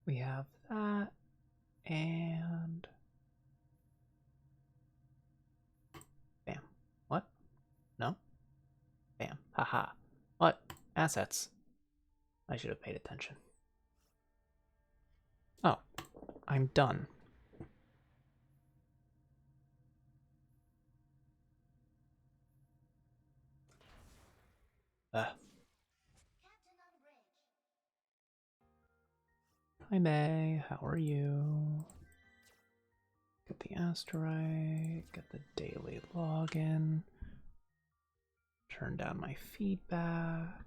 We have that, and bam. What? No? Bam. Haha. What? Assets. I should have paid attention. Oh, I'm done. Hi May, how are you? Get the asteroid, get the daily login, turn down my feedback.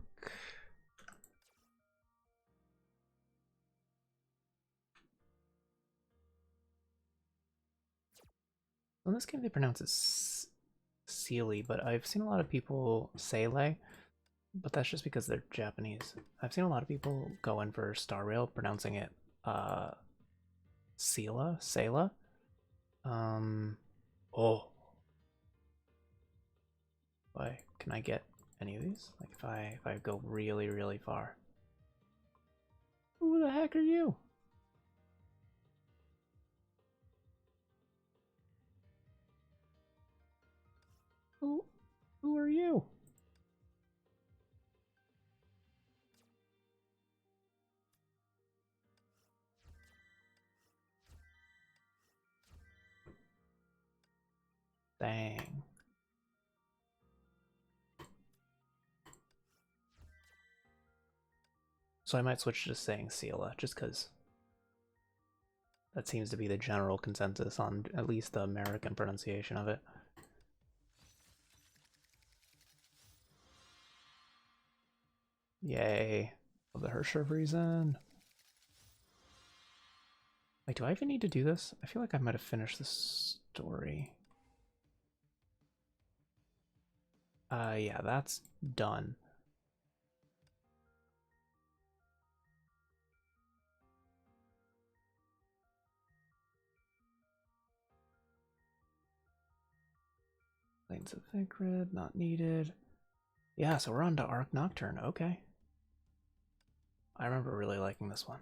In this game they pronounce it Sealy, but I've seen a lot of people say Lei, but that's just because they're Japanese. I've seen a lot of people go in for StarRail pronouncing it Sela. Oh. Why can I get any of these? Like if I go really, really far. Who the heck are you? Who are you? Dang. So I might switch to just saying Sela, just because that seems to be the general consensus on at least the American pronunciation of it. Yay. Of the Hersher reason. Wait, do I even need to do this? I feel like I might have finished this story. Yeah, that's done. Lanes of Vigrid, not needed. Yeah, so we're on to Arc Nocturne. Okay. I remember really liking this one.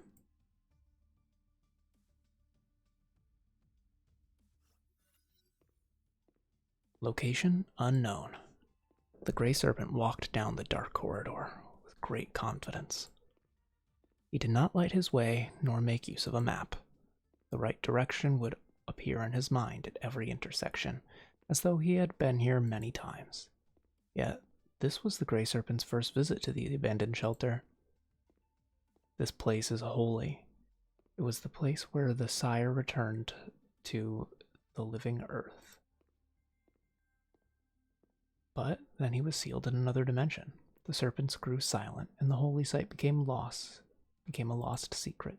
Location unknown. The Grey Serpent walked down the dark corridor with great confidence. He did not light his way nor make use of a map. The right direction would appear in his mind at every intersection, as though he had been here many times. Yet, this was the Grey Serpent's first visit to the abandoned shelter. This place is holy. It was the place where the sire returned to the living earth. But then he was sealed in another dimension. The serpents grew silent, and the holy site became a lost secret.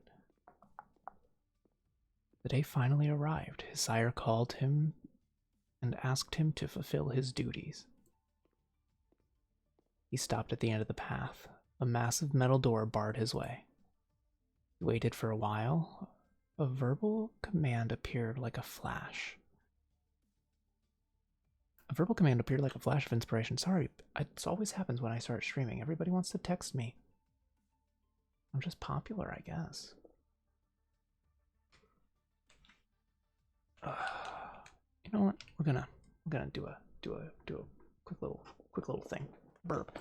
The day finally arrived. His sire called him and asked him to fulfill his duties. He stopped at the end of the path. A massive metal door barred his way. He waited for a while. A verbal command appeared like a flash. A verbal command appeared like a flash of inspiration. Sorry, it always happens when I start streaming. Everybody wants to text me. I'm just popular, I guess. You know what? We're gonna do a quick little thing. Burp.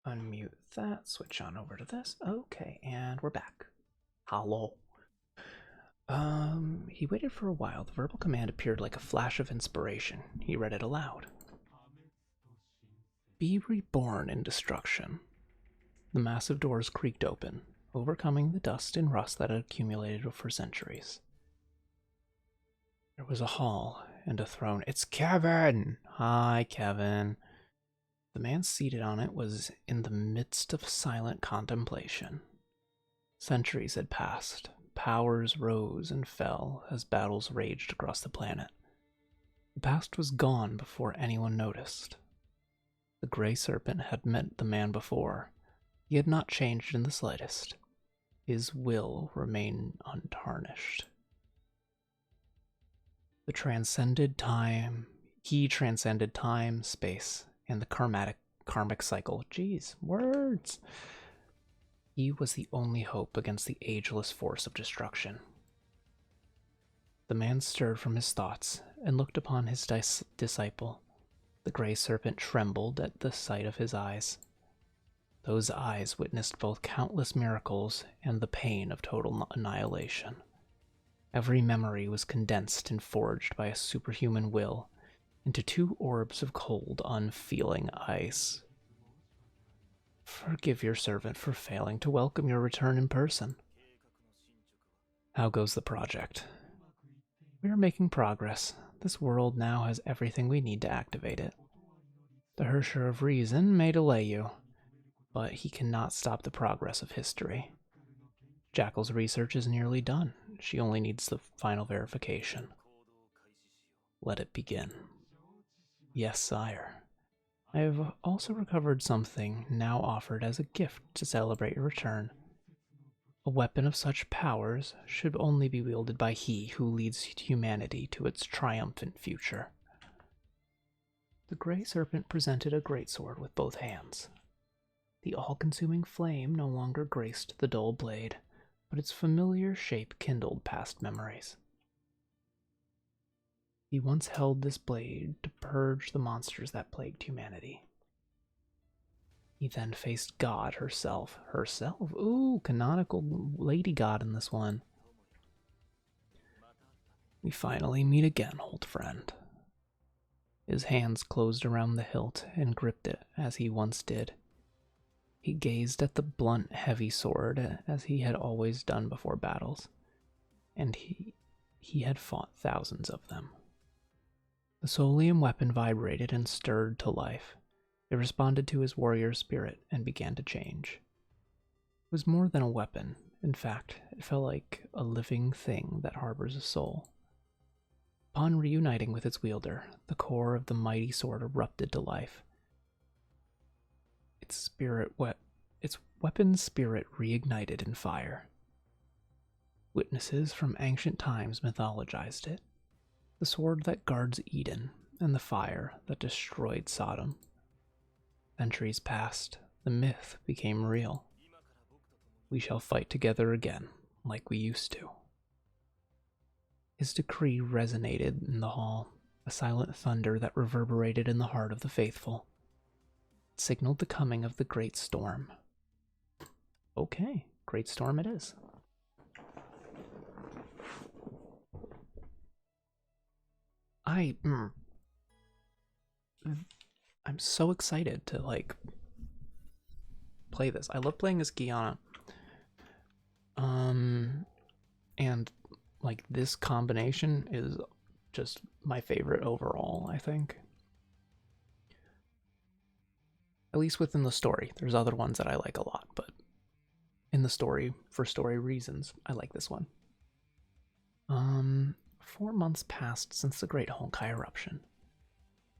unmute that, switch on over to this. Okay, and we're back. Hello. He waited for a while. The verbal command appeared like a flash of inspiration. He read it aloud. Be reborn in destruction. The massive doors creaked open, overcoming the dust and rust that had accumulated for centuries. There was a hall and a throne. It's Kevin! Hi, Kevin. The man seated on it was in the midst of silent contemplation. Centuries had passed. Powers rose and fell as battles raged across the planet. The past was gone before anyone noticed. The gray serpent had met the man before. He had not changed in the slightest. His will remained untarnished. He transcended time, space, and the karmic cycle. Jeez, words! He was the only hope against the ageless force of destruction. The man stirred from his thoughts and looked upon his disciple. The gray serpent trembled at the sight of his eyes. Those eyes witnessed both countless miracles and the pain of total annihilation. Every memory was condensed and forged by a superhuman will into 2 orbs of cold, unfeeling ice. Forgive your servant for failing to welcome your return in person. How goes the project? We are making progress. This world now has everything we need to activate it. The Hersher of Reason may delay you, but he cannot stop the progress of history. Jackal's research is nearly done. She only needs the final verification. Let it begin. Yes, sire. I have also recovered something now offered as a gift to celebrate your return. A weapon of such powers should only be wielded by he who leads humanity to its triumphant future. The gray serpent presented a greatsword with both hands. The all-consuming flame no longer graced the dull blade, but its familiar shape kindled past memories. He once held this blade to purge the monsters that plagued humanity. He then faced God herself. Herself? Ooh, canonical lady god in this one. We finally meet again, old friend. His hands closed around the hilt and gripped it as he once did. He gazed at the blunt, heavy sword as he had always done before battles, and he had fought thousands of them. The Solium weapon vibrated and stirred to life. It responded to his warrior spirit and began to change. It was more than a weapon. In fact, it felt like a living thing that harbors a soul. Upon reuniting with its wielder, the core of the mighty sword erupted to life. Its weapon spirit reignited in fire. Witnesses from ancient times mythologized it. The sword that guards Eden, and the fire that destroyed Sodom. Centuries passed, the myth became real. We shall fight together again, like we used to. His decree resonated in the hall, a silent thunder that reverberated in the heart of the faithful. It signaled the coming of the great storm. Okay, great storm it is. I'm so excited to, play this. I love playing as Guyana. And, this combination is just my favorite overall, I think. At least within the story. There's other ones that I like a lot, but in the story, for story reasons, I like this one. 4 months passed since the Great Honkai eruption.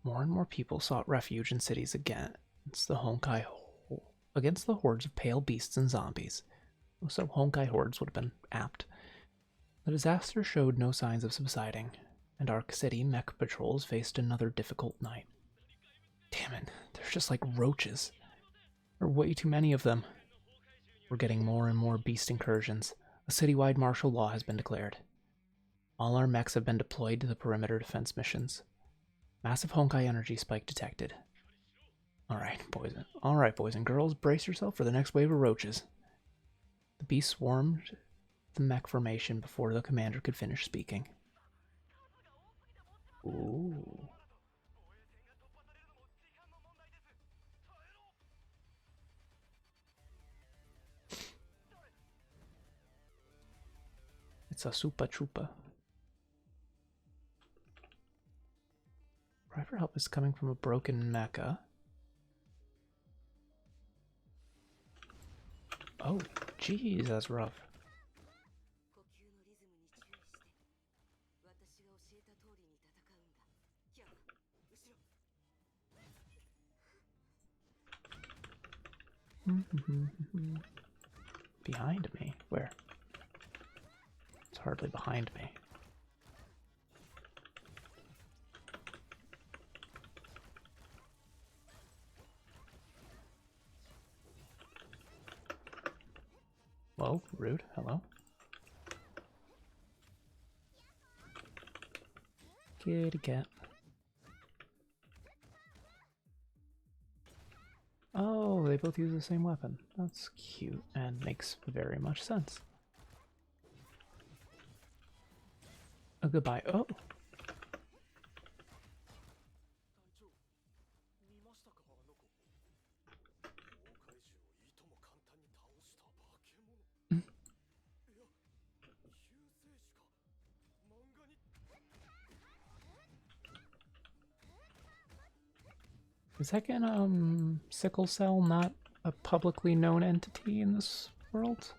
More and more people sought refuge in cities against the hordes of pale beasts and zombies. So Honkai hordes would have been apt. The disaster showed no signs of subsiding, and Ark City mech patrols faced another difficult night. Damn it, there's just like roaches. There are way too many of them. We're getting more and more beast incursions. A citywide martial law has been declared. All our mechs have been deployed to the perimeter defense missions. Massive Honkai energy spike detected. All right, boys and girls, brace yourself for the next wave of roaches. The beast swarmed the mech formation before the commander could finish speaking. Ooh. It's a Supa Chupa. Cry for help is coming from a broken mecha. Oh, jeez, that's rough. Behind me? Where? It's hardly behind me. Whoa, rude. Hello? Kitty cat. Oh, they both use the same weapon. That's cute and makes very much sense. A goodbye. Oh! Is that sickle cell not a publicly known entity in this world?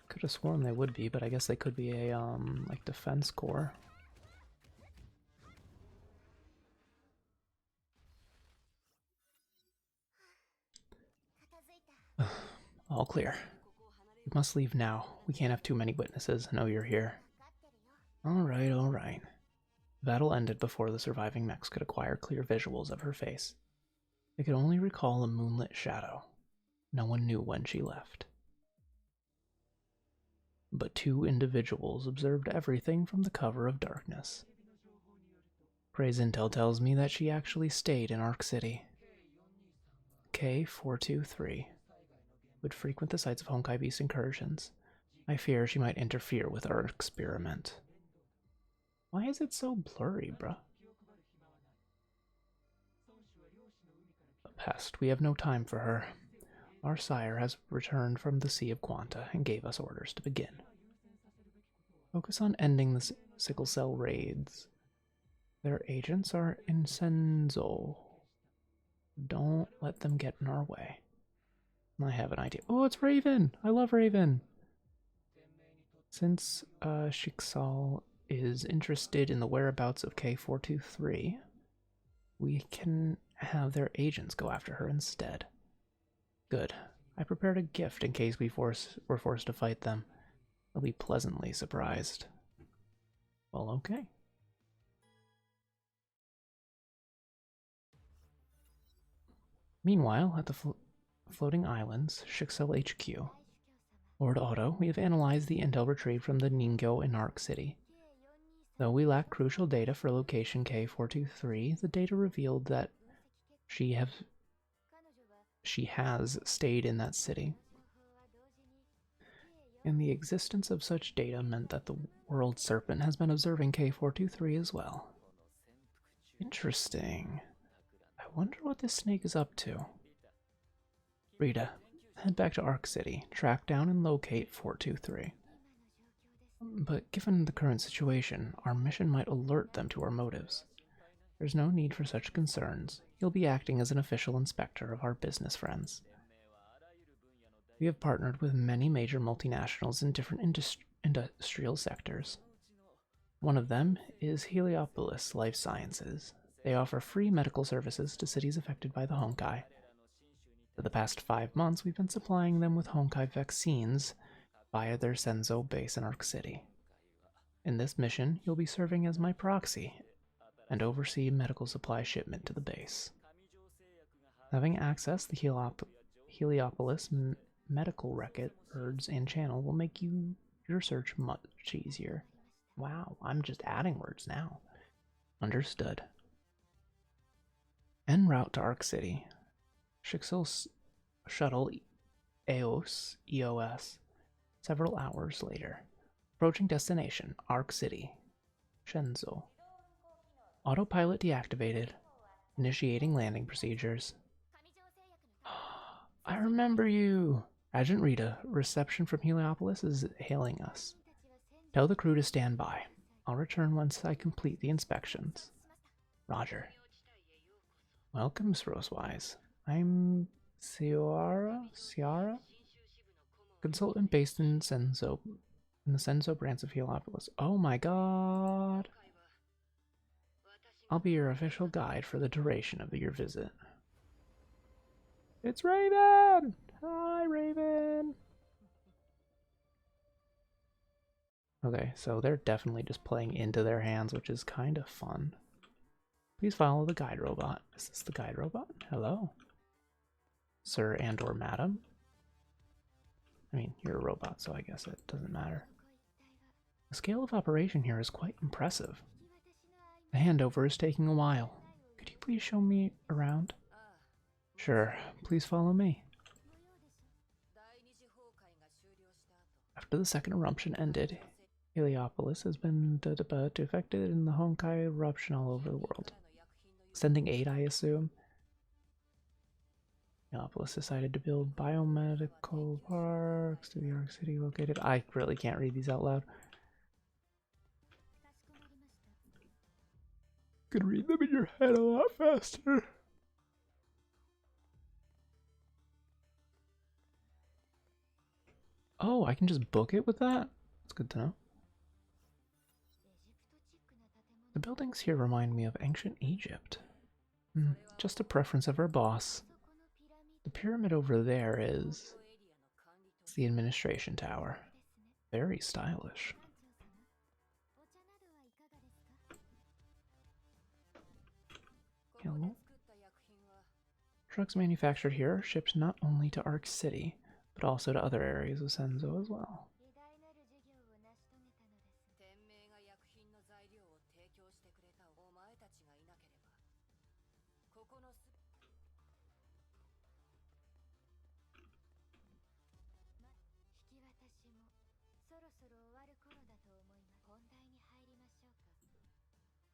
Could have sworn they would be, but I guess they could be a like defense corps. All clear. We must leave now. We can't have too many witnesses know you're here. Alright, alright. The battle ended before the surviving mechs could acquire clear visuals of her face. They could only recall a moonlit shadow. No one knew when she left. But two individuals observed everything from the cover of darkness. Prey's intel tells me that she actually stayed in Ark City. K423 would frequent the sites of Honkai Beast incursions. I fear she might interfere with our experiment. Why is it so blurry, bruh? A pest. We have no time for her. Our sire has returned from the Sea of Quanta and gave us orders to begin. Focus on ending the sickle cell raids. Their agents are in Senzo. Don't let them get in our way. I have an idea. Oh, it's Raven! I love Raven! Since Shixal is interested in the whereabouts of K423, we can have their agents go after her instead. Good. I prepared a gift in case we were forced to fight them. They'll be pleasantly surprised. Well, okay. Meanwhile, at the floating islands, Shixel HQ. Lord Otto, we have analyzed the intel retrieved from the Ningyo in Ark City. Though we lack crucial data for location K423, the data revealed that she has stayed in that city. And the existence of such data meant that the World Serpent has been observing K423 as well. Interesting. I wonder what this snake is up to. Rita, head back to Ark City, track down and locate 423. But given the current situation, our mission might alert them to our motives. There's no need for such concerns. You'll be acting as an official inspector of our business friends. We have partnered with many major multinationals in different industrial sectors. One of them is Heliopolis Life Sciences. They offer free medical services to cities affected by the Honkai. For the past 5 months, we've been supplying them with Honkai vaccines via their Senzo base in Ark City. In this mission, you'll be serving as my proxy and oversee medical supply shipment to the base. Having access to the Heliopolis medical records and channel will make your search much easier. Wow, I'm just adding words now. Understood. En route to Arc City. Shixel shuttle EOS. Several hours later. Approaching destination, Arc City. Shenzhou. Autopilot deactivated. Initiating landing procedures. I remember you! Agent Rita, reception from Heliopolis is hailing us. Tell the crew to stand by. I'll return once I complete the inspections. Roger. Welcome, Miss Rosewise. I'm Ciara? Consultant based in Senzo, in the Senzo branch of Heliopolis. Oh my god! I'll be your official guide for the duration of your visit. It's Raven! Hi, Raven! Okay, so they're definitely just playing into their hands, which is kind of fun. Please follow the guide robot. Is this the guide robot? Hello. Sir and or madam? I mean, you're a robot, so I guess it doesn't matter. The scale of operation here is quite impressive. The handover is taking a while. Could you please show me around? Sure, please follow me. After the second eruption ended, Heliopolis has been affected in the Honkai eruption all over the world. Sending aid, I assume. Heliopolis decided to build biomedical parks to the Arc City located. I really can't read these out loud. Could read them in your head a lot faster. Oh, I can just book it with that? That's good to know. The buildings here remind me of ancient Egypt. Just a preference of our boss. The pyramid over there is the administration tower. Very stylish. Hello. Drugs manufactured here are shipped not only to Arc City, but also to other areas of Senzo as well.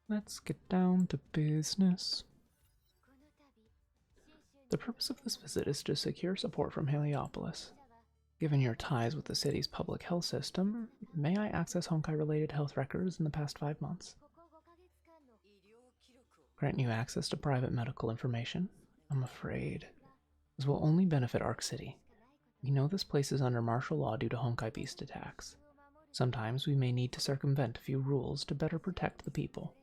Let's get down to business. The purpose of this visit is to secure support from Heliopolis. Given your ties with the city's public health system, may I access Honkai-related health records in the past 5 months? Grant you access to private medical information? I'm afraid this will only benefit Arc City. We know this place is under martial law due to Honkai beast attacks. Sometimes we may need to circumvent a few rules to better protect the people.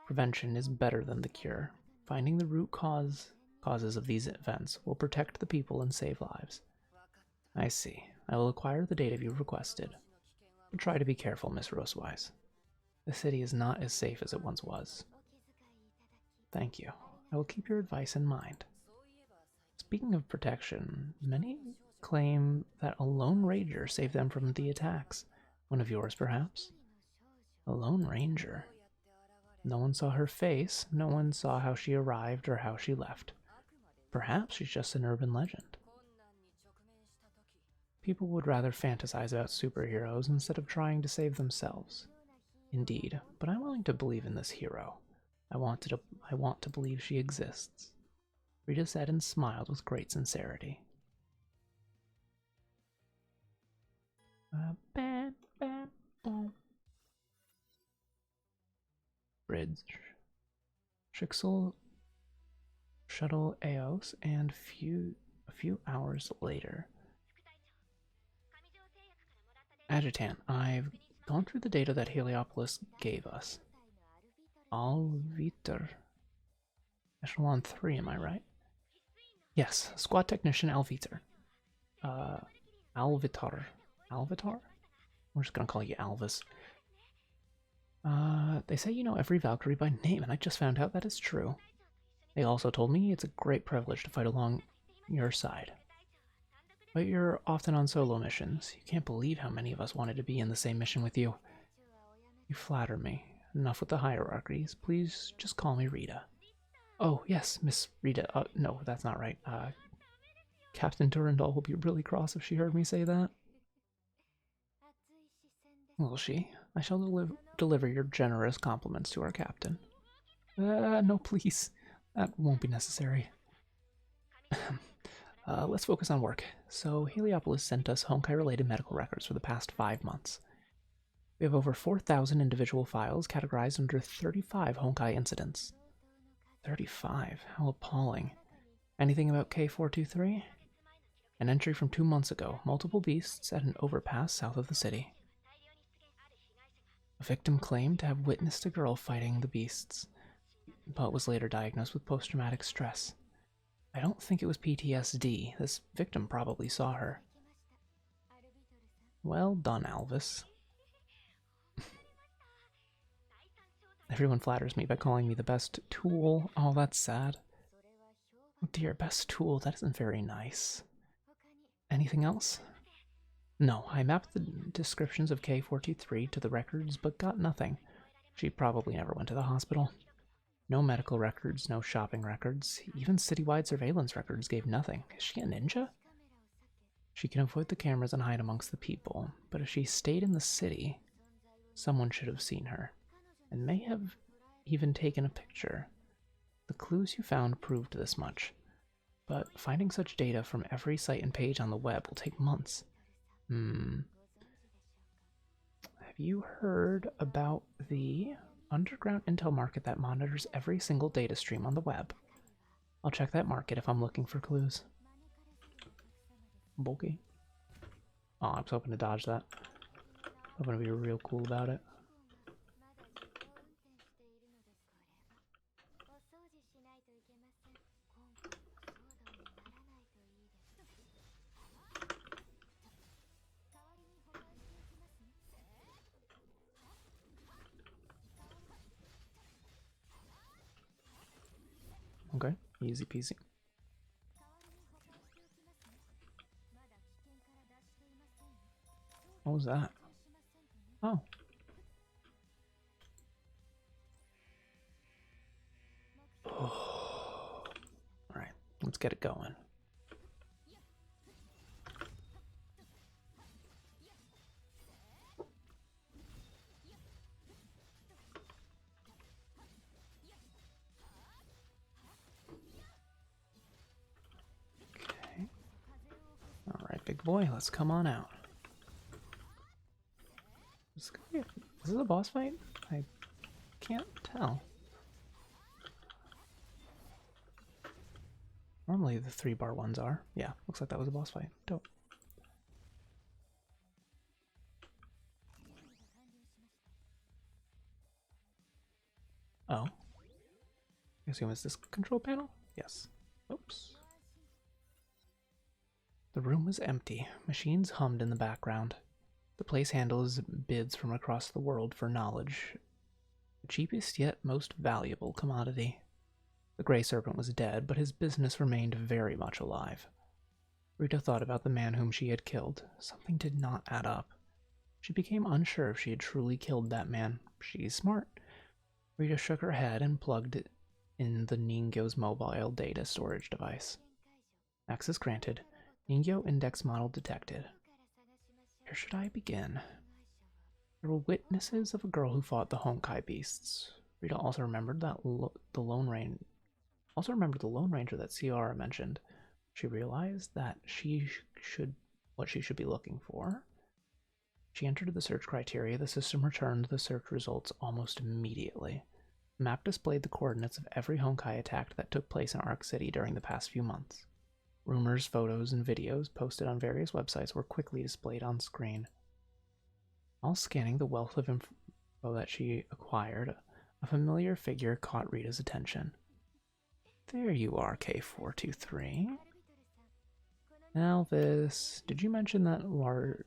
Prevention is better than the cure. Finding the root causes of these events will protect the people and save lives. I see. I will acquire the data you requested. But try to be careful, Miss Rosewise. The city is not as safe as it once was. Thank you. I will keep your advice in mind. Speaking of protection, many claim that a lone ranger saved them from the attacks. One of yours, perhaps? A lone ranger? No one saw her face, no one saw how she arrived or how she left. Perhaps she's just an urban legend. People would rather fantasize about superheroes instead of trying to save themselves. Indeed, but I'm willing to believe in this hero. I want to believe she exists. Rita said and smiled with great sincerity. Bridge. Shixel shuttle Eos and a few hours later. Adjutant, I've gone through the data that Heliopolis gave us. Alviter. Echelon 3, am I right? Yes, squad technician Alviter. Alvitar. Alvitar? We're just gonna call you Alvis. They say you know every Valkyrie by name, and I just found out that is true. They also told me it's a great privilege to fight along your side. But you're often on solo missions. You can't believe how many of us wanted to be in the same mission with you. You flatter me. Enough with the hierarchies. Please just call me Rita. Oh, yes, Miss Rita. No, that's not right. Captain Durandal will be really cross if she heard me say that. Will she? I shall deliver your generous compliments to our captain. No, please. That won't be necessary. Let's focus on work. So, Heliopolis sent us Honkai-related medical records for the past 5 months. We have over 4,000 individual files categorized under 35 Honkai incidents. 35? How appalling. Anything about K423? An entry from 2 months ago. Multiple beasts at an overpass south of the city. A victim claimed to have witnessed a girl fighting the beasts, but was later diagnosed with post-traumatic stress. I don't think it was PTSD. This victim probably saw her. Well done, Alvis. Everyone flatters me by calling me the best tool. Oh, that's sad. Oh dear, best tool. That isn't very nice. Anything else? No, I mapped the descriptions of K423 to the records, but got nothing. She probably never went to the hospital. No medical records, no shopping records. Even citywide surveillance records gave nothing. Is she a ninja? She can avoid the cameras and hide amongst the people, but if she stayed in the city, someone should have seen her, and may have even taken a picture. The clues you found proved this much, but finding such data from every site and page on the web will take months. Have you heard about the underground intel market that monitors every single data stream on the web? I'll check that market if I'm looking for clues. Bulky. Oh, I was hoping to dodge that. Hoping to be real cool about it. Okay, easy peasy. What was that? Oh. Alright, let's get it going. Okay. Alright, big boy, let's come on out. Is this a boss fight? I can't tell. Normally the 3-bar ones are. Yeah, looks like that was a boss fight. Dope. Oh. I assume it's this control panel? Yes. Oops. The room was empty. Machines hummed in the background. The place handles bids from across the world for knowledge. The cheapest yet most valuable commodity. The Grey Serpent was dead, but his business remained very much alive. Rita thought about the man whom she had killed. Something did not add up. She became unsure if she had truly killed that man. She's smart. Rita shook her head and plugged in the Ningyo's mobile data storage device. Access granted. Ningyo index model detected. Where should I begin? There were witnesses of a girl who fought the Honkai beasts. Rita also remembered that the Lone Ranger that Ciara mentioned. She realized that what she should be looking for. She entered the search criteria. The system returned the search results almost immediately. The map displayed the coordinates of every Honkai attack that took place in Arc City during the past few months. Rumors, photos, and videos posted on various websites were quickly displayed on screen. While scanning the wealth of info that she acquired, a familiar figure caught Rita's attention. There you are, K423. Alvis, did you mention that large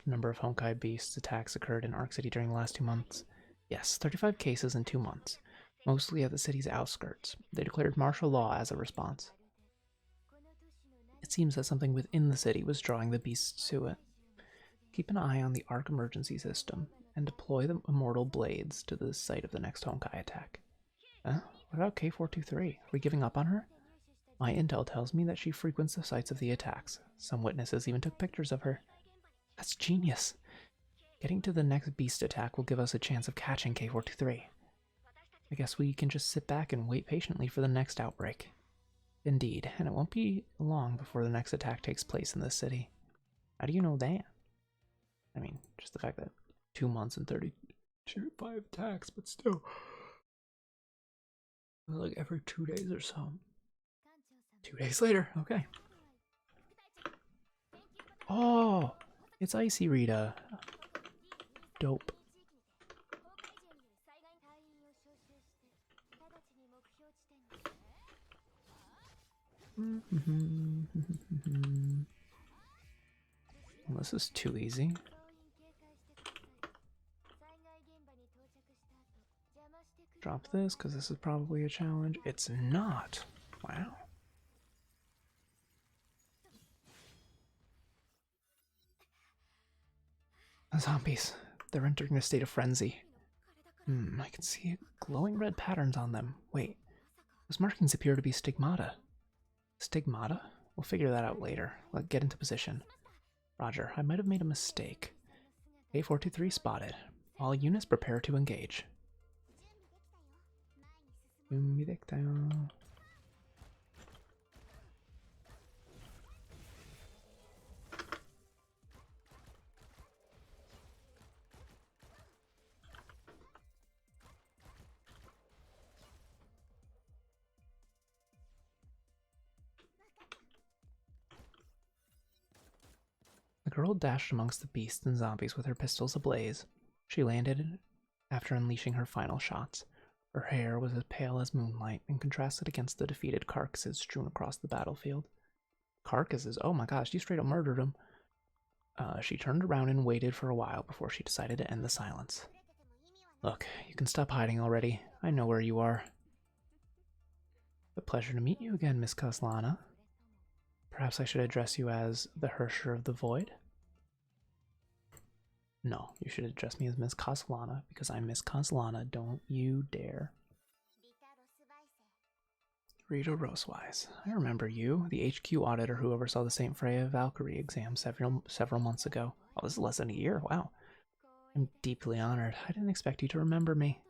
number of Honkai Beasts attacks occurred in Arc City during the last 2 months? Yes, 35 cases in 2 months, mostly at the city's outskirts. They declared martial law as a response. It seems that something within the city was drawing the beasts to it. Keep an eye on the Arc emergency system, and deploy the immortal blades to the site of the next Honkai attack. Huh? What about K423? Are we giving up on her? My intel tells me that she frequents the sites of the attacks. Some witnesses even took pictures of her. That's genius. Getting to the next beast attack will give us a chance of catching K423. I guess we can just sit back and wait patiently for the next outbreak. Indeed, and it won't be long before the next attack takes place in this city. How do you know that? I mean, just the fact that 2 months and 5 attacks, but still. Like every 2 days or so. 2 days later, okay. Oh, it's Icy Rita. Dope. Well, this is too easy. Drop this, because this is probably a challenge. It's not. Wow. Zombies. They're entering a state of frenzy. I can see glowing red patterns on them. Wait, those markings appear to be stigmata. Stigmata? We'll figure that out later. Let's get into position. Roger, I might have made a mistake. A423 spotted. All units prepare to engage. The girl dashed amongst the beasts and zombies with her pistols ablaze. She landed after unleashing her final shots. Her hair was as pale as moonlight and contrasted against the defeated carcasses strewn across the battlefield. Carcasses? Oh my gosh, you straight up murdered them. She turned around and waited for a while before she decided to end the silence. Look, you can stop hiding already. I know where you are. A pleasure to meet you again, Miss Kaslana. Perhaps I should address you as the Hersher of the Void? No, you should address me as Miss Kaslana, because I'm Miss Kaslana. Don't you dare. Rita Rosewise. I remember you, the HQ auditor who oversaw the St. Freya Valkyrie exam several months ago. Oh, this is less than a year. Wow. I'm deeply honored. I didn't expect you to remember me.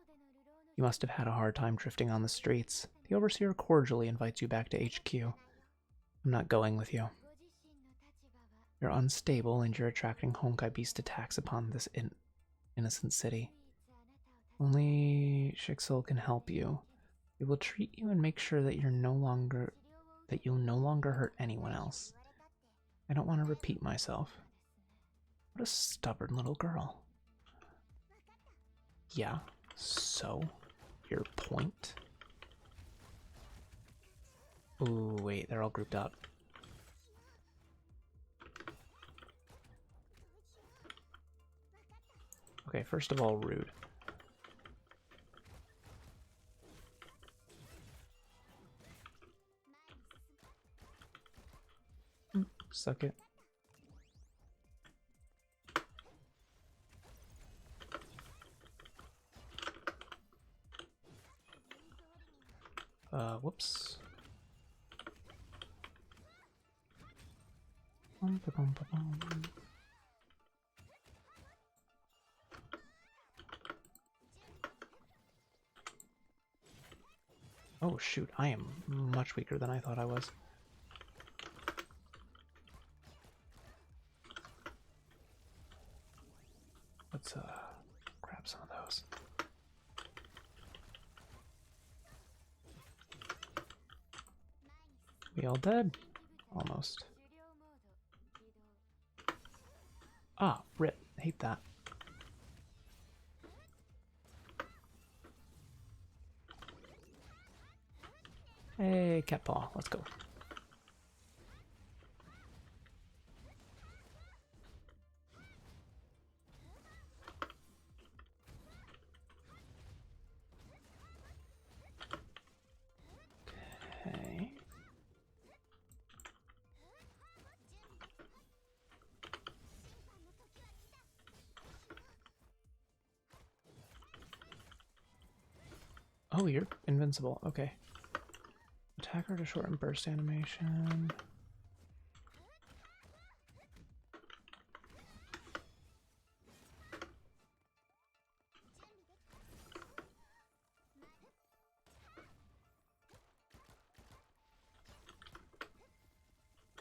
You must have had a hard time drifting on the streets. The Overseer cordially invites you back to HQ. I'm not going with you. You're unstable and you're attracting Honkai beast attacks upon this innocent city. Only Shixel can help you. It will treat you and make sure that you'll no longer hurt anyone else. I don't want to repeat myself. What a stubborn little girl. Yeah, so your point? Ooh, wait, they're all grouped up. Okay, first of all, rude. Suck it. Whoops. Oh shoot, I am much weaker than I thought I was. Let's grab some of those. We all dead? Almost. Ah, rip. Hate that. Hey, cat paw. Let's go. Okay. Oh, you're invincible. Okay. Attacker to shorten burst animation.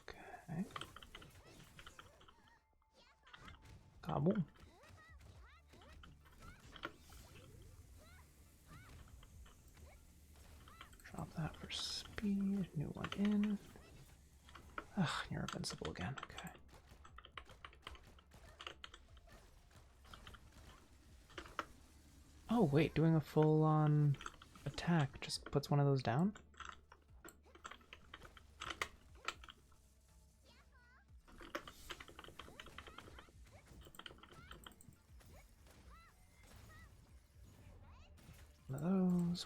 Okay. Kaboom. Drop that for speed. New one in. Ugh, you're invincible again. Okay. Oh, wait, doing a full-on attack just puts one of those down?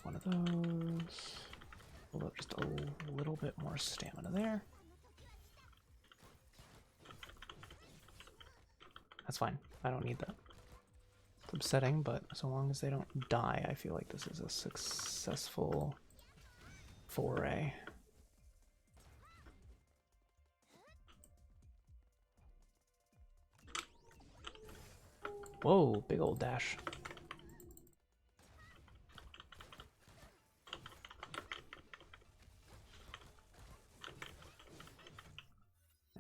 One of those. Hold up just a little bit more stamina there. That's fine. I don't need that. It's upsetting, but so long as they don't die, I feel like this is a successful foray. Whoa, big old dash.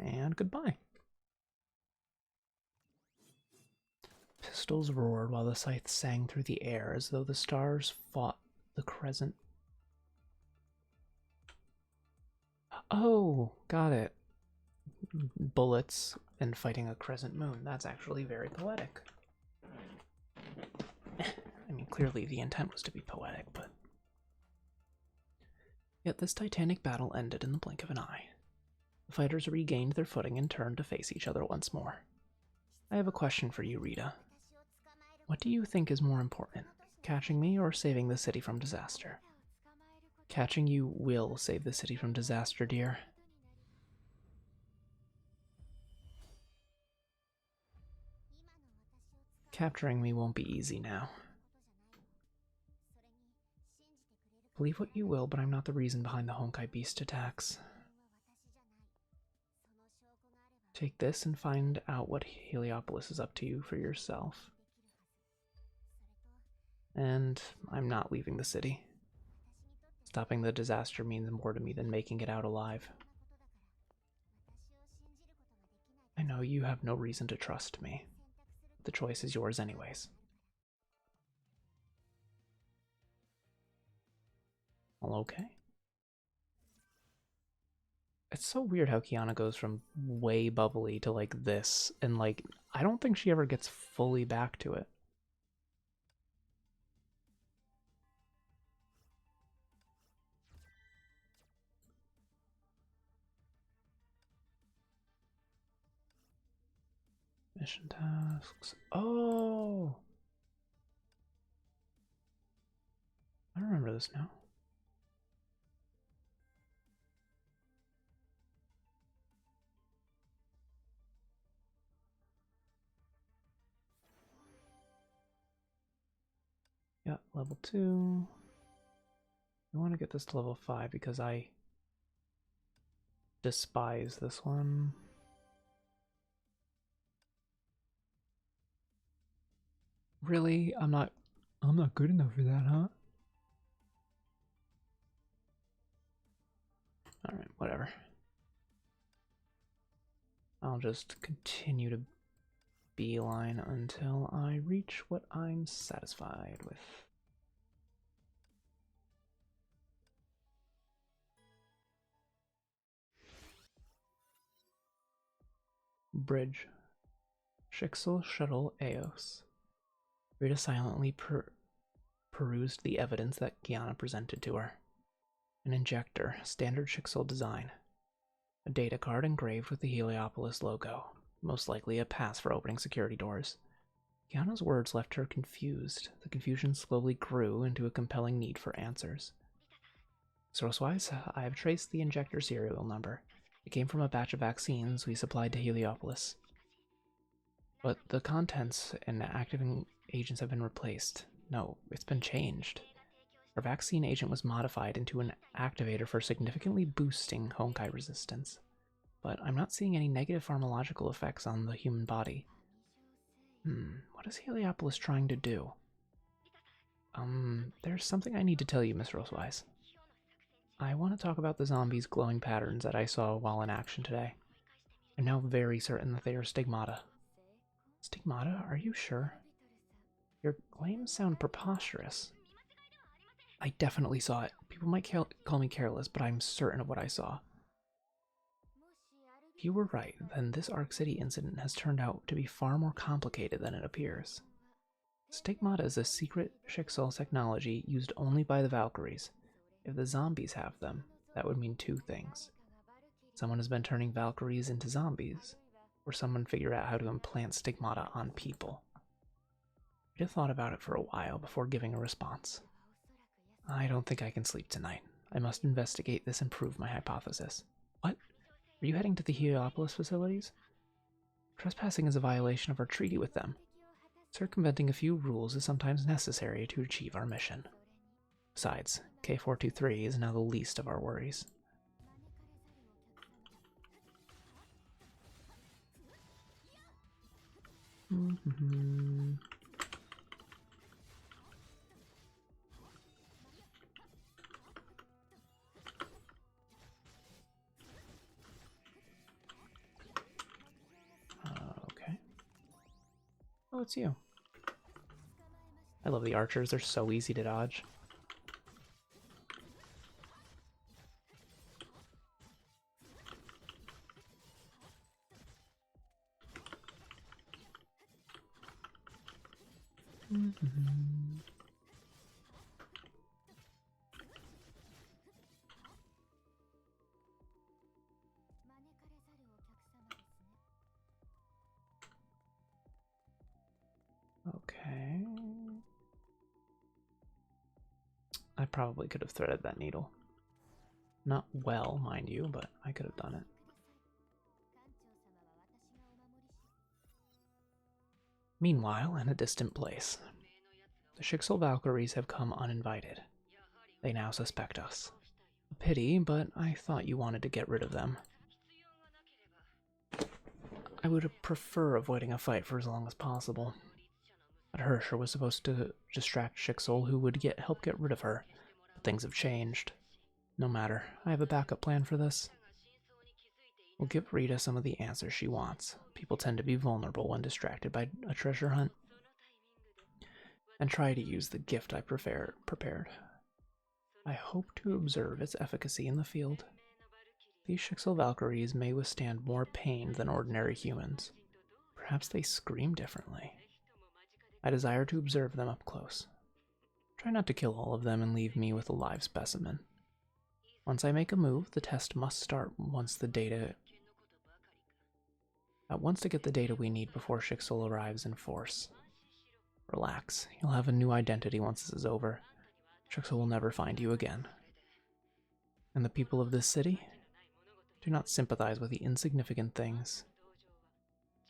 And goodbye. Pistols roared while the scythe sang through the air as though the stars fought the crescent. Oh, got it. Bullets and fighting a crescent moon. That's actually very poetic. I mean, clearly the intent was to be poetic, but... Yet this titanic battle ended in the blink of an eye. The fighters regained their footing and turned to face each other once more. I have a question for you, Rita. What do you think is more important, catching me or saving the city from disaster? Catching you will save the city from disaster, dear. Capturing me won't be easy now. Believe what you will, but I'm not the reason behind the Honkai beast attacks. Take this and find out what Heliopolis is up to for yourself. And I'm not leaving the city. Stopping the disaster means more to me than making it out alive. I know you have no reason to trust me. The choice is yours anyways. All okay? It's so weird how Kiana goes from way bubbly to like this, and like, I don't think she ever gets fully back to it. Mission tasks. Oh! I remember this now. Yeah, level 2. I want to get this to level 5 because I despise this one. Really? I'm not good enough for that, huh? Alright, whatever. I'll just continue to beeline until I reach what I'm satisfied with. Bridge. Shixel Shuttle Eos. Rita silently perused the evidence that Kiana presented to her. An injector, standard Shixel design. A data card engraved with the Heliopolis logo, most likely a pass for opening security doors. Kiana's words left her confused. The confusion slowly grew into a compelling need for answers. Source-wise, I have traced the injector serial number. It came from a batch of vaccines we supplied to Heliopolis. But the contents and active agents have been replaced. No, it's been changed. Our vaccine agent was modified into an activator for significantly boosting Honkai resistance, but I'm not seeing any negative pharmacological effects on the human body. What is Heliopolis trying to do? There's something I need to tell you, Miss Rosewise. I want to talk about the zombies' glowing patterns that I saw while in action today. I'm now very certain that they are stigmata. Stigmata? Are you sure? Your claims sound preposterous. I definitely saw it. People might call me careless, but I'm certain of what I saw. If you were right, then this Arc City incident has turned out to be far more complicated than it appears. Stigmata is a secret Schicksal technology used only by the Valkyries. If the zombies have them, that would mean two things. Someone has been turning Valkyries into zombies, or someone figured out how to implant stigmata on people. I thought about it for a while before giving a response. I don't think I can sleep tonight. I must investigate this and prove my hypothesis. What? Are you heading to the Heliopolis facilities? Trespassing is a violation of our treaty with them. Circumventing a few rules is sometimes necessary to achieve our mission. Besides, K423 is now the least of our worries. Okay. Oh, it's you. I love the archers, they're so easy to dodge. Okay. I probably could have threaded that needle. Not well, mind you, but I could have done it. Meanwhile, in a distant place, the Schicksal Valkyries have come uninvited. They now suspect us. A pity, but I thought you wanted to get rid of them. I would prefer avoiding a fight for as long as possible. But Hersher was supposed to distract Schicksal, who would help get rid of her. But things have changed. No matter, I have a backup plan for this. We'll give Rita some of the answers she wants. People tend to be vulnerable when distracted by a treasure hunt. And try to use the gift I prepared. I hope to observe its efficacy in the field. These Schicksal Valkyries may withstand more pain than ordinary humans. Perhaps they scream differently. I desire to observe them up close. Try not to kill all of them and leave me with a live specimen. Once I make a move, the test must start once to get the data we need before Schicksal arrives in force. Relax, you'll have a new identity once this is over. Schicksal will never find you again. And the people of this city? Do not sympathize with the insignificant things.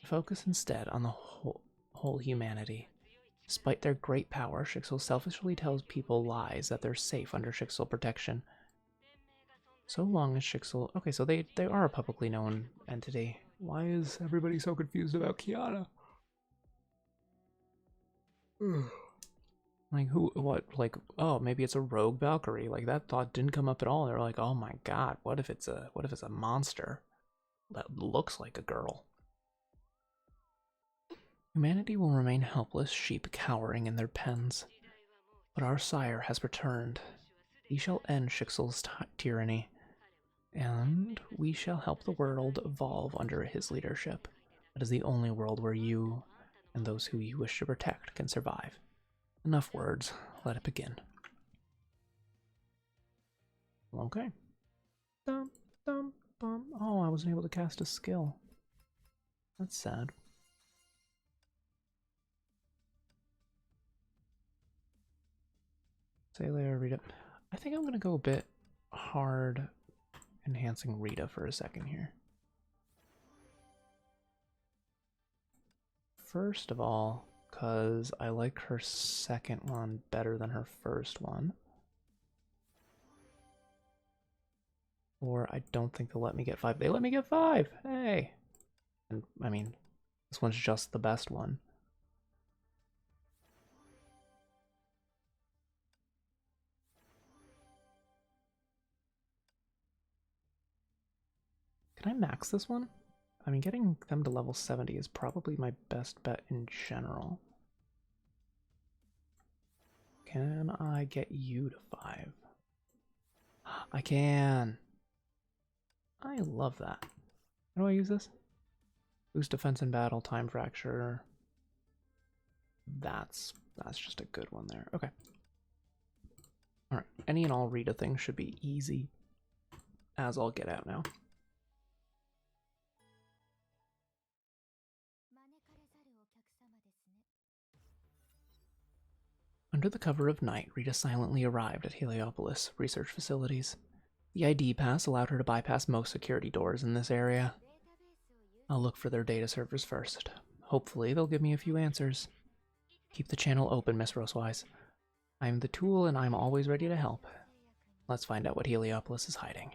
Focus instead on the whole humanity. Despite their great power, Schicksal selfishly tells people lies that they're safe under Schicksal protection. So long as Schicksal... Okay, so they are a publicly known entity. Why is everybody so confused about Kiana? Like, who, what, like, oh, maybe it's a rogue Valkyrie. Like, that thought didn't come up at all. They're like, oh my god, what if it's a monster that looks like a girl? Humanity will remain helpless, sheep cowering in their pens. But our sire has returned. He shall end Schicksal's tyranny, and we shall help the world evolve under his leadership. That is the only world where you and those who you wish to protect can survive. Enough words. Let it begin. Okay. Dum, dum, bum. Oh, I wasn't able to cast a skill. That's sad. Say later, Rita. I think I'm going to go a bit hard enhancing Rita for a second here. First of all, because I like her second one better than her first one. Or I don't think they'll let me get 5. They let me get 5! Hey! And, I mean, this one's just the best one. Can I max this one? I mean, getting them to level 70 is probably my best bet in general. Can I get you to 5? I can! I love that. How do I use this? Boost defense in battle, time fracture. That's just a good one there. Okay. Alright, any and all Rita things should be easy as I'll get out now. Under the cover of night, Rita silently arrived at Heliopolis research facilities. The ID pass allowed her to bypass most security doors in this area. I'll look for their data servers first. Hopefully they'll give me a few answers. Keep the channel open, Miss Rosewise. I'm the tool and I'm always ready to help. Let's find out what Heliopolis is hiding.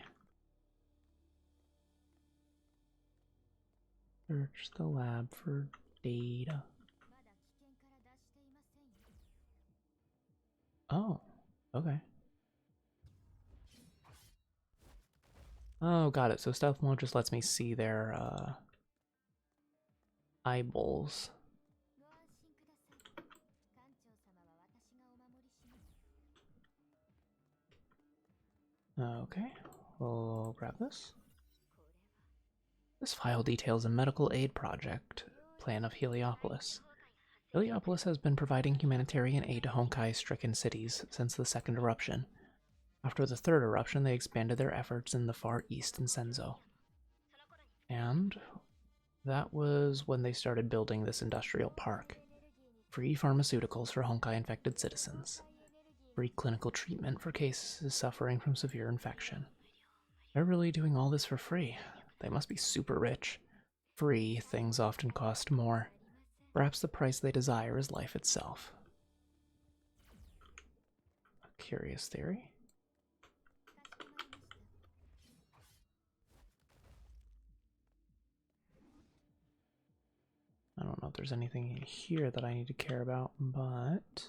Search the lab for data. Oh, okay. Oh, got it. So stealth mode just lets me see their eyeballs. Okay, we'll grab this. This file details a medical aid project plan of Heliopolis. Heliopolis has been providing humanitarian aid to Honkai-stricken cities since the second eruption. After the third eruption, they expanded their efforts in the far east in Senzo. And that was when they started building this industrial park. Free pharmaceuticals for Honkai-infected citizens. Free clinical treatment for cases suffering from severe infection. They're really doing all this for free. They must be super rich. Free things often cost more. Perhaps the price they desire is life itself. A curious theory. I don't know if there's anything in here that I need to care about, but...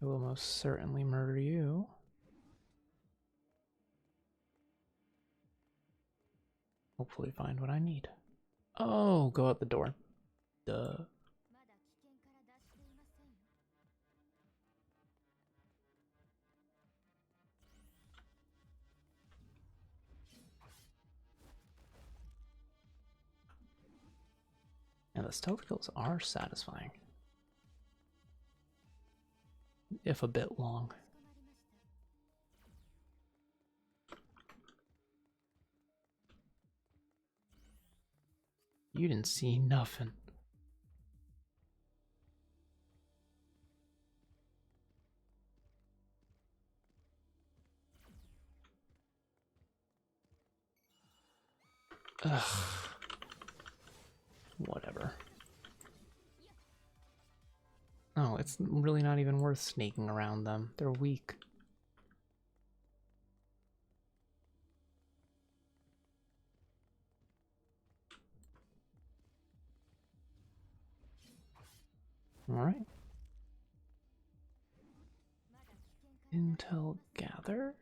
I will most certainly murder you. Hopefully find what I need. Oh, go out the door. Duh. And the stealth kills are satisfying. If a bit long. You didn't see nothing. Ugh. Whatever. Oh, it's really not even worth sneaking around them. They're weak. Alright. Intel gathered.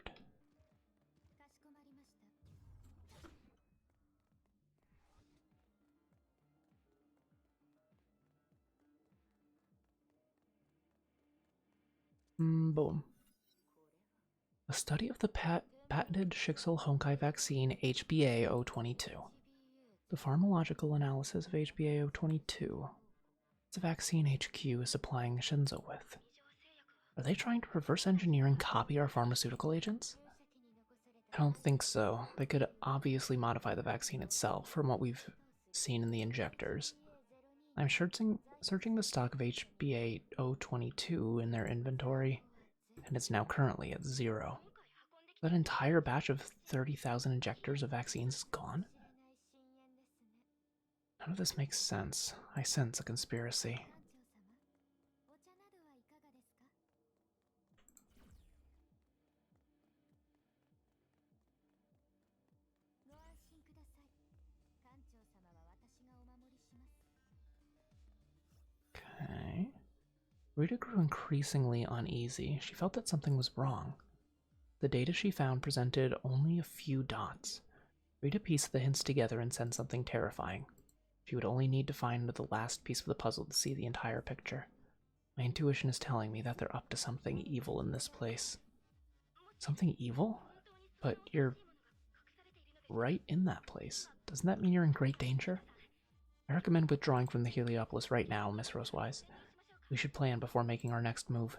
Boom. A study of the patented Shixel Honkai vaccine HBA-022. The pharmacological analysis of HBA-022. It's a vaccine HQ is supplying Shinzo with. Are they trying to reverse engineer and copy our pharmaceutical agents? I don't think so. They could obviously modify the vaccine itself from what we've seen in the injectors. I'm searching the stock of HBA-022 in their inventory, and it's now currently at 0. That entire batch of 30,000 injectors of vaccines is gone? None of this makes sense. I sense a conspiracy. Rita grew increasingly uneasy. She felt that something was wrong. The data she found presented only a few dots. Rita pieced the hints together and sensed something terrifying. She would only need to find the last piece of the puzzle to see the entire picture. My intuition is telling me that they're up to something evil in this place. Something evil? But you're right in that place. Doesn't that mean you're in great danger? I recommend withdrawing from the Heliopolis right now, Miss Rosewise. We should plan before making our next move.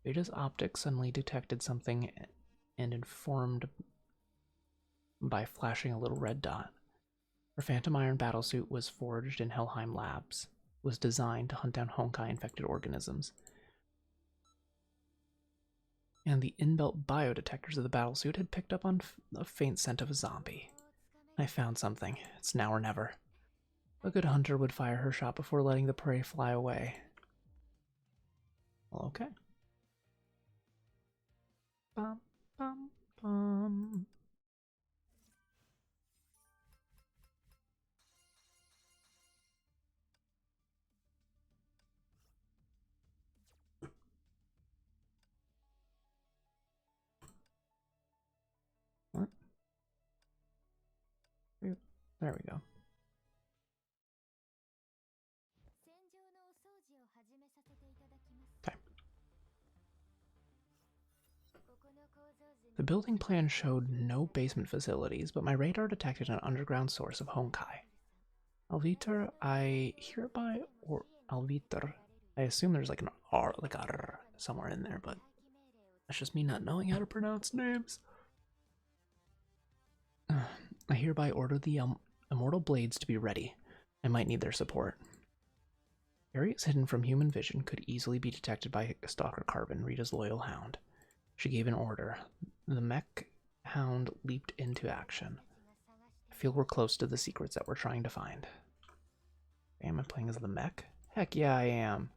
Rita's optics suddenly detected something and informed by flashing a little red dot. Her Phantom Iron battlesuit was forged in Helheim Labs. It was designed to hunt down Honkai-infected organisms. And the inbuilt biodetectors of the battlesuit had picked up on a faint scent of a zombie. I found something. It's now or never. A good hunter would fire her shot before letting the prey fly away. Well, okay. Bum, bum, bum. What? There we go. Okay. The building plan showed no basement facilities, but my radar detected an underground source of Honkai. Alviter, Alviter. I assume there's like an R, like a R somewhere in there, but that's just me not knowing how to pronounce names. I hereby order the immortal blades to be ready. I might need their support. Areas hidden from human vision could easily be detected by Stalker Carbon, Rita's loyal hound. She gave an order. The mech hound leaped into action. I feel we're close to the secrets that we're trying to find. Am I playing as the mech? Heck yeah, I am.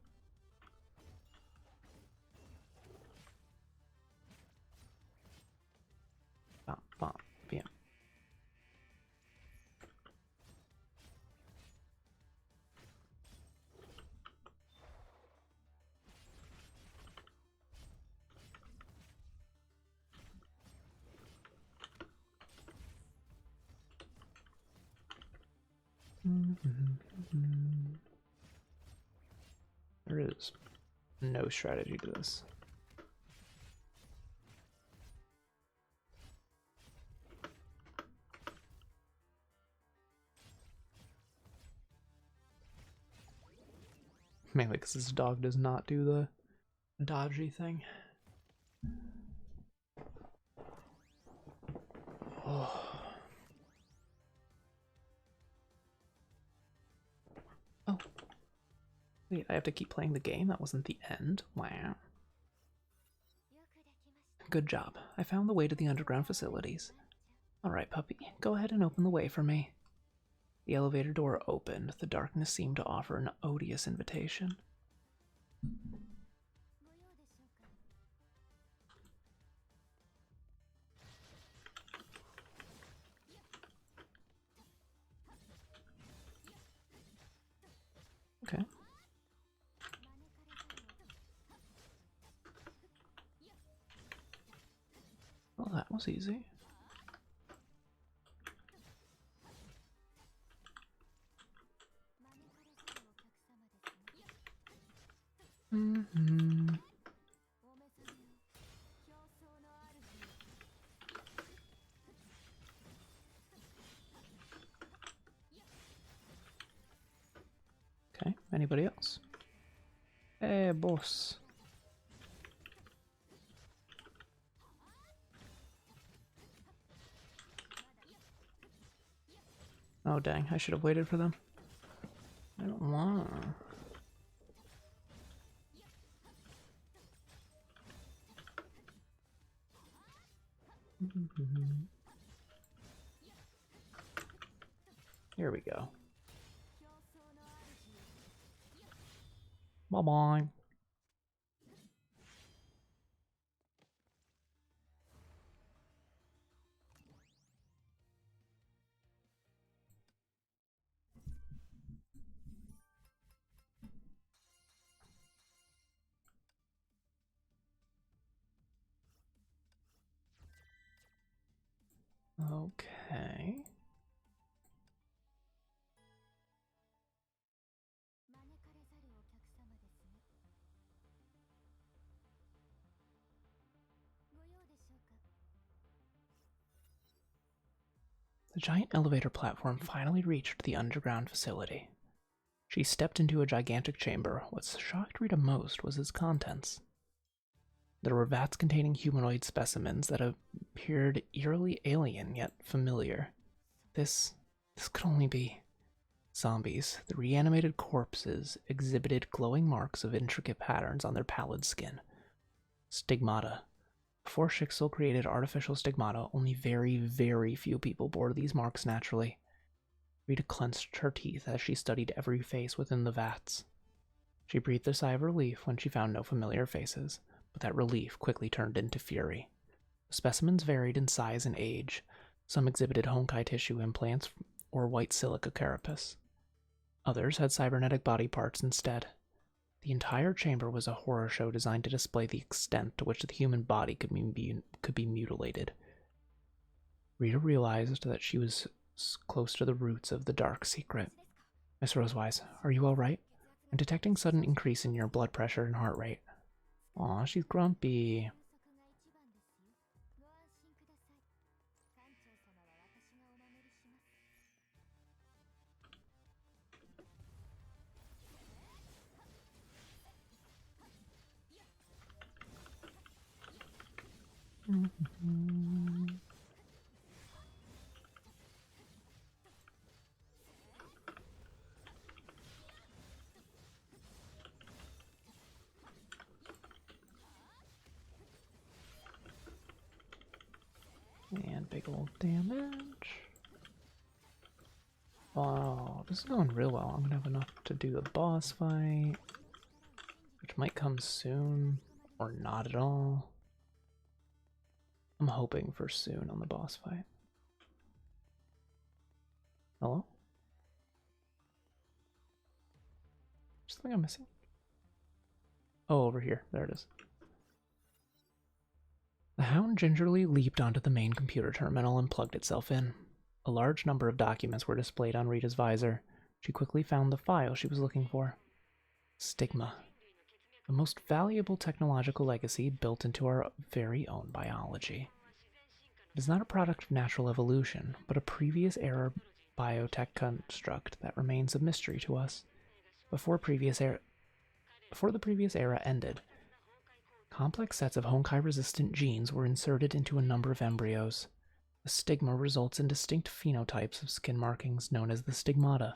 Bom, bom, bam. There is no strategy to this. Mainly because this dog does not do the dodgy thing. Oh. Oh. Wait, I have to keep playing the game? That wasn't the end? Wow. Good job. I found the way to the underground facilities. Alright, puppy, go ahead and open the way for me. The elevator door opened. The darkness seemed to offer an odious invitation. Okay. Well, that was easy. Okay, anybody else? Hey, boss. Oh, dang, I should have waited for them. I don't want. Here we go. Bye-bye. Okay. The giant elevator platform finally reached the underground facility. She stepped into a gigantic chamber. What shocked Rita most was its contents. There were vats containing humanoid specimens that appeared eerily alien yet familiar. This could only be zombies. The reanimated corpses exhibited glowing marks of intricate patterns on their pallid skin. Stigmata. Before Shixel created artificial stigmata, only very, very few people bore these marks naturally. Rita clenched her teeth as she studied every face within the vats. She breathed a sigh of relief when she found no familiar faces, but that relief quickly turned into fury. The specimens varied in size and age. Some exhibited Honkai tissue implants or white silica carapace. Others had cybernetic body parts instead. The entire chamber was a horror show designed to display the extent to which the human body could be mutilated. Rita realized that she was close to the roots of the dark secret. Miss Rosewise, are you all right? I'm detecting sudden increase in your blood pressure and heart rate. Aw, she's grumpy. And big old damage. Oh, this is going real well. I'm gonna have enough to do the boss fight, which might come soon, or not at all. I'm hoping for soon on the boss fight. Hello? Something I'm missing? Oh, over here. There it is. The hound gingerly leaped onto the main computer terminal and plugged itself in. A large number of documents were displayed on Rita's visor. She quickly found the file she was looking for. Stigma. The most valuable technological legacy built into our very own biology. It is not a product of natural evolution, but a previous era biotech construct that remains a mystery to us. Before the previous era ended, complex sets of Honkai-resistant genes were inserted into a number of embryos. The stigma results in distinct phenotypes of skin markings known as the stigmata.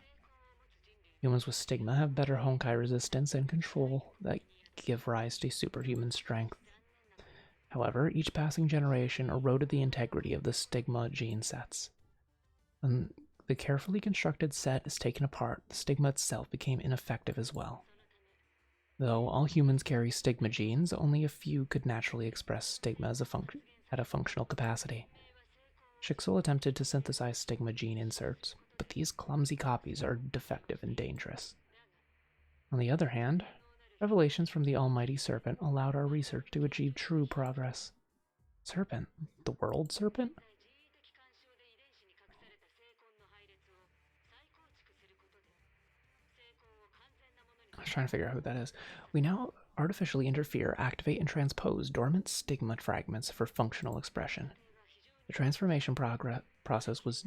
Humans with stigma have better Honkai resistance and control that give rise to superhuman strength. However, each passing generation eroded the integrity of the stigma gene sets. When the carefully constructed set is taken apart, the stigma itself became ineffective as well. Though all humans carry stigma genes, only a few could naturally express stigma at a functional capacity. Shixel attempted to synthesize stigma gene inserts, but these clumsy copies are defective and dangerous. On the other hand, revelations from the almighty Serpent allowed our research to achieve true progress. Serpent? The world serpent? I was trying to figure out who that is. We now artificially interfere, activate, and transpose dormant stigma fragments for functional expression. The transformation process was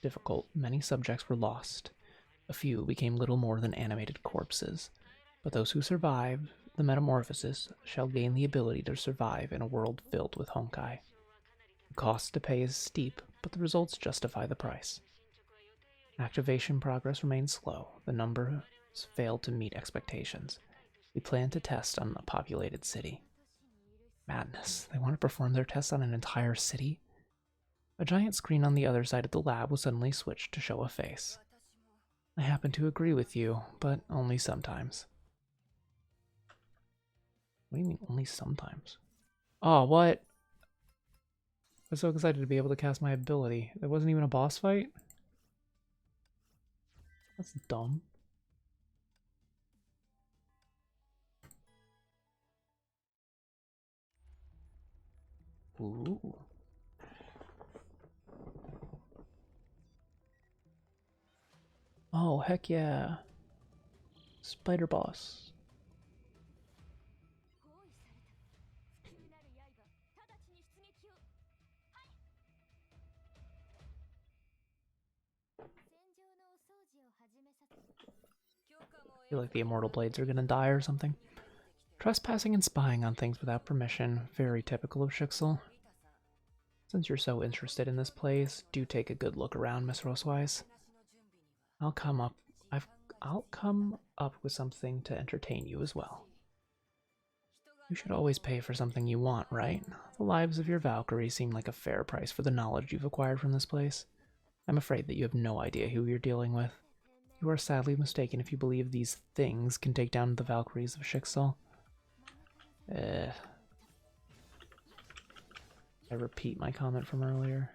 difficult. Many subjects were lost. A few became little more than animated corpses. But those who survive the metamorphosis shall gain the ability to survive in a world filled with Honkai. The cost to pay is steep, but the results justify the price. Activation progress remains slow. The numbers failed to meet expectations. We plan to test on a populated city. Madness. They want to perform their tests on an entire city? A giant screen on the other side of the lab was suddenly switched to show a face. I happen to agree with you, but only sometimes. What do you mean, only sometimes? Oh, what? I'm so excited to be able to cast my ability. There wasn't even a boss fight? That's dumb. Ooh. Oh, heck yeah. Spider boss. I feel like the immortal blades are gonna die or something. Trespassing and spying on things without permission, very typical of Shixel. Since you're so interested in this place, do take a good look around, Miss Rosewise. I'll come up I'll come up with something to entertain you as well. You should always pay for something you want, right? The lives of your Valkyries seem like a fair price for the knowledge you've acquired from this place. I'm afraid that you have no idea who you're dealing with. You are sadly mistaken if you believe these things can take down the Valkyries of Shixel. I repeat my comment from earlier.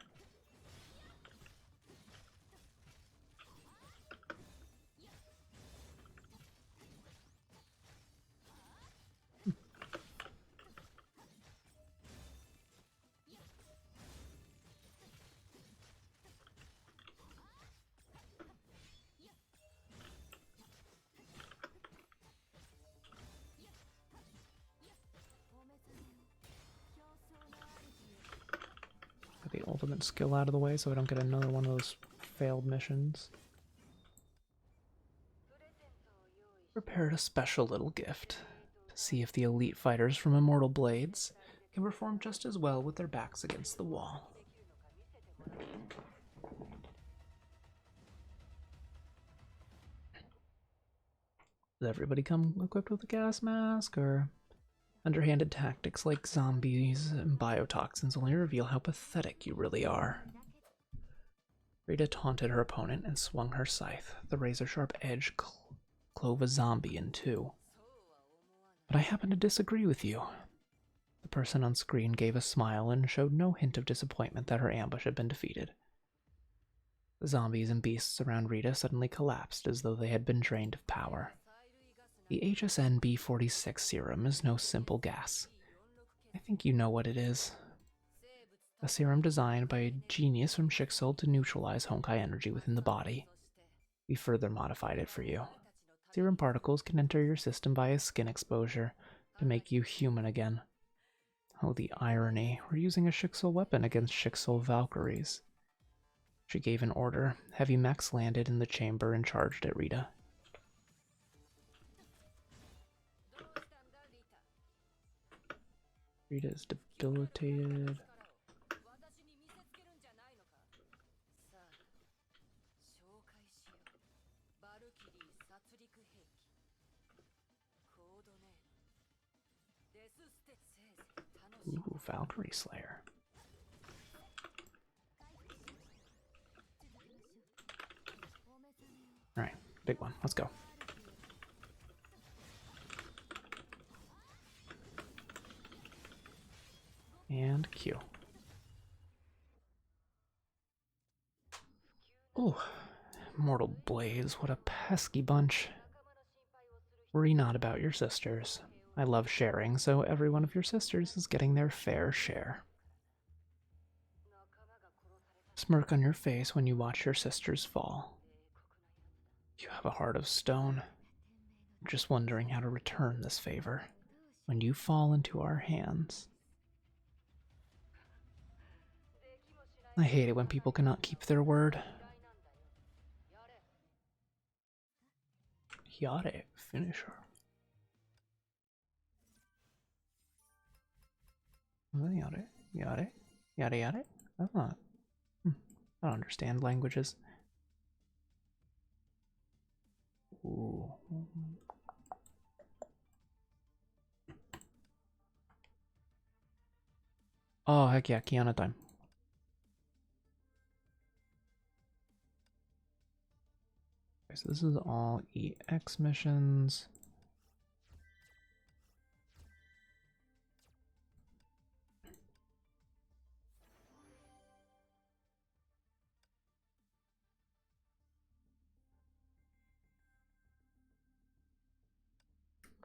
Get the ultimate skill out of the way so I don't get another one of those failed missions. Prepared a special little gift to see if the elite fighters from Immortal Blades can perform just as well with their backs against the wall. Does everybody come equipped with a gas mask, or underhanded tactics like zombies and biotoxins only reveal how pathetic you really are? Rita taunted her opponent and swung her scythe. The razor-sharp edge clove a zombie in two. But I happen to disagree with you. The person on screen gave a smile and showed no hint of disappointment that her ambush had been defeated. The zombies and beasts around Rita suddenly collapsed as though they had been drained of power. The HSN B46 serum is no simple gas. I think you know what it is. A serum designed by a genius from Shixel to neutralize Honkai energy within the body. We further modified it for you. Serum particles can enter your system via skin exposure to make you human again. Oh, the irony. We're using a Shixel weapon against Shixel Valkyries. She gave an order. Heavy mechs landed in the chamber and charged at Rita. Rita is debilitated. Ooh, Valkyrie Slayer. Alright, big one. Let's go. And Q. Oh, Mortal Blades, what a pesky bunch. Worry not about your sisters. I love sharing, so every one of your sisters is getting their fair share. Smirk on your face when you watch your sisters fall. You have a heart of stone. I'm just wondering how to return this favor when you fall into our hands. I hate it when people cannot keep their word. Yare, finish her. Yare, yare, yare, yare. That's not. I don't understand languages. Ooh. Oh, heck yeah, Kiana time. Okay, so this is all EX missions.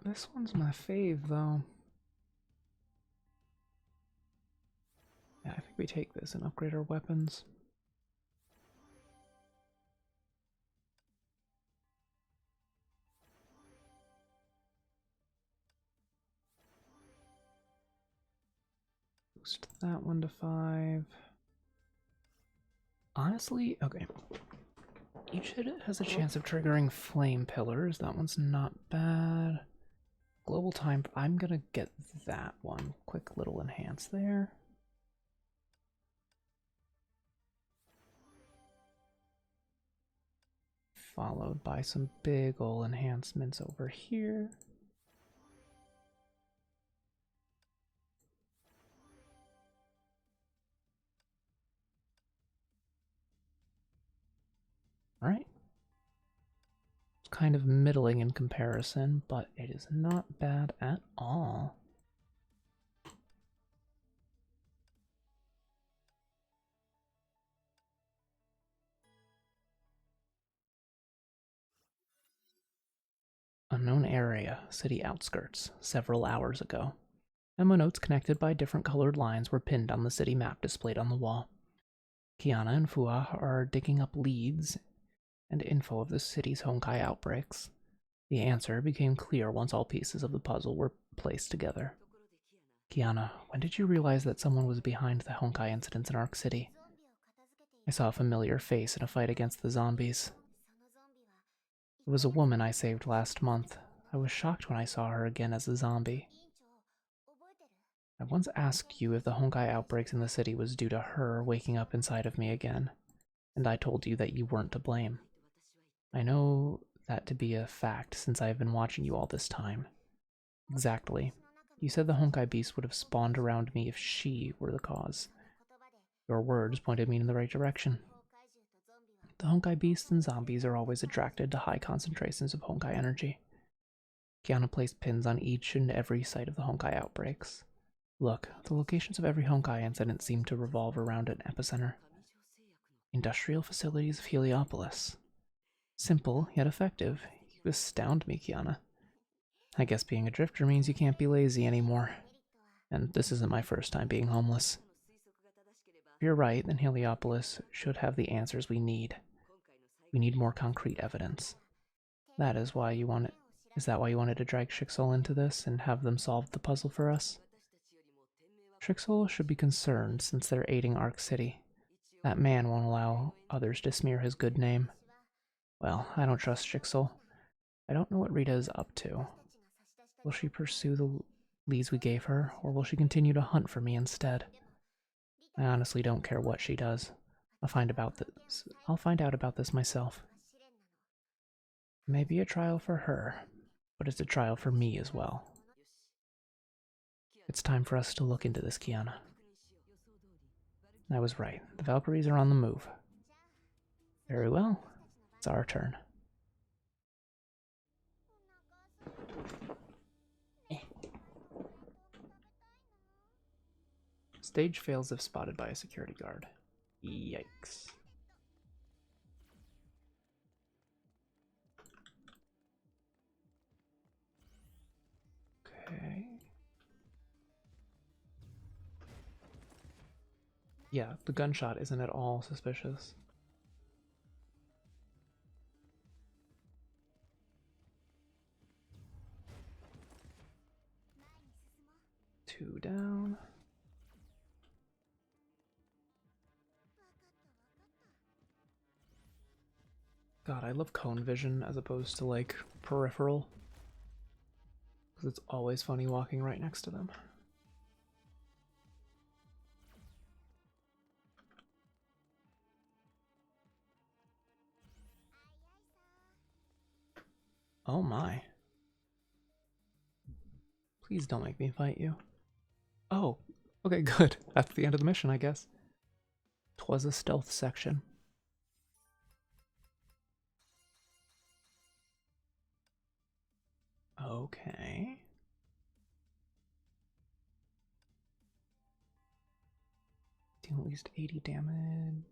This one's my fave, though. Yeah, I think we take this and upgrade our weapons. Boost that one to 5. Honestly, okay. Each hit has a chance of triggering flame pillars. That one's not bad. Global time, I'm gonna get that one. Quick little enhance there. Followed by some big ol' enhancements over here. Alright. It's kind of middling in comparison, but it is not bad at all. Unknown area, city outskirts, several hours ago. Memo notes connected by different colored lines were pinned on the city map displayed on the wall. Kiana and Fua are digging up leads and info of the city's Honkai outbreaks. The answer became clear once all pieces of the puzzle were placed together. Kiana, when did you realize that someone was behind the Honkai incidents in Arc City? I saw a familiar face in a fight against the zombies. It was a woman I saved last month. I was shocked when I saw her again as a zombie. I once asked you if the Honkai outbreaks in the city was due to her waking up inside of me again, and I told you that you weren't to blame. I know that to be a fact since I have been watching you all this time. Exactly. You said the Honkai beast would have spawned around me if she were the cause. Your words pointed me in the right direction. The Honkai beasts and zombies are always attracted to high concentrations of Honkai energy. Kiana placed pins on each and every site of the Honkai outbreaks. Look, the locations of every Honkai incident seem to revolve around an epicenter. Industrial facilities of Heliopolis. Simple, yet effective. You astound me, Kiana. I guess being a drifter means you can't be lazy anymore. And this isn't my first time being homeless. If you're right, then Heliopolis should have the answers we need. We need more concrete evidence. That is why you wanted... Is that why you wanted to drag Shixol into this and have them solve the puzzle for us? Shixol should be concerned since they're aiding Arc City. That man won't allow others to smear his good name. Well, I don't trust Shixol. I don't know what Rita is up to. Will she pursue the leads we gave her, or will she continue to hunt for me instead? I honestly don't care what she does. I'll find out about this myself. It may be a trial for her, but it's a trial for me as well. It's time for us to look into this, Kiana. I was right. The Valkyries are on the move. Very well. It's our turn. Stage fails if spotted by a security guard. Yikes. Okay. Yeah, the gunshot isn't at all suspicious. Two down. God, I love cone vision as opposed to, like, peripheral. Because it's always funny walking right next to them. Oh my. Please don't make me fight you. Oh, okay, good. That's the end of the mission, I guess. 'Twas a stealth section. Okay. Deal at least 80 damage.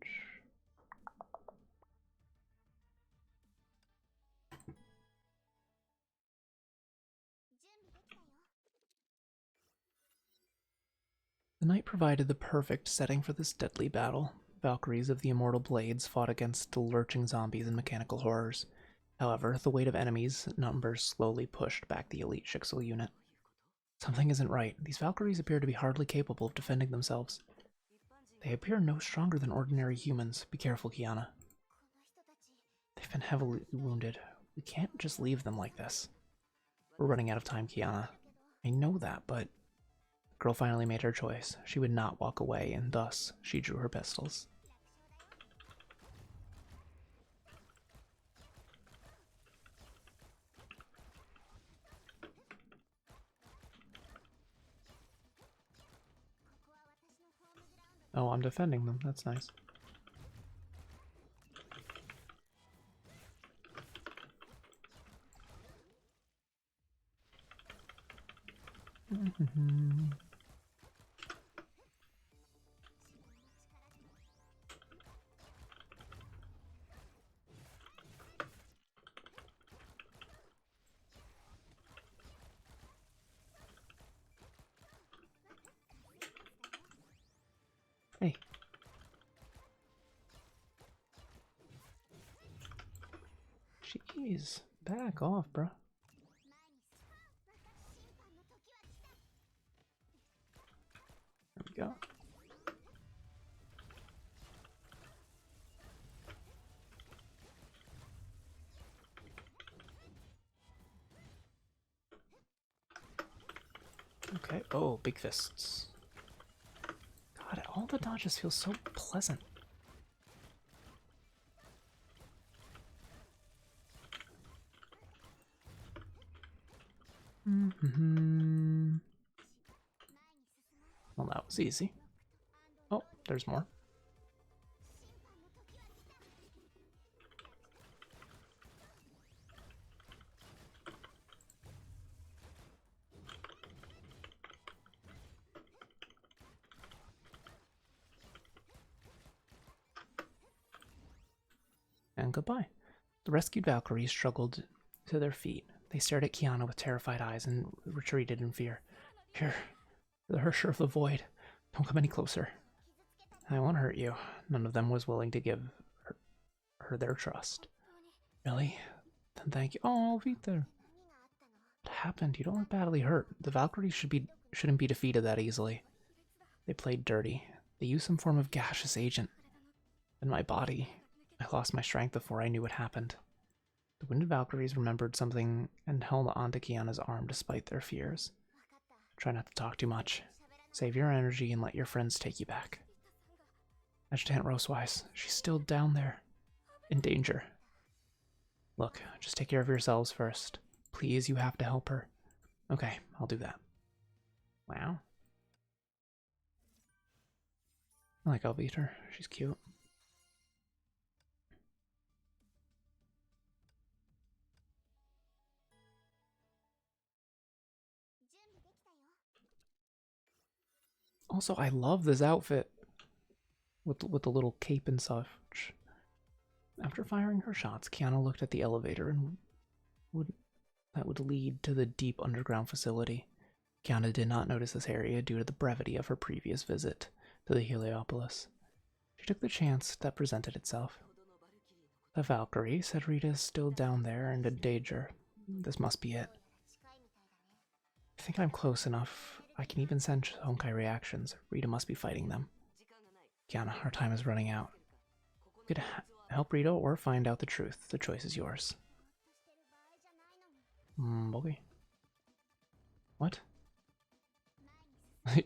The night provided the perfect setting for this deadly battle. Valkyries of the Immortal Blades fought against the lurching zombies and mechanical horrors. However, the weight of enemies' numbers slowly pushed back the elite Shixel unit. Something isn't right. These Valkyries appear to be hardly capable of defending themselves. They appear no stronger than ordinary humans. Be careful, Kiana. They've been heavily wounded. We can't just leave them like this. We're running out of time, Kiana. I know that, but... The girl finally made her choice. She would not walk away, and thus, she drew her pistols. Oh, I'm defending them. That's nice. Hey. Jeez. Back off, bruh. There we go. Okay. Oh, big fists. God, all the dodges feel so pleasant. Well, that was easy. Oh, there's more. And goodbye. The rescued Valkyries struggled to their feet. They stared at Kiana with terrified eyes and retreated in fear. Here, the Hersher of the Void. Don't come any closer. I won't hurt you. None of them was willing to give her their trust. Really? Then thank you. Oh, I'll beat there. What happened? You don't look badly hurt. The Valkyries shouldn't be defeated that easily. They played dirty. They used some form of gaseous agent. In my body, I lost my strength before I knew what happened. The wounded Valkyries remembered something and held onto Kiana's arm despite their fears. Try not to talk too much. Save your energy and let your friends take you back. Adjutant Rosewise, she's still down there. In danger. Look, just take care of yourselves first. Please, you have to help her. Okay, I'll do that. Wow. I like Alvita. She's cute. Also, I love this outfit with the little cape and such. After firing her shots, Kiana looked at the elevator and that would lead to the deep underground facility. Kiana did not notice this area due to the brevity of her previous visit to the Heliopolis. She took the chance that presented itself. The Valkyrie, said Rita, is still down there and in danger. This must be it. I think I'm close enough. I can even sense Honkai reactions. Rita must be fighting them. Kiana, our time is running out. You could help Rita or find out the truth. The choice is yours. Okay. What?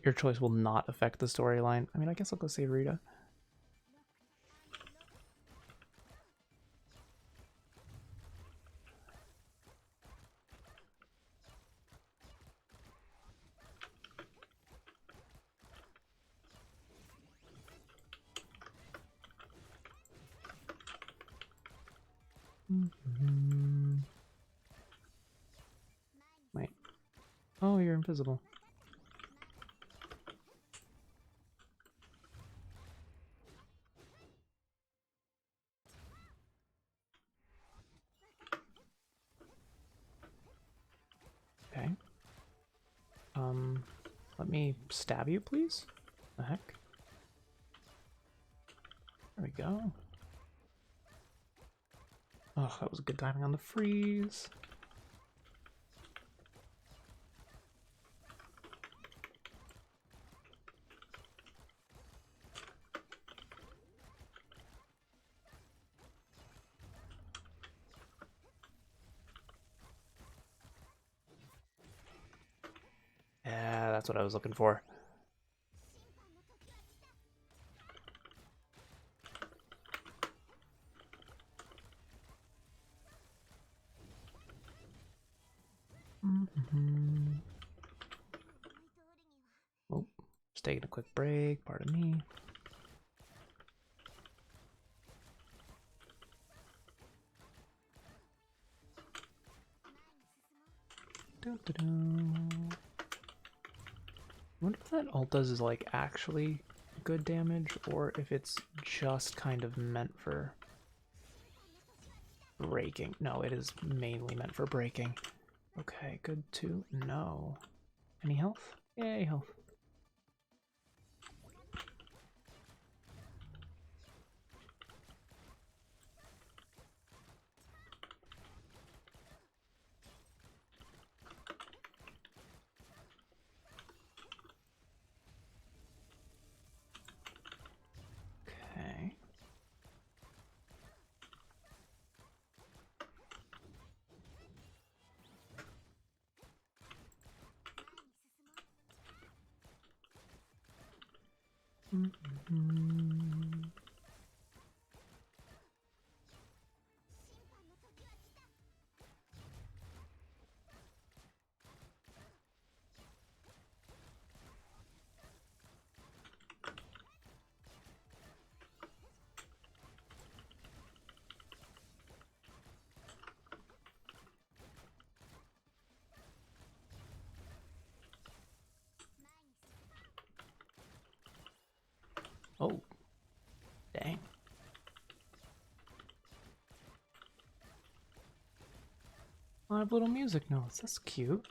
Your choice will not affect the storyline. I mean, I guess I'll go save Rita. Wait. Oh, you're invisible. Okay. Let me stab you, please? The heck? There we go. Oh, that was good timing on the freeze. That's what I was looking for. Oh, just taking a quick break, pardon me. I wonder if that ult does is like actually good damage, or if it's just kind of meant for breaking. No, it is mainly meant for breaking. Okay, good to know. Any health? Yay, health. Okay. Oh, dang. 5 little music notes, that's cute.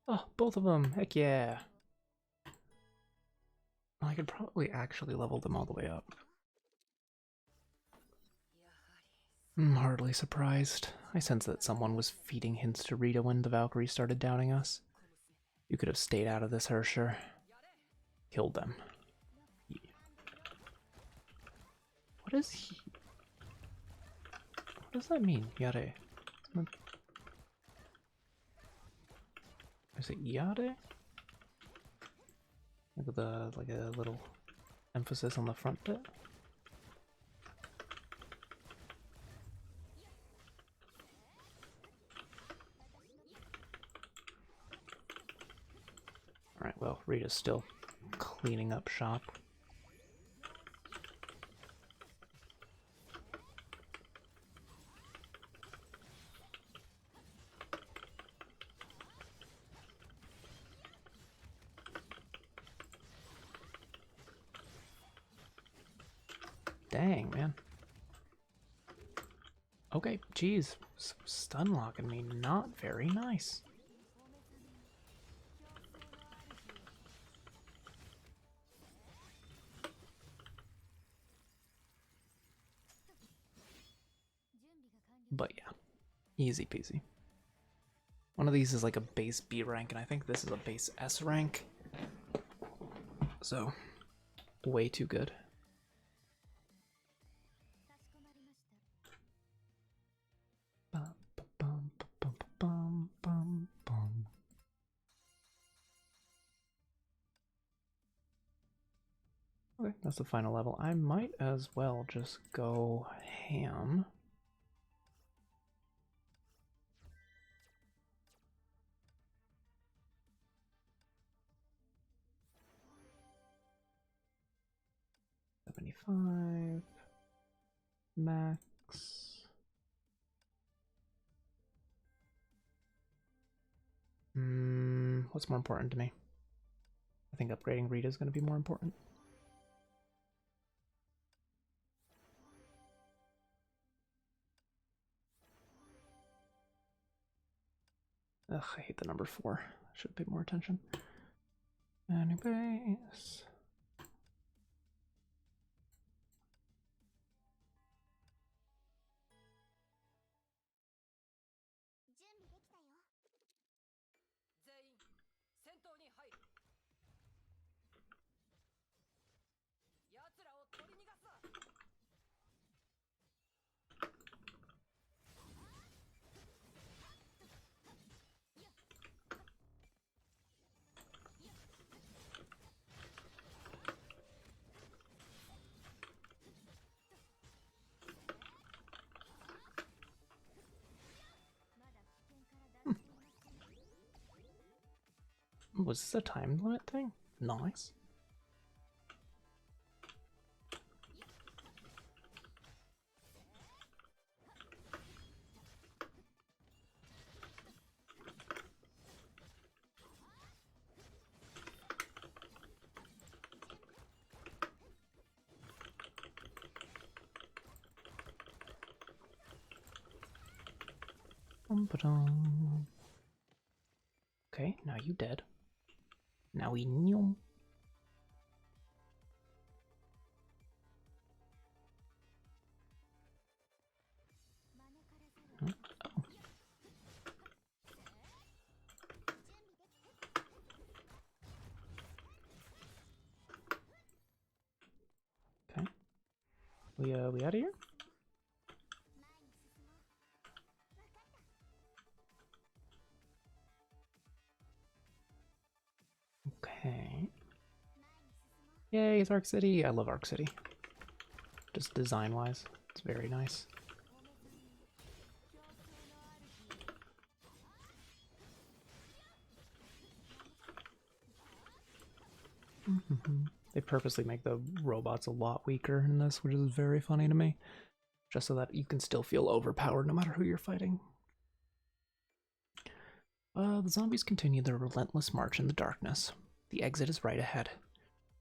Oh, both of them, heck yeah. I could probably actually level them all the way up. I'm hardly surprised. I sense that someone was feeding hints to Rita when the Valkyries started doubting us. You could have stayed out of this, Hersher. Killed them. What is he? What does that mean, Yare? Is it Yare? Look at the, like a little emphasis on the front bit. Alright, well, Rita's still cleaning up shop. Dang, man. Okay, geez. Stun locking me, not very nice. But yeah, easy peasy. One of these is like a base B rank, and I think this is a base S rank. So, way too good. Okay, that's the final level. I might as well just go ham. $75 max. what's more important to me. I think upgrading Rita is going to be more important. Ugh, I hate the number 4. I should pay more attention. Anyways. Was this a time limit thing? Nice. Okay, now you dead. Now we knew. Oh. Okay. We out of here? Okay. Yay, it's Arc City. I love Arc City. Just design-wise, it's very nice. They purposely make the robots a lot weaker in this, which is very funny to me. Just so that you can still feel overpowered no matter who you're fighting. The zombies continue their relentless march in the darkness. The exit is right ahead.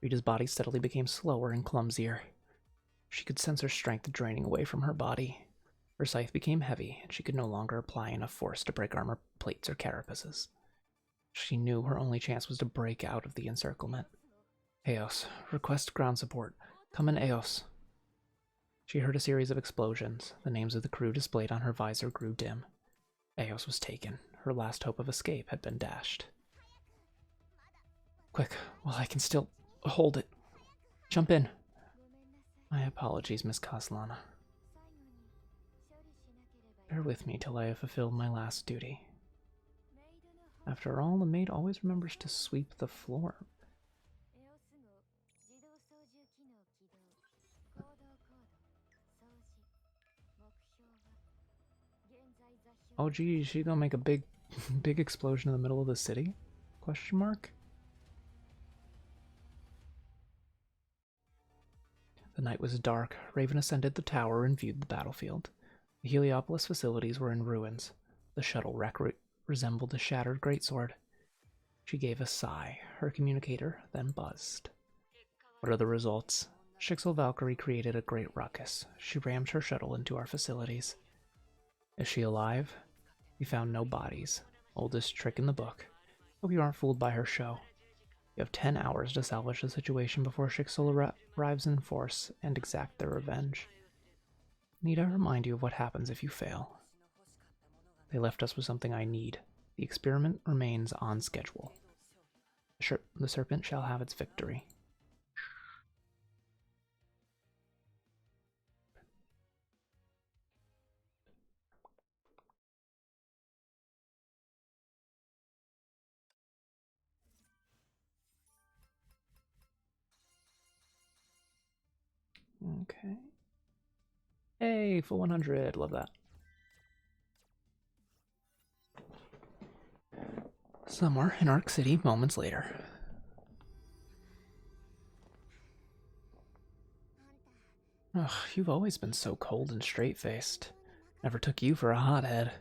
Rita's body steadily became slower and clumsier. She could sense her strength draining away from her body. Her scythe became heavy, and she could no longer apply enough force to break armor plates or carapaces. She knew her only chance was to break out of the encirclement. Eos, request ground support. Come in, Eos. She heard a series of explosions. The names of the crew displayed on her visor grew dim. Eos was taken. Her last hope of escape had been dashed. Quick, while I can still hold it. Jump in. My apologies, Miss Kaslana. Bear with me till I have fulfilled my last duty. After all, the maid always remembers to sweep the floor. Oh geez, she gonna make a big explosion in the middle of the city? Question mark? The night was dark. Raven ascended the tower and viewed the battlefield. The Heliopolis facilities were in ruins. The shuttle wreck resembled a shattered greatsword. She gave a sigh. Her communicator then buzzed. What are the results? Shixel Valkyrie created a great ruckus. She rammed her shuttle into our facilities. Is she alive? We found no bodies. Oldest trick in the book. Hope you aren't fooled by her show. You have 10 hours to salvage the situation before Shixel arrives in force and exact their revenge. Need I remind you of what happens if you fail? They left us with something I need. The experiment remains on schedule. The serpent shall have its victory. Okay. Hey, full 100. Love that. Somewhere in Arc City, moments later. Ugh, you've always been so cold and straight-faced. Never took you for a hothead.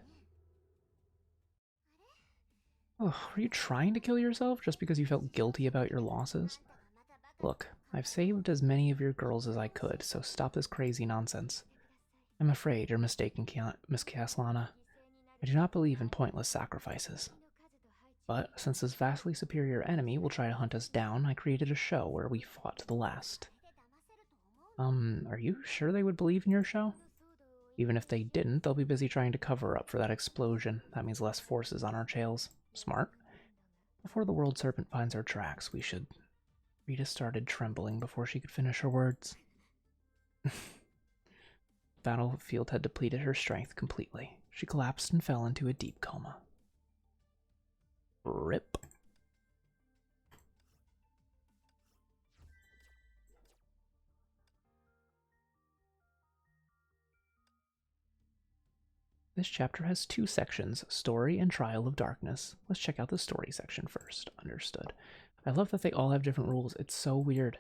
Ugh, are you trying to kill yourself just because you felt guilty about your losses? Look, I've saved as many of your girls as I could, so stop this crazy nonsense. I'm afraid you're mistaken, Miss Caslana. I do not believe in pointless sacrifices. But since this vastly superior enemy will try to hunt us down, I created a show where we fought to the last. Are you sure they would believe in your show? Even if they didn't, they'll be busy trying to cover up for that explosion. That means less forces on our trails. Smart. Before the World Serpent finds our tracks, we should... Rita started trembling before she could finish her words. Battlefield had depleted her strength completely. She collapsed and fell into a deep coma. Rip. This chapter has 2 sections, Story and Trial of Darkness. Let's check out the story section first. Understood. I love that they all have different rules. It's so weird.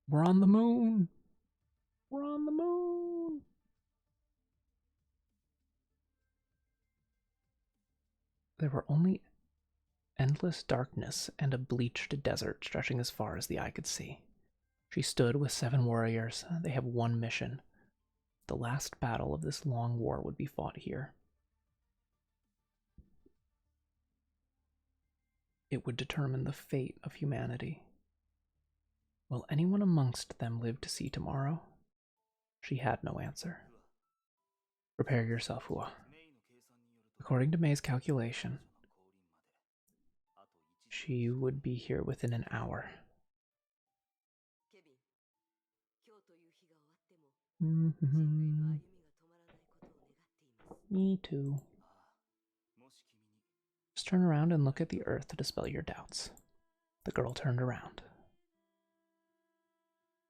We're on the moon! We're on the moon! There were only endless darkness and a bleached desert stretching as far as the eye could see. She stood with 7 warriors. They have one mission. The last battle of this long war would be fought here. It would determine the fate of humanity. Will anyone amongst them live to see tomorrow? She had no answer. Prepare yourself, Hua. According to May's calculation, she would be here within an hour. Me too. Just turn around and look at the Earth to dispel your doubts. The girl turned around.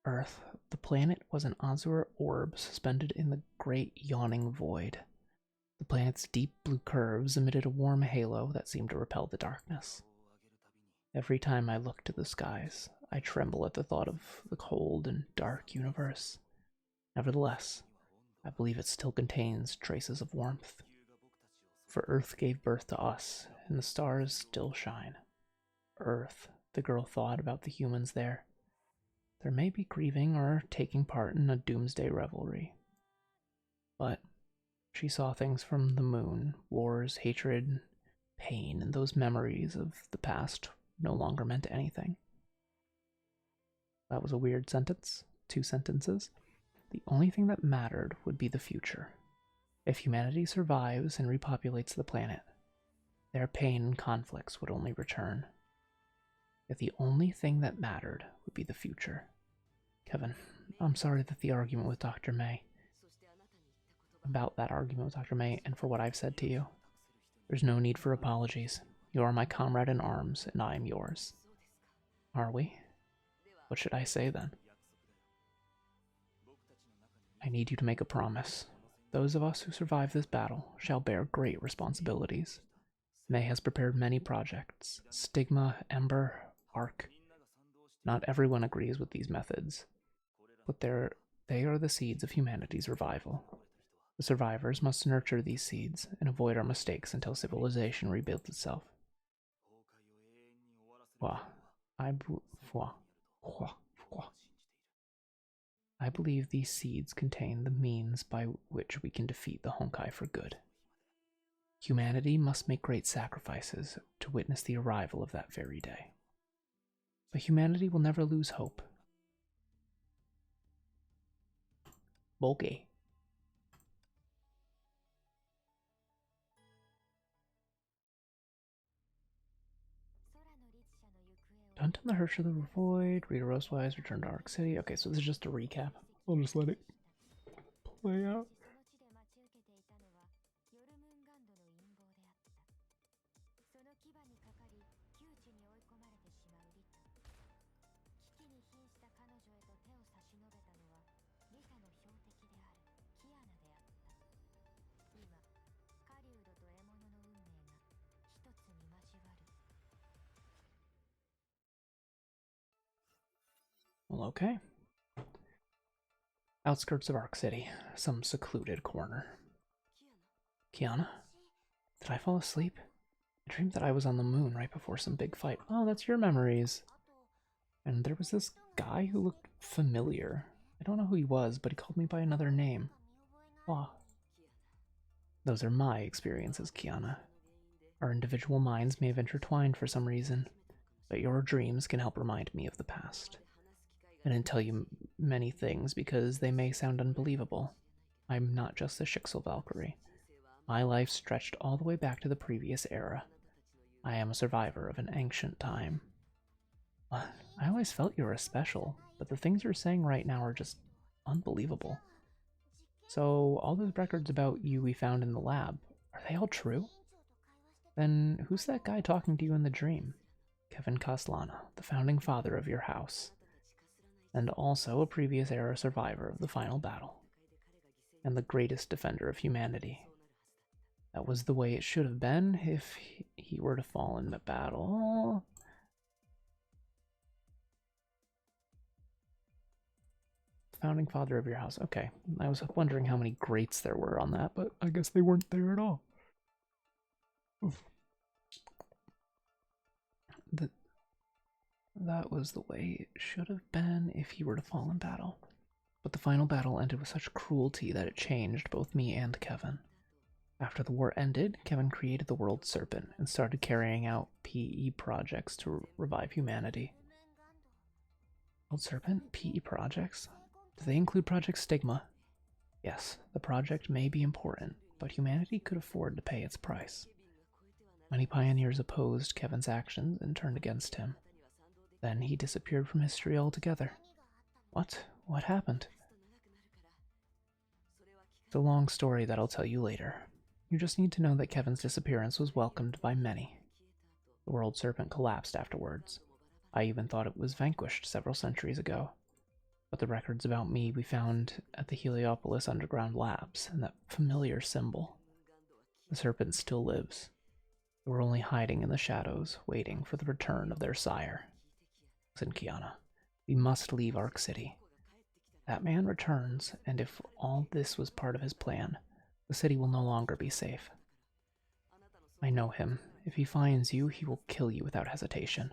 Earth, the planet was an azure orb suspended in the great yawning void. The planet's deep blue curves emitted a warm halo that seemed to repel the darkness. Every time I look to the skies, I tremble at the thought of the cold and dark universe. Nevertheless, I believe it still contains traces of warmth. For Earth gave birth to us, and the stars still shine. Earth, the girl thought about the humans there. There may be grieving or taking part in a doomsday revelry. But she saw things from the moon, wars, hatred, pain, and those memories of the past no longer meant anything. That was a weird sentence. 2 sentences. The only thing that mattered would be the future. If humanity survives and repopulates the planet, their pain and conflicts would only return. Yet the only thing that mattered would be the future. Kevin, I'm sorry that the argument with Dr. May, about that argument with Dr. May and for what I've said to you. There's no need for apologies. You are my comrade in arms, and I am yours. Are we? What should I say then? I need you to make a promise. Those of us who survive this battle shall bear great responsibilities. May has prepared many projects. Stigma, Ember, Arc. Not everyone agrees with these methods, but they are the seeds of humanity's revival. The survivors must nurture these seeds and avoid our mistakes until civilization rebuilds itself. I believe these seeds contain the means by which we can defeat the Honkai for good. Humanity must make great sacrifices to witness the arrival of that very day. But humanity will never lose hope. Bulky. Hunt in the Hirsch of the Void, Rita Rosewise, Return to Arc City. Okay, so this is just a recap. I'll just let it play out. Well, okay. Outskirts of Arc City, some secluded corner. Kiana? Did I fall asleep? I dreamed that I was on the moon right before some big fight. Oh, that's your memories. And there was this guy who looked familiar. I don't know who he was, but he called me by another name. Oh. Those are my experiences, Kiana. Our individual minds may have intertwined for some reason, but your dreams can help remind me of the past. I didn't tell you many things because they may sound unbelievable. I'm not just a Shixel Valkyrie. My life stretched all the way back to the previous era. I am a survivor of an ancient time. I always felt you were special, but the things you're saying right now are just unbelievable. So, all those records about you we found in the lab, are they all true? Then who's that guy talking to you in the dream? Kevin Castellana, the founding father of your house, and also a previous era survivor of the final battle, and the greatest defender of humanity. That was the way it should have been if he were to fall in the battle. Founding father of your house. Okay, I was wondering how many greats there were on that, but I guess they weren't there at all. That was the way it should have been if he were to fall in battle. But the final battle ended with such cruelty that it changed both me and Kevin. After the war ended, Kevin created the World Serpent and started carrying out PE projects to revive humanity. World Serpent? PE projects? Do they include Project Stigma? Yes, the project may be important, but humanity could afford to pay its price. Many pioneers opposed Kevin's actions and turned against him. Then he disappeared from history altogether. What? What happened? It's a long story that I'll tell you later. You just need to know that Kevin's disappearance was welcomed by many. The World Serpent collapsed afterwards. I even thought it was vanquished several centuries ago. But the records about me we found at the Heliopolis underground labs, and that familiar symbol. The serpent still lives. They were only hiding in the shadows, waiting for the return of their sire. Listen, Kiana, we must leave Arc City. That man returns, and if all this was part of his plan, the city will no longer be safe. I know him. If he finds you, he will kill you without hesitation.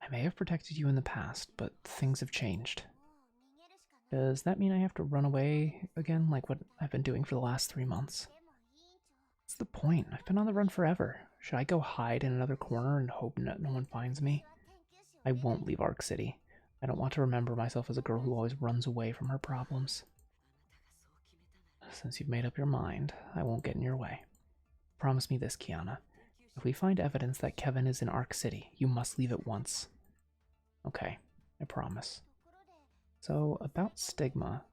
I may have protected you in the past, but things have changed. Does that mean I have to run away again, like what I've been doing for the last 3 months? What's the point? I've been on the run forever. Should I go hide in another corner and hope no one finds me? I won't leave Arc City. I don't want to remember myself as a girl who always runs away from her problems. Since you've made up your mind, I won't get in your way. Promise me this, Kiana. If we find evidence that Kevin is in Arc City, you must leave at once. Okay, I promise. So, about Stigma.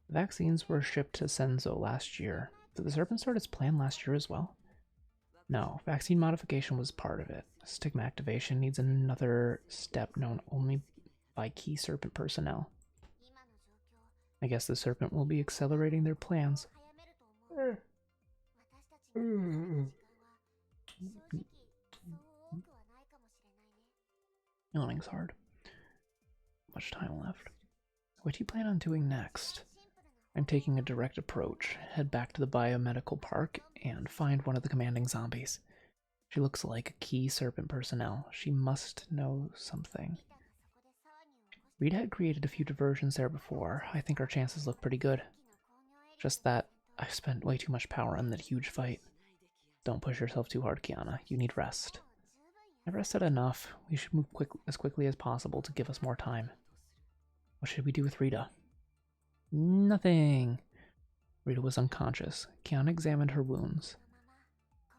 The vaccines were shipped to Senzo last year. Did the Serpent start its plan last year as well? No, vaccine modification was part of it. Stigma activation needs another step known only by key Serpent personnel. I guess the Serpent will be accelerating their plans. Yawning's hard. Much time left. What do you plan on doing next? I'm taking a direct approach, head back to the biomedical park, and find one of the commanding zombies. She looks like a key Serpent personnel. She must know something. Reed had created a few diversions there before. I think our chances look pretty good. Just that I've spent way too much power on that huge fight. Don't push yourself too hard, Kiana. You need rest. I've rested enough. We should move as quickly as possible to give us more time. What should we do with Rita? Nothing. Rita was unconscious. Kiana examined her wounds.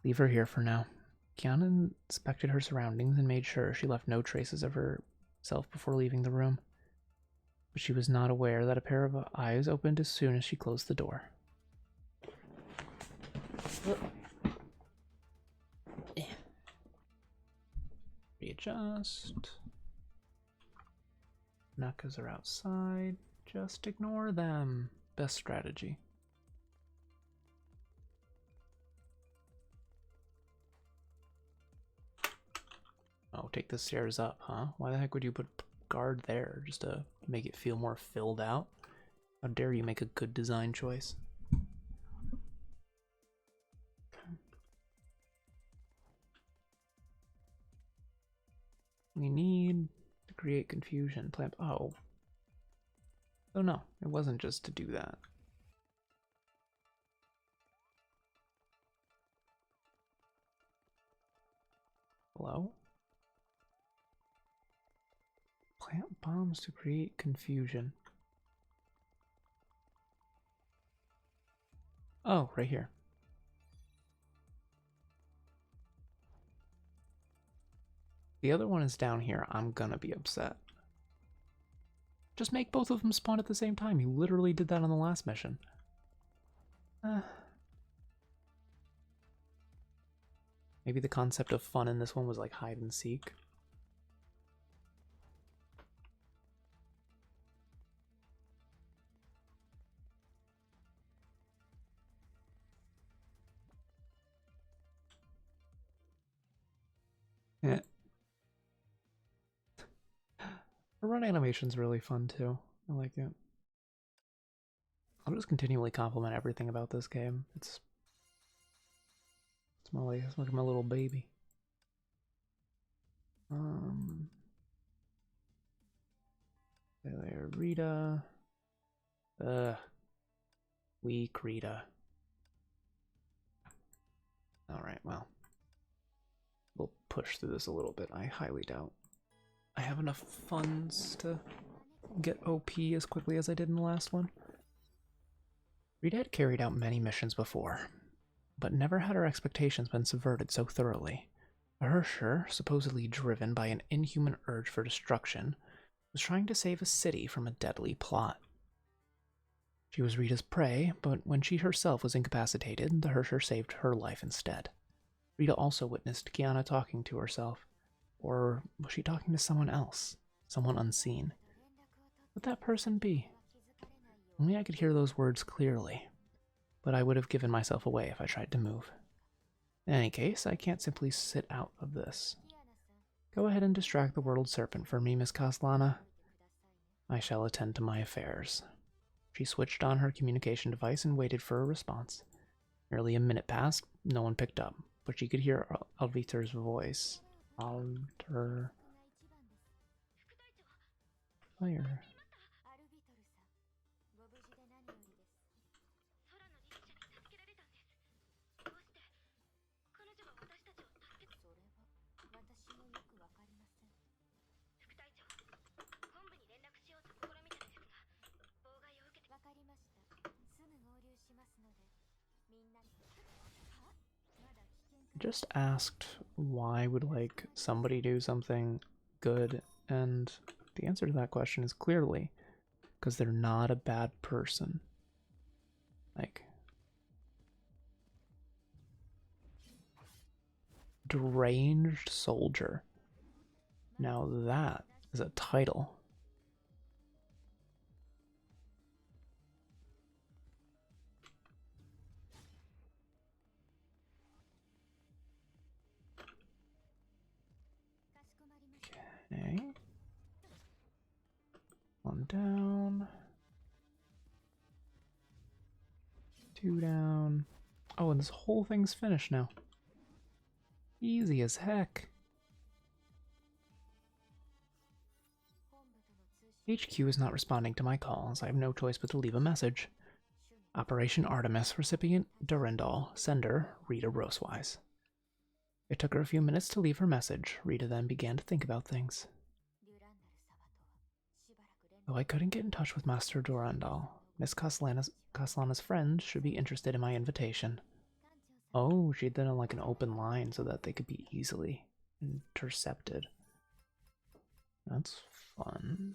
Leave her here for now. Kiana inspected her surroundings and made sure she left no traces of herself before leaving the room. But she was not aware that a pair of eyes opened as soon as she closed the door. Readjust. Nakas are outside. Just ignore them. Best strategy. Oh, take the stairs up, huh? Why the heck would you put guard there? Just to make it feel more filled out? How dare you make a good design choice? We need to create confusion. Plant. Oh. Oh no, it wasn't just to do that. Hello? Plant bombs to create confusion. Oh, right here. The other one is down here. I'm gonna be upset. Just make both of them spawn at the same time. You literally did that on the last mission. Maybe the concept of fun in this one was like hide and seek. Yeah. The run animation's really fun too. I like it. I'll just continually compliment everything about this game. It's like my little baby. There, Rita. Weak Rita. Alright, well. We'll push through this a little bit. I highly doubt I have enough funds to get OP as quickly as I did in the last one. Rita had carried out many missions before, but never had her expectations been subverted so thoroughly. A Hersher, supposedly driven by an inhuman urge for destruction, was trying to save a city from a deadly plot. She was Rita's prey, but when she herself was incapacitated, the Hersher saved her life instead. Rita also witnessed Kiana talking to herself. Or was she talking to someone else? Someone unseen? Would that person be? Only I could hear those words clearly, but I would have given myself away if I tried to move. In any case, I can't simply sit out of this. Go ahead and distract the World Serpent for me, Miss Kaslana. I shall attend to my affairs. She switched on her communication device and waited for a response. Nearly a minute passed, no one picked up, but she could hear Alviter's voice. Alter... Fire. Just asked why would like somebody do something good, and the answer to that question is clearly because they're not a bad person. Like, deranged soldier. Now that is a title. Okay. One down. Two down. Oh, and this whole thing's finished now. Easy as heck. HQ is not responding to my calls. I have no choice but to leave a message. Operation Artemis, recipient Durandal, sender Rita Rosewise. It took her a few minutes to leave her message. Rita then began to think about things. Though I couldn't get in touch with Master Durandal, Miss Kaslana's friends should be interested in my invitation. Oh, she did it on like an open line so that they could be easily intercepted. That's fun.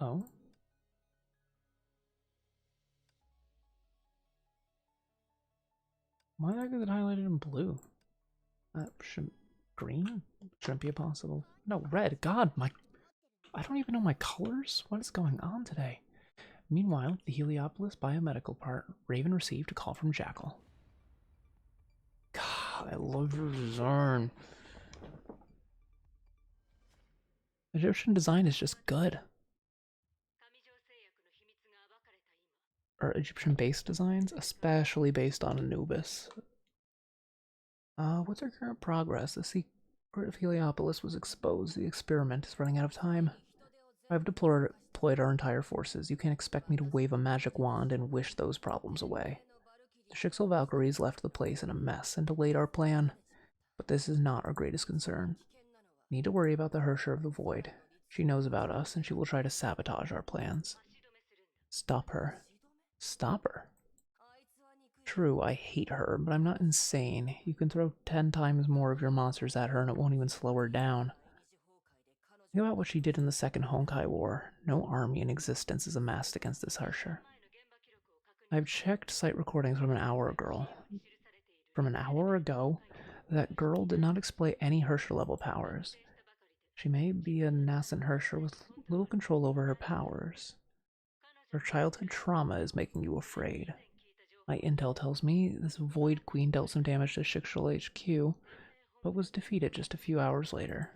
Oh. Why the heck is it highlighted in blue? Shouldn't green? Shouldn't be possible. No, red. God, I don't even know my colors. What is going on today? Meanwhile, at the Heliopolis biomedical part, Raven received a call from Jackal. God, I love your design. Egyptian design is just good. Or Egyptian-based designs, especially based on Anubis. What's our current progress? The secret of Heliopolis was exposed. The experiment is running out of time. I've deployed our entire forces. You can't expect me to wave a magic wand and wish those problems away. The Shixel Valkyries left the place in a mess and delayed our plan, but this is not our greatest concern. We need to worry about the Hersher of the Void. She knows about us, and she will try to sabotage our plans. Stop her. Stop her. True, I hate her, but I'm not insane. You can throw 10 times more of your monsters at her and it won't even slow her down. Think about what she did in the Second Honkai War. No army in existence is amassed against this Hersher. I've checked site recordings from an hour ago. That girl did not display any Hersher-level powers. She may be a nascent Hersher with little control over her powers. Her childhood trauma is making you afraid. My intel tells me this Void Queen dealt some damage to Shixel HQ, but was defeated just a few hours later.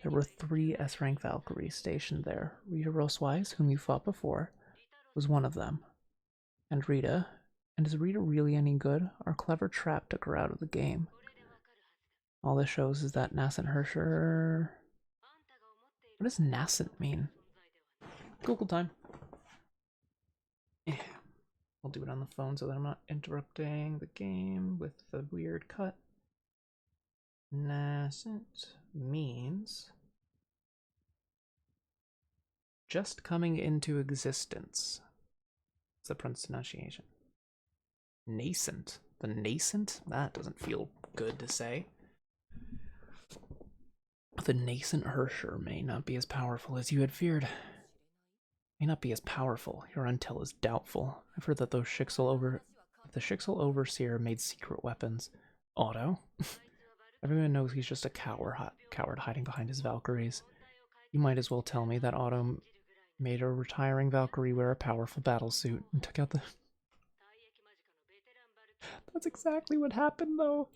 There were 3 S-rank Valkyries stationed there. Rita Roswise, whom you fought before, was one of them. And is Rita really any good? Our clever trap took her out of the game. All this shows is that nascent Hersher... What does nascent mean? Google time. I'll do it on the phone so that I'm not interrupting the game with the weird cut. Nascent means just coming into existence. It's the pronunciation. Nascent. The nascent? That doesn't feel good to say. The nascent Hersher may not be as powerful as you had feared. May not be as powerful. Your intel is doubtful. I've heard that the Shixel Overseer made secret weapons. Otto? Everyone knows he's just a coward hiding behind his Valkyries. You might as well tell me that Otto made a retiring Valkyrie wear a powerful battlesuit and took out the... That's exactly what happened, though.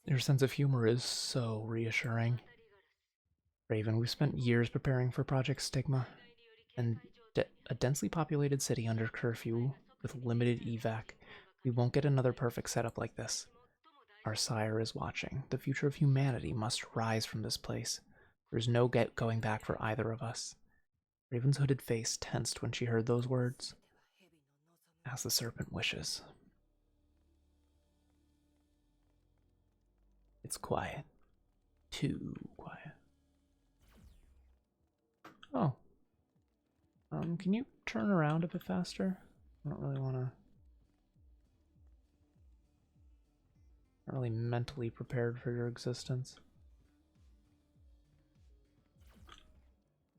Your sense of humor is so reassuring. Raven, we've spent years preparing for Project Stigma, and a densely populated city under curfew with limited evac. We won't get another perfect setup like this. Our sire is watching. The future of humanity must rise from this place. There's no going back for either of us. Raven's hooded face tensed when she heard those words. As the serpent wishes. It's quiet. Too quiet. Oh. Can you turn around a bit faster? I don't really want to... Not really mentally prepared for your existence.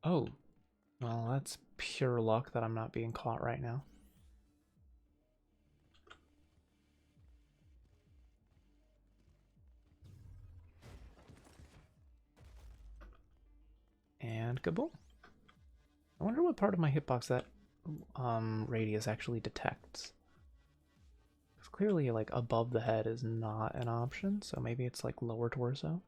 Oh. Well, that's pure luck that I'm not being caught right now. And kaboom. I wonder what part of my hitbox that radius actually detects. Because clearly, like, above the head is not an option, so maybe it's like lower torso.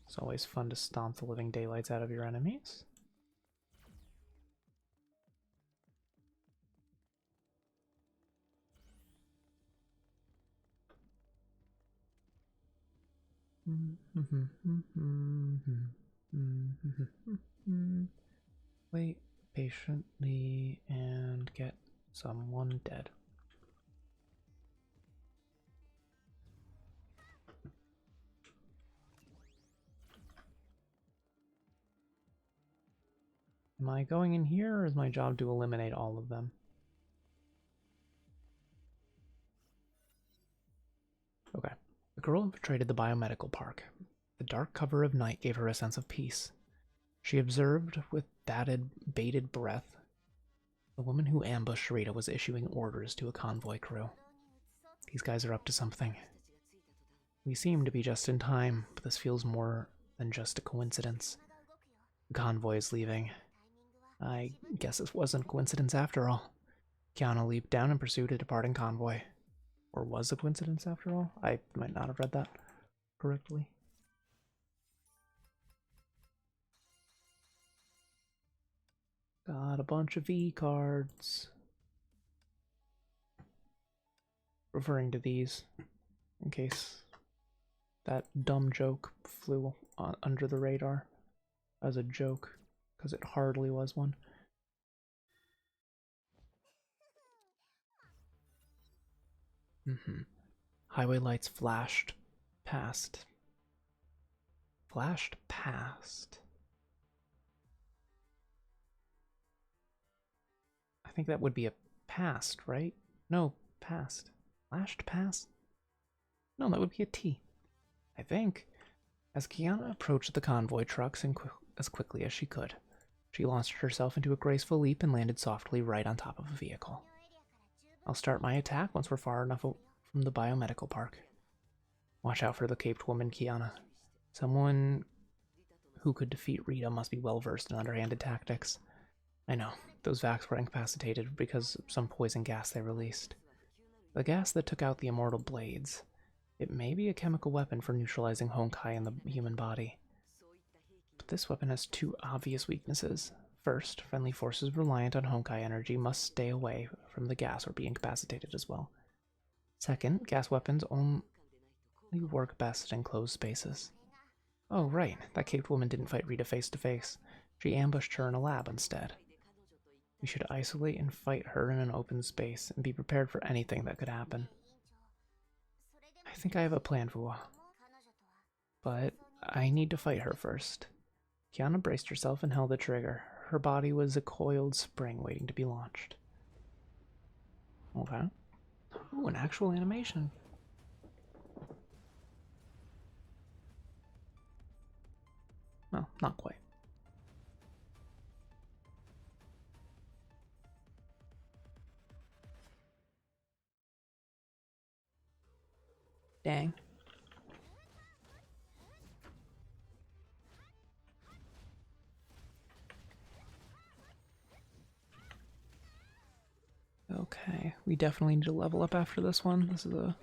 It's always fun to stomp the living daylights out of your enemies. Wait patiently and get someone dead. Am I going in here, or is my job to eliminate all of them? Okay. The girl infiltrated the biomedical park. The dark cover of night gave her a sense of peace. She observed with bated breath the woman who ambushed Rita was issuing orders to a convoy crew. These guys are up to something. We seem to be just in time, but this feels more than just a coincidence. The convoy is leaving. I guess it wasn't a coincidence after all. Kiana leaped down and pursued a departing convoy. Or was a coincidence after all? I might not have read that correctly. Got a bunch of V cards. Referring to these, in case that dumb joke flew under the radar as a joke, because it hardly was one. Highway lights flashed past. Flashed past. I think that would be a past, right? No, past. Flashed past? No, that would be a T. I think. As Kiana approached the convoy trucks as quickly as she could, she launched herself into a graceful leap and landed softly right on top of a vehicle. I'll start my attack once we're far enough from the biomedical park. Watch out for the caped woman, Kiana. Someone who could defeat Rita must be well versed in underhanded tactics. I know, those Vax were incapacitated because of some poison gas they released. The gas that took out the immortal blades. It may be a chemical weapon for neutralizing Honkai in the human body. But this weapon has two obvious weaknesses. First, friendly forces reliant on Honkai energy must stay away from the gas or be incapacitated as well. Second, gas weapons only work best in closed spaces. Oh, right, that caped woman didn't fight Rita face to face. She ambushed her in a lab instead. We should isolate and fight her in an open space and be prepared for anything that could happen. I think I have a plan, Vua. But I need to fight her first. Kiana braced herself and held the trigger. Her body was a coiled spring waiting to be launched. Okay. Ooh, an actual animation. Well, not quite. Dang. Okay, we definitely need to level up after this one. This is a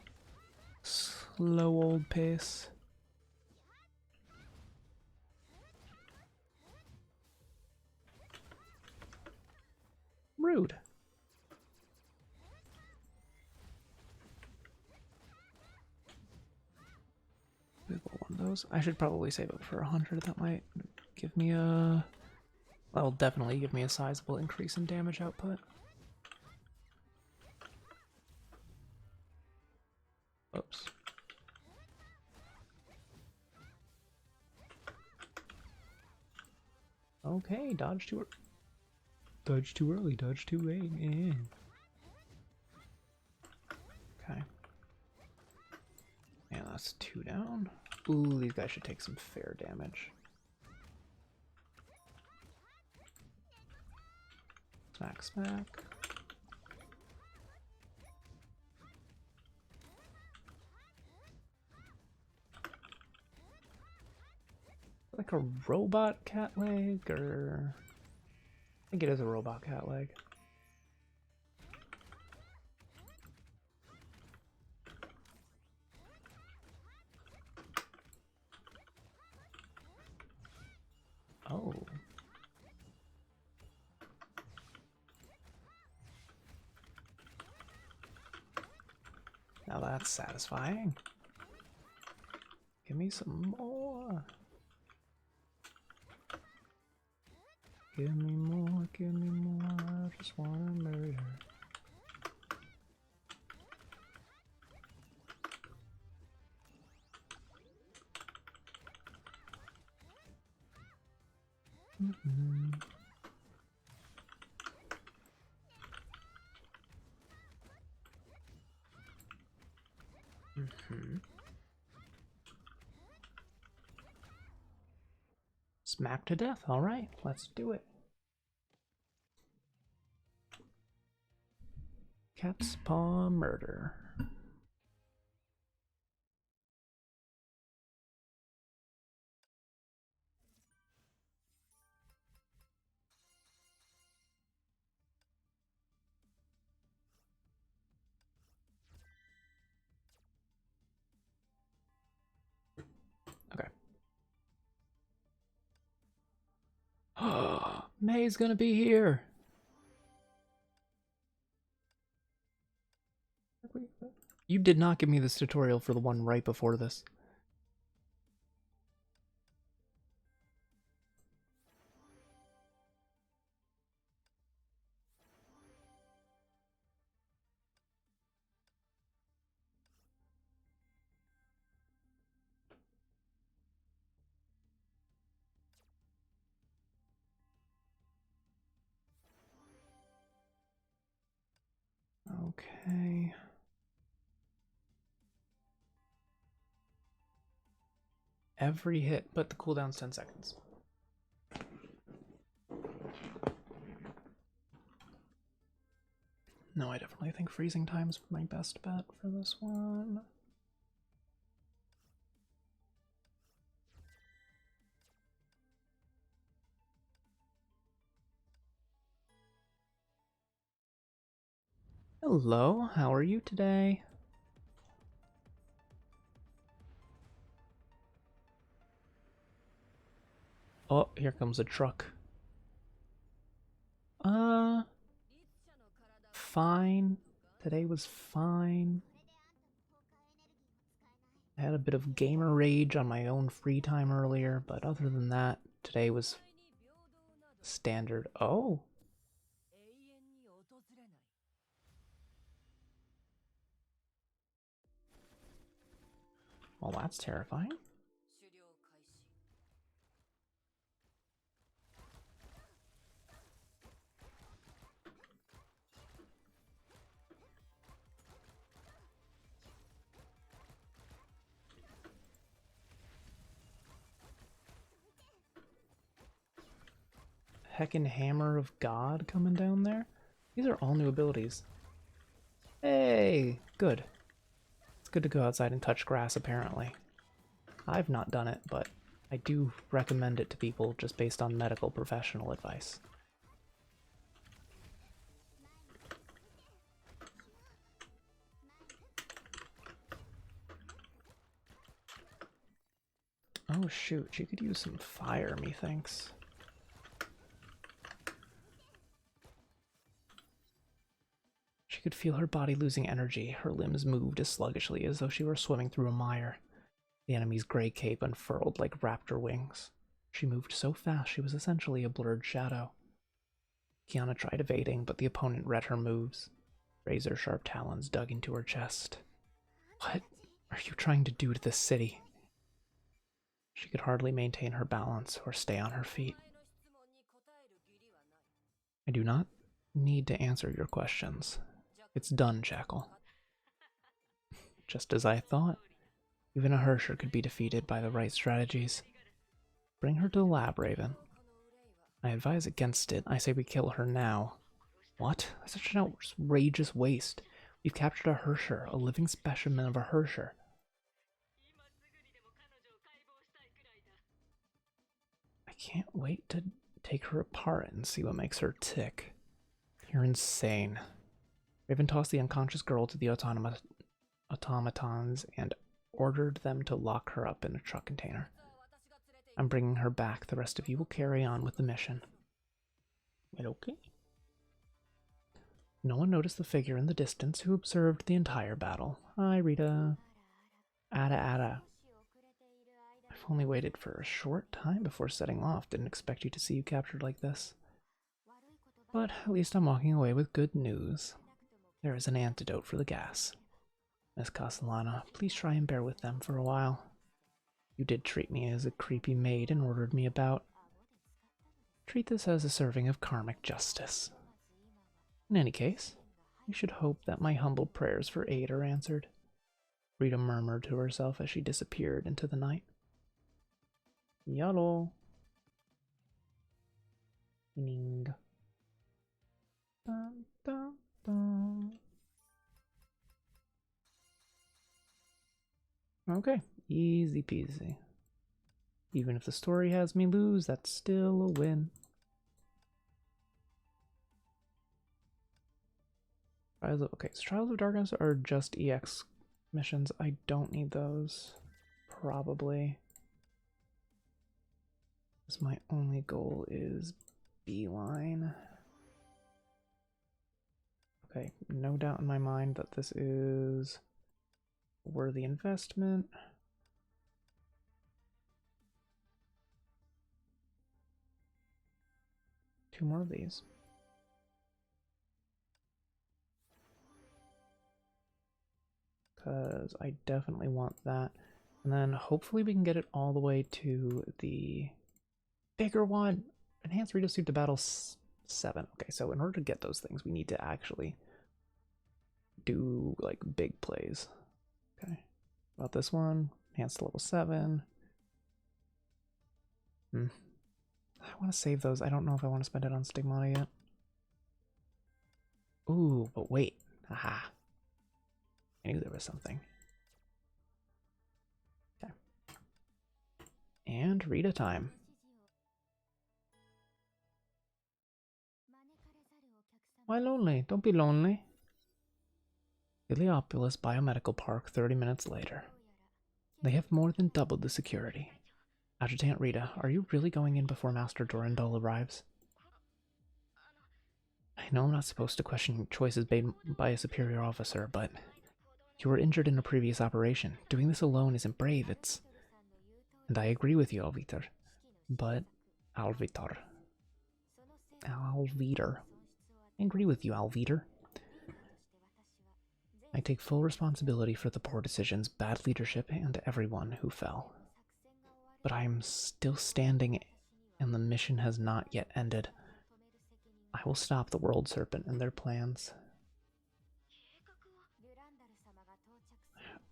slow old pace. Rude. One of those. I should probably save it for 100. That might give me a... That'll definitely give me a sizable increase in damage output. Oops. Okay, dodge too early, dodge too late. Yeah. Okay. And that's 2 down. Ooh, these guys should take some fair damage. Smack, smack. Like a robot cat leg, or... I think it is a robot cat leg. Oh. Now that's satisfying. Give me some more. Give me more, give me more, I just wanna murder. Smack to death, alright, let's do it. Cat's paw murder. May's gonna be here. You did not give me this tutorial for the one right before this. Okay. Every hit, but the cooldown's 10 seconds. No, I definitely think freezing time's my best bet for this one. Hello, how are you today? Oh, here comes a truck. Fine. Today was fine. I had a bit of gamer rage on my own free time earlier, but other than that, today was standard. Oh. Well, that's terrifying. Heckin' Hammer of God coming down there? These are all new abilities. Hey, good. It's good to go outside and touch grass, apparently. I've not done it, but I do recommend it to people just based on medical professional advice. Oh shoot, she could use some fire, methinks. She could feel her body losing energy. Her limbs moved as sluggishly as though she were swimming through a mire. The enemy's gray cape unfurled like raptor wings. She moved so fast she was essentially a blurred shadow. Kiana tried evading, but the opponent read her moves. Razor-sharp talons dug into her chest. What are you trying to do to this city? She could hardly maintain her balance or stay on her feet. I do not need to answer your questions. It's done, Jackal. Just as I thought. Even a Hersher could be defeated by the right strategies. Bring her to the lab, Raven. I advise against it. I say we kill her now. What? That's such an outrageous waste. We've captured a Hersher, a living specimen of a Hersher. I can't wait to take her apart and see what makes her tick. You're insane. Raven tossed the unconscious girl to the automatons and ordered them to lock her up in a truck container. I'm bringing her back. The rest of you will carry on with the mission. Well, okay. No one noticed the figure in the distance who observed the entire battle. Hi, Rita. Ada. I've only waited for a short time before setting off. Didn't expect you to see you captured like this. But at least I'm walking away with good news. There is an antidote for the gas. Miss Castellana, please try and bear with them for a while. You did treat me as a creepy maid and ordered me about. Treat this as a serving of karmic justice. In any case, you should hope that my humble prayers for aid are answered. Rita murmured to herself as she disappeared into the night. Yellow. Dun, dun, dun. Okay, easy peasy. Even if the story has me lose, that's still a win. Okay, so Trials of Darkness are just EX missions. I don't need those. Probably. Because my only goal is beeline. Okay, no doubt in my mind that this is a worthy investment. Two more of these. Because I definitely want that. And then hopefully we can get it all the way to the bigger one. Enhanced Rito Suit to Battle 7. Okay, so in order to get those things, we need to actually do like big plays. Okay. About this one, enhanced to level 7. I want to save those. I don't know if I want to spend it on Stigmata yet. Ooh, but wait. Aha. I knew there was something. Okay. And Rita time. Why lonely? Don't be lonely. Heliopolis Biomedical Park 30 minutes later. They have more than doubled the security. Adjutant Rita, are you really going in before Master Durandal arrives? I know I'm not supposed to question choices made by a superior officer, but you were injured in a previous operation. Doing this alone isn't brave, it's... And I agree with you, Alvitar. But... Alvitar. Alvitar. I agree with you, Alvitar. I take full responsibility for the poor decisions, bad leadership, and everyone who fell. But I am still standing, and the mission has not yet ended. I will stop the World Serpent and their plans.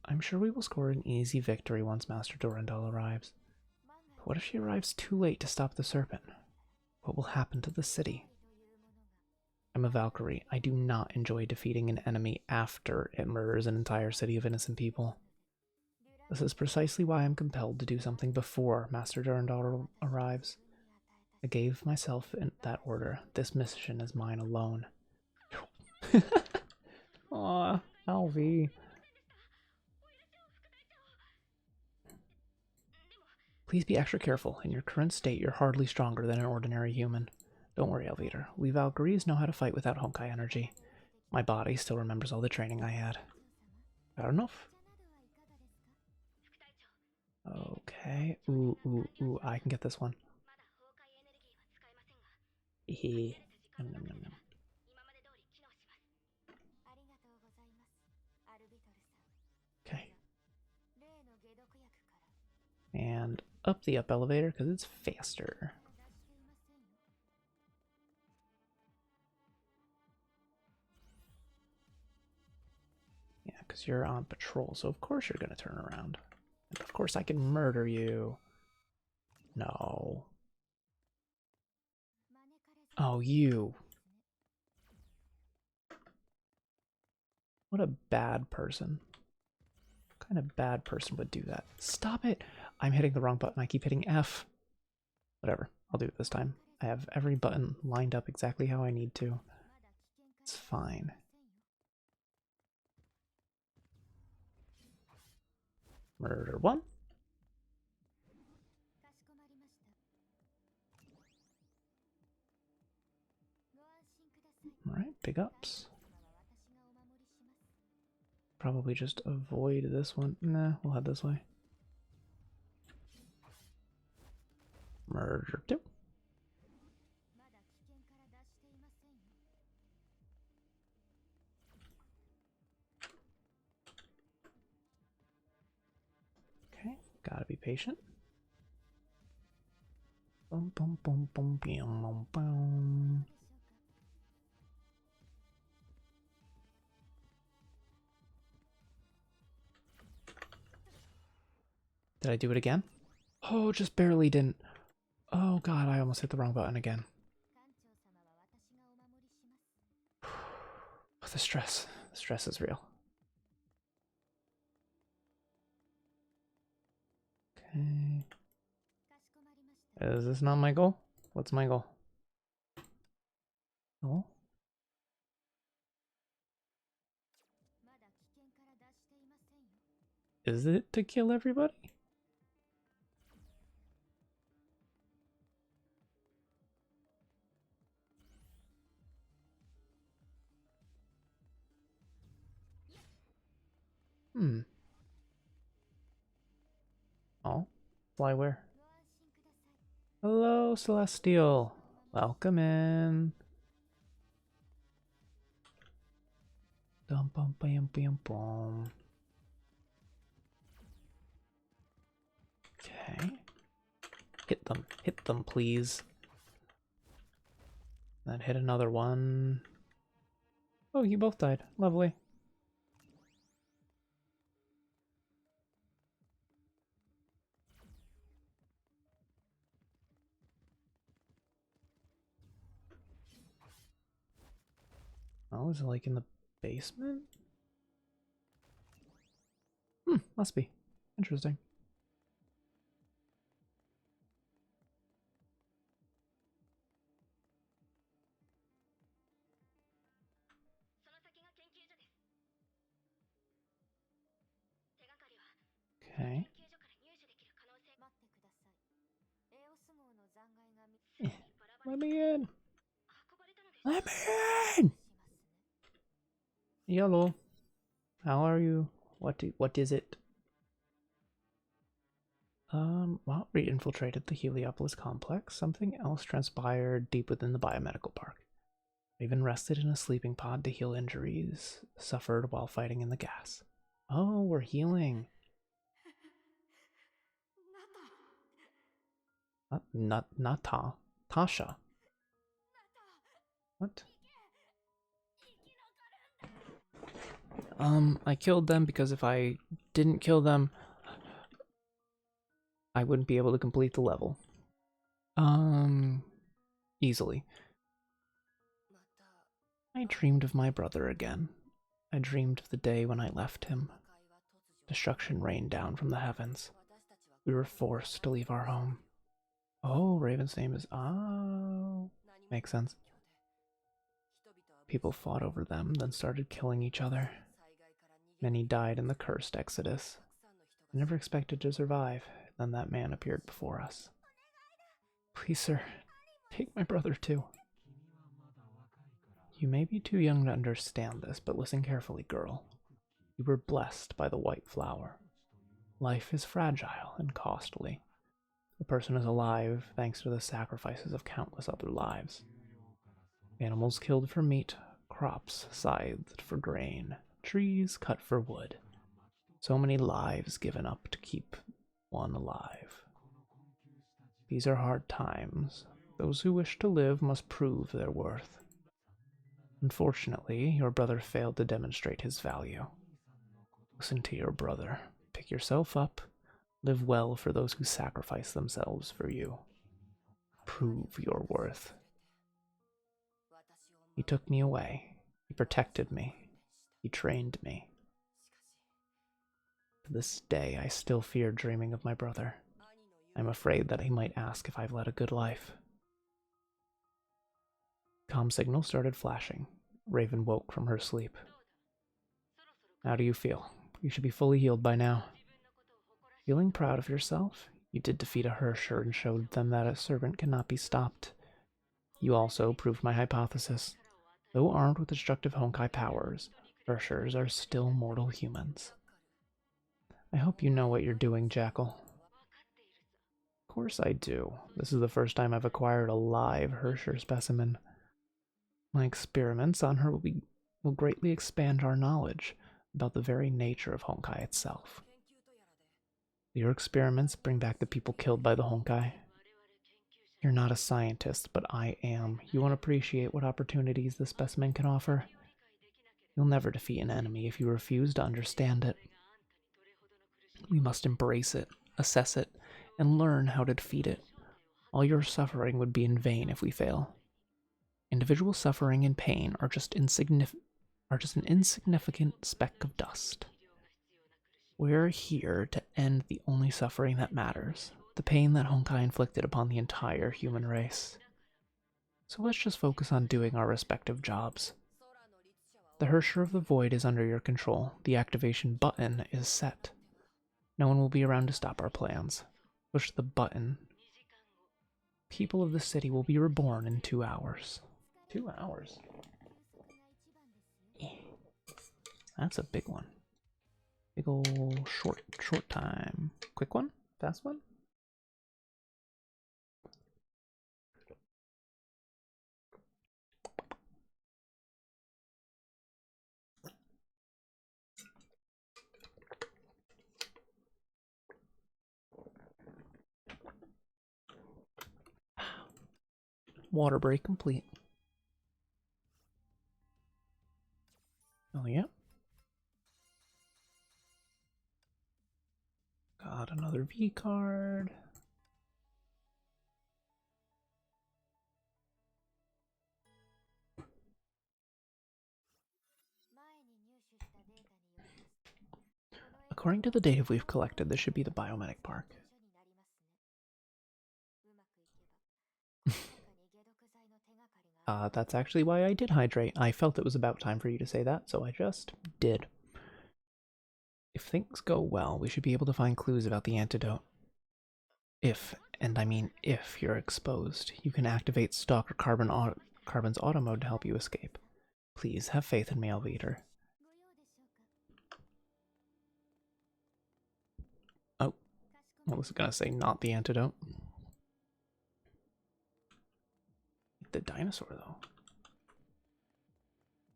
I'm sure we will score an easy victory once Master Durandal arrives. But what if she arrives too late to stop the Serpent? What will happen to the city? I'm a Valkyrie. I do not enjoy defeating an enemy after it murders an entire city of innocent people. This is precisely why I'm compelled to do something before Master Durandal arrives. I gave myself that order. This mission is mine alone. Aw, Alvi. Please be extra careful. In your current state, you're hardly stronger than an ordinary human. Don't worry, Alvitar. We Valkyries know how to fight without Honkai energy. My body still remembers all the training I had. Got enough? Okay. Ooh, I can get this one. Hehe. Nom, nom, nom, nom. Okay. And up the up elevator because it's faster. Yeah, because you're on patrol, so of course you're going to turn around. And of course I can murder you. No. Oh, you. What a bad person. What kind of bad person would do that? Stop it! I'm hitting the wrong button. I keep hitting F. Whatever. I'll do it this time. I have every button lined up exactly how I need to. It's fine. Murder 1. Alright, big ups. Probably just avoid this one. Nah, we'll head this way. Murder 2. Okay, gotta be patient. Boom, boom, boom, boom, boom, boom, boom. Did I do it again? Oh, just barely didn't. Oh god, I almost hit the wrong button again. The stress. The stress is real. Okay. Is this not my goal? What's my goal? Oh? Is it to kill everybody? Fly where? Hello, Celestial. Welcome in. Dum bum bam bam bum. Okay. Hit them, please. Then hit another one. Oh, you both died. Lovely. Oh, is it like in the basement? Must be. Interesting. Okay. Let me in! Let me in! Yellow. How are you? What is it? Well, we infiltrated the Heliopolis complex. Something else transpired deep within the biomedical park. I even rested in a sleeping pod to heal injuries suffered while fighting in the gas. Oh, we're healing. Not Tasha. What? I killed them because if I didn't kill them, I wouldn't be able to complete the level. Easily. I dreamed of my brother again. I dreamed of the day when I left him. Destruction rained down from the heavens. We were forced to leave our home. Oh, Raven's name is... Oh. Makes sense. People fought over them, then started killing each other. Many died in the cursed exodus. I never expected to survive. Then that man appeared before us. Please, sir, take my brother too. You may be too young to understand this, but listen carefully, girl. You were blessed by the white flower. Life is fragile and costly. A person is alive thanks to the sacrifices of countless other lives. Animals killed for meat, crops scythed for grain, trees cut for wood. So many lives given up to keep one alive. These are hard times. Those who wish to live must prove their worth. Unfortunately, your brother failed to demonstrate his value. Listen to your brother. Pick yourself up. Live well for those who sacrifice themselves for you. Prove your worth. He took me away. He protected me. He trained me. To this day, I still fear dreaming of my brother. I'm afraid that he might ask if I've led a good life. Comm signal started flashing. Raven woke from her sleep. How do you feel? You should be fully healed by now. Feeling proud of yourself? You did defeat a Hersher and showed them that a servant cannot be stopped. You also proved my hypothesis. Though armed with destructive Honkai powers, Hershers are still mortal humans. I hope you know what you're doing, Jackal. Of course I do. This is the first time I've acquired a live Hersher specimen. My experiments on her will greatly expand our knowledge about the very nature of Honkai itself. Your experiments bring back the people killed by the Honkai. You're not a scientist, but I am. You won't appreciate what opportunities this specimen can offer. You'll never defeat an enemy if you refuse to understand it. We must embrace it, assess it, and learn how to defeat it. All your suffering would be in vain if we fail. Individual suffering and pain are just an insignificant speck of dust. We're here to end the only suffering that matters, the pain that Honkai inflicted upon the entire human race. So let's just focus on doing our respective jobs. The Hersher of the Void is under your control. The activation button is set. No one will be around to stop our plans. Push the button. People of the city will be reborn in 2 hours. 2 hours? That's a big one. Big ol' short time. Quick one? Fast one? water break complete. Oh, yeah. Got another V card. According to the data we've collected, this should be the Biomedic Park. That's actually why I did hydrate. I felt it was about time for you to say that, so I just did. If things go well, we should be able to find clues about the antidote. If, and I mean if, you're exposed, you can activate Stalker Carbon's auto mode to help you escape. Please, have faith in me, Alvader. Oh, I was gonna say not the antidote. The dinosaur, though.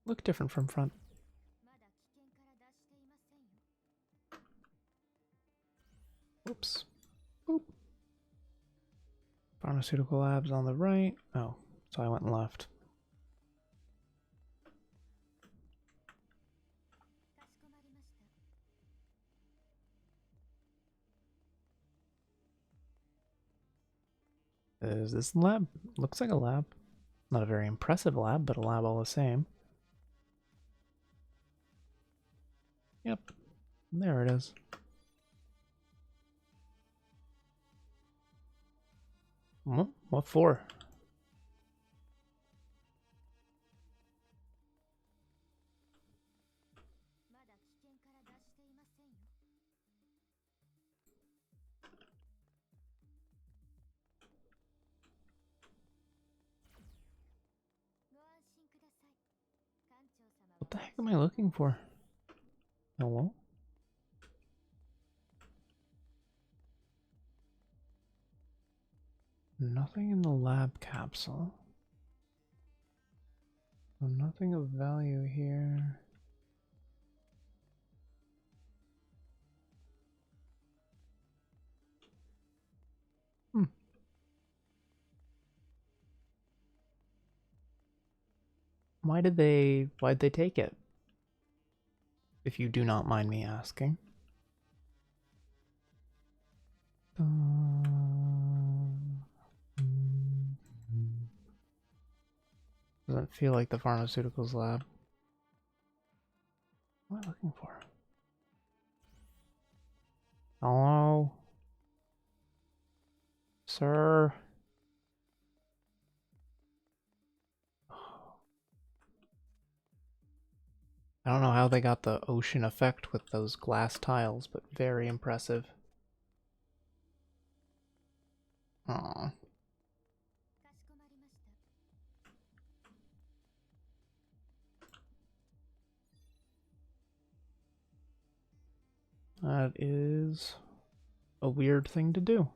Look different from front. Whoops. Boop. Pharmaceutical labs on the right. Oh, so I went left. Is this lab? Looks like a lab. Not a very impressive lab, but a lab all the same. Yep. There it is. What for? What the heck am I looking for? Hello? Nothing in the lab capsule. So nothing of value here. Why'd they take it? If you do not mind me asking. Doesn't feel like the pharmaceuticals lab. What am I looking for? Hello? Sir? I don't know how they got the ocean effect with those glass tiles, but very impressive. Aww. That is a weird thing to do.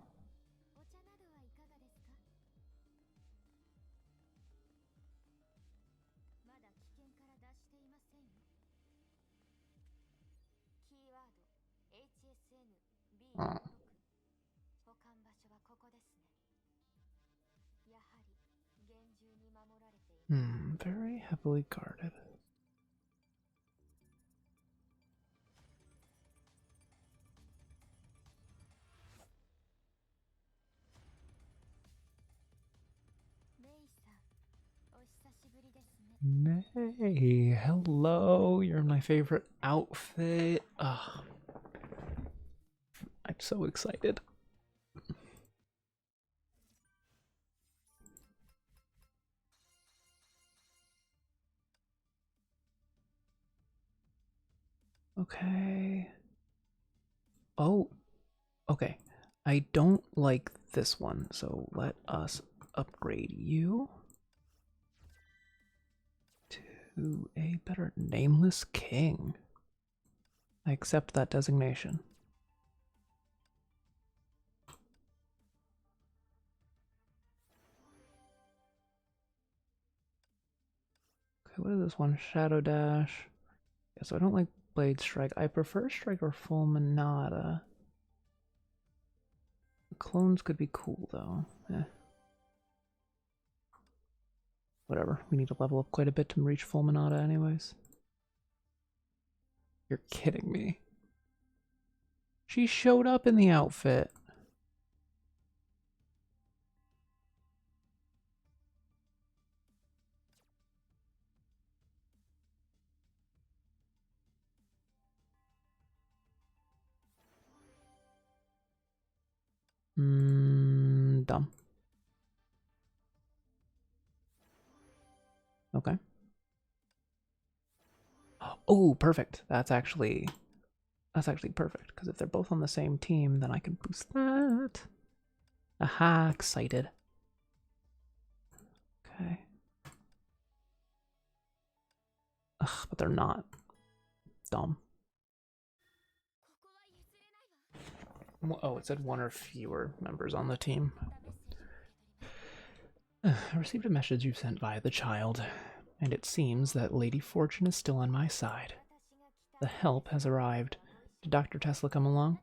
Oh. Very heavily guarded. May, hello, you're my favorite outfit. Ugh. I'm so excited. Okay. Oh, okay. I don't like this one, so let us upgrade you to a better nameless king. I accept that designation. Okay, what is this one? Shadow Dash. Yeah, so I don't like Blade Strike. I prefer Strike or Fulminata. The clones could be cool though. Eh. Whatever. We need to level up quite a bit to reach Fulminata anyways. You're kidding me. She showed up in the outfit. Dumb. Okay. Oh, perfect. That's actually perfect, because if they're both on the same team, then I can boost that. Aha, excited. Okay. Ugh, but they're not. Dumb. Oh, it said one or fewer members on the team. I received a message you sent via the child, and it seems that Lady Fortune is still on my side. The help has arrived. Did Dr. Tesla come along?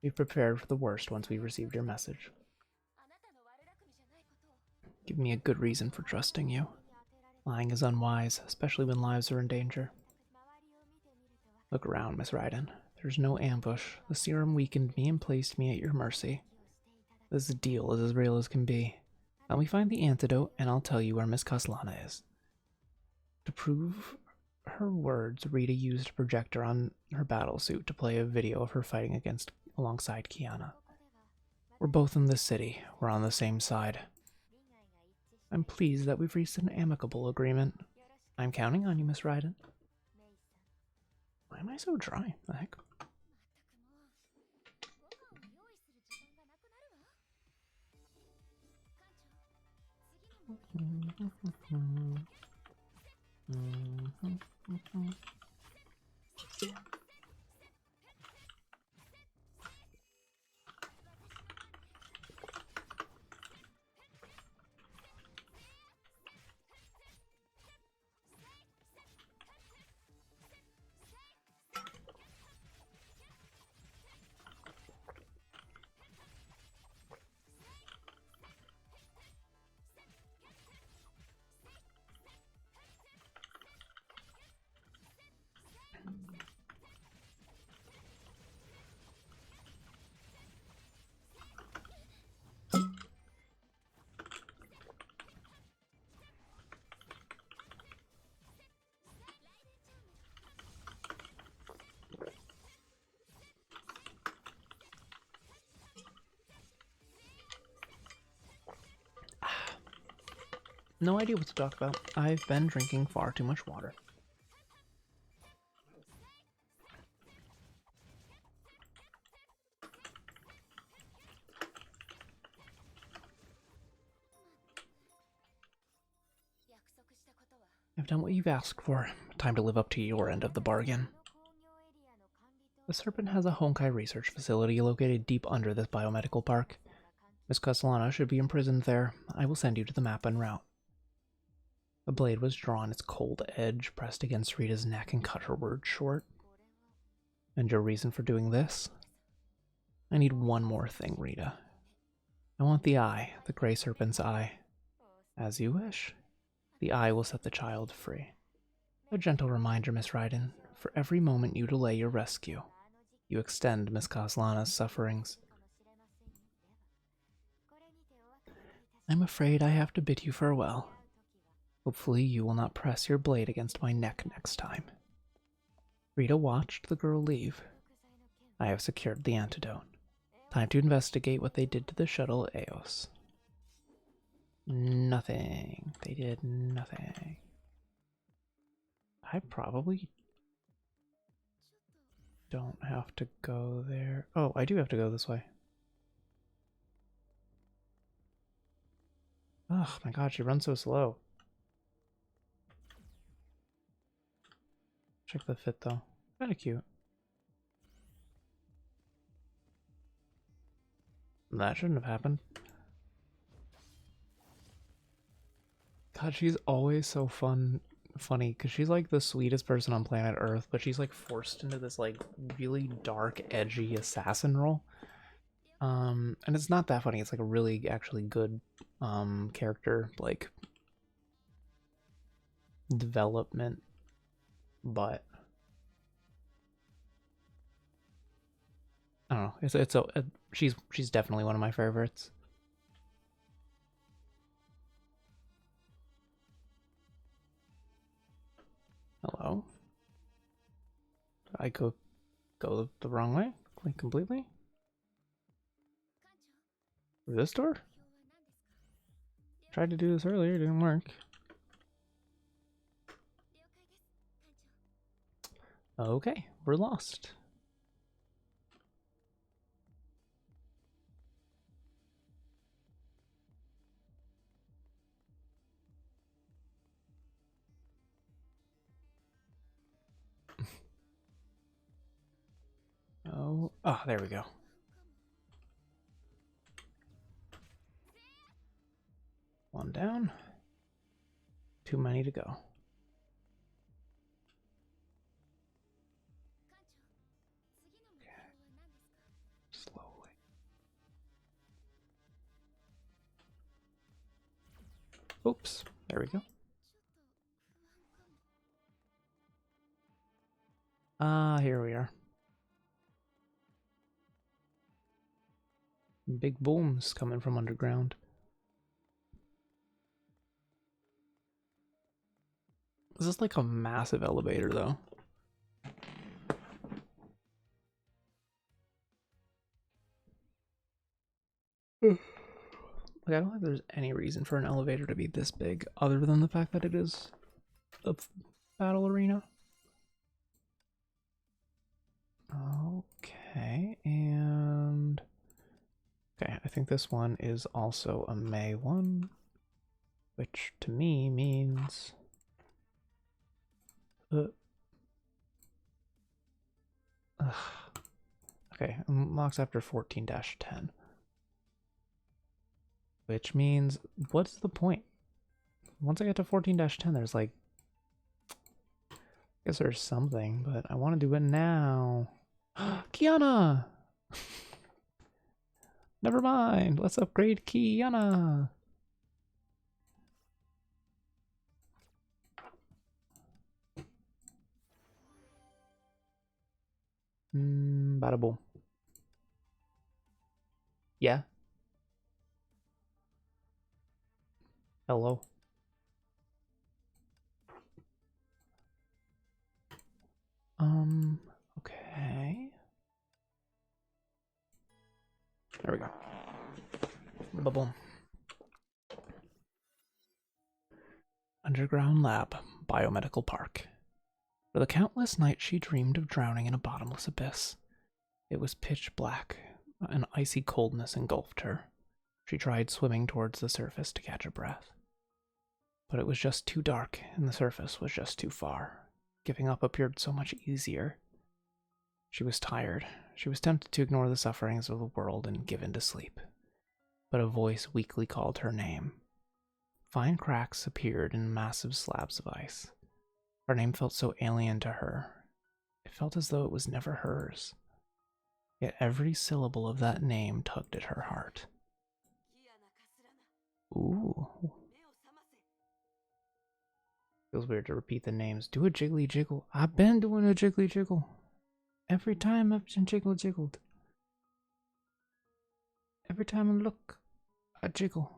We've prepared for the worst once we received your message. Give me a good reason for trusting you. Lying is unwise, especially when lives are in danger. Look around, Miss Raiden. There's no ambush. The serum weakened me and placed me at your mercy. This deal is as real as can be. Let me find the antidote, and I'll tell you where Miss Caslana is. To prove her words, Rita used a projector on her battlesuit to play a video of her fighting alongside Kiana. We're both in this city. We're on the same side. I'm pleased that we've reached an amicable agreement. I'm counting on you, Miss Raiden. Why am I so dry? The heck? No idea what to talk about. I've been drinking far too much water. I've done what you've asked for. Time to live up to your end of the bargain. The Serpent has a Honkai research facility located deep under this biomedical park. Miss Castellana should be imprisoned there. I will send you to the map en route. The blade was drawn, its cold edge pressed against Rita's neck and cut her words short. And your reason for doing this? I need one more thing, Rita. I want the eye, the Grey Serpent's eye. As you wish. The eye will set the child free. A gentle reminder, Miss Raiden, for every moment you delay your rescue, you extend Miss Caslana's sufferings. I'm afraid I have to bid you farewell. Hopefully you will not press your blade against my neck next time. Rita watched the girl leave. I have secured the antidote. Time to investigate what they did to the shuttle Eos. Nothing. They did nothing. I probably don't have to go there. Oh, I do have to go this way. Oh my god, she runs so slow. Check the fit though. Kinda cute. That shouldn't have happened. God, she's always so funny, because she's like the sweetest person on planet Earth, but she's like forced into this like really dark, edgy assassin role. And it's not that funny, it's like a really actually good character, like development, but I don't know. She's definitely one of my favorites. Hello. Did I go the wrong way? Like completely? This door? Tried to do this earlier, didn't work. Okay, we're lost. Oh, there we go. One down. Too many to go. Okay. Slowly. Oops, there we go. Here we are. Big booms coming from underground. This is like a massive elevator, though. Like, I don't think there's any reason for an elevator to be this big, other than the fact that it is a battle arena. Okay, and... Okay, I think this one is also a May one, which to me means... Okay, unlocks after 14-10. Which means, what's the point? Once I get to 14-10, there's like... I guess there's something, but I want to do it now. Kiana! Never mind, let's upgrade Kiana! Bada boom. Yeah? Hello? Okay. There we go. Ba-boom. Underground Lab, Biomedical Park. For the countless nights she dreamed of drowning in a bottomless abyss. It was pitch black. An icy coldness engulfed her. She tried swimming towards the surface to catch a breath. But it was just too dark, and the surface was just too far. Giving up appeared so much easier. She was tired. She was tempted to ignore the sufferings of the world and give in to sleep. But a voice weakly called her name. Fine cracks appeared in massive slabs of ice. Her name felt so alien to her. It felt as though it was never hers. Yet every syllable of that name tugged at her heart. Ooh. Feels weird to repeat the names. Do a jiggly jiggle. I've been doing a jiggly jiggle. Every time I've been jiggled. Every time I look, I jiggle.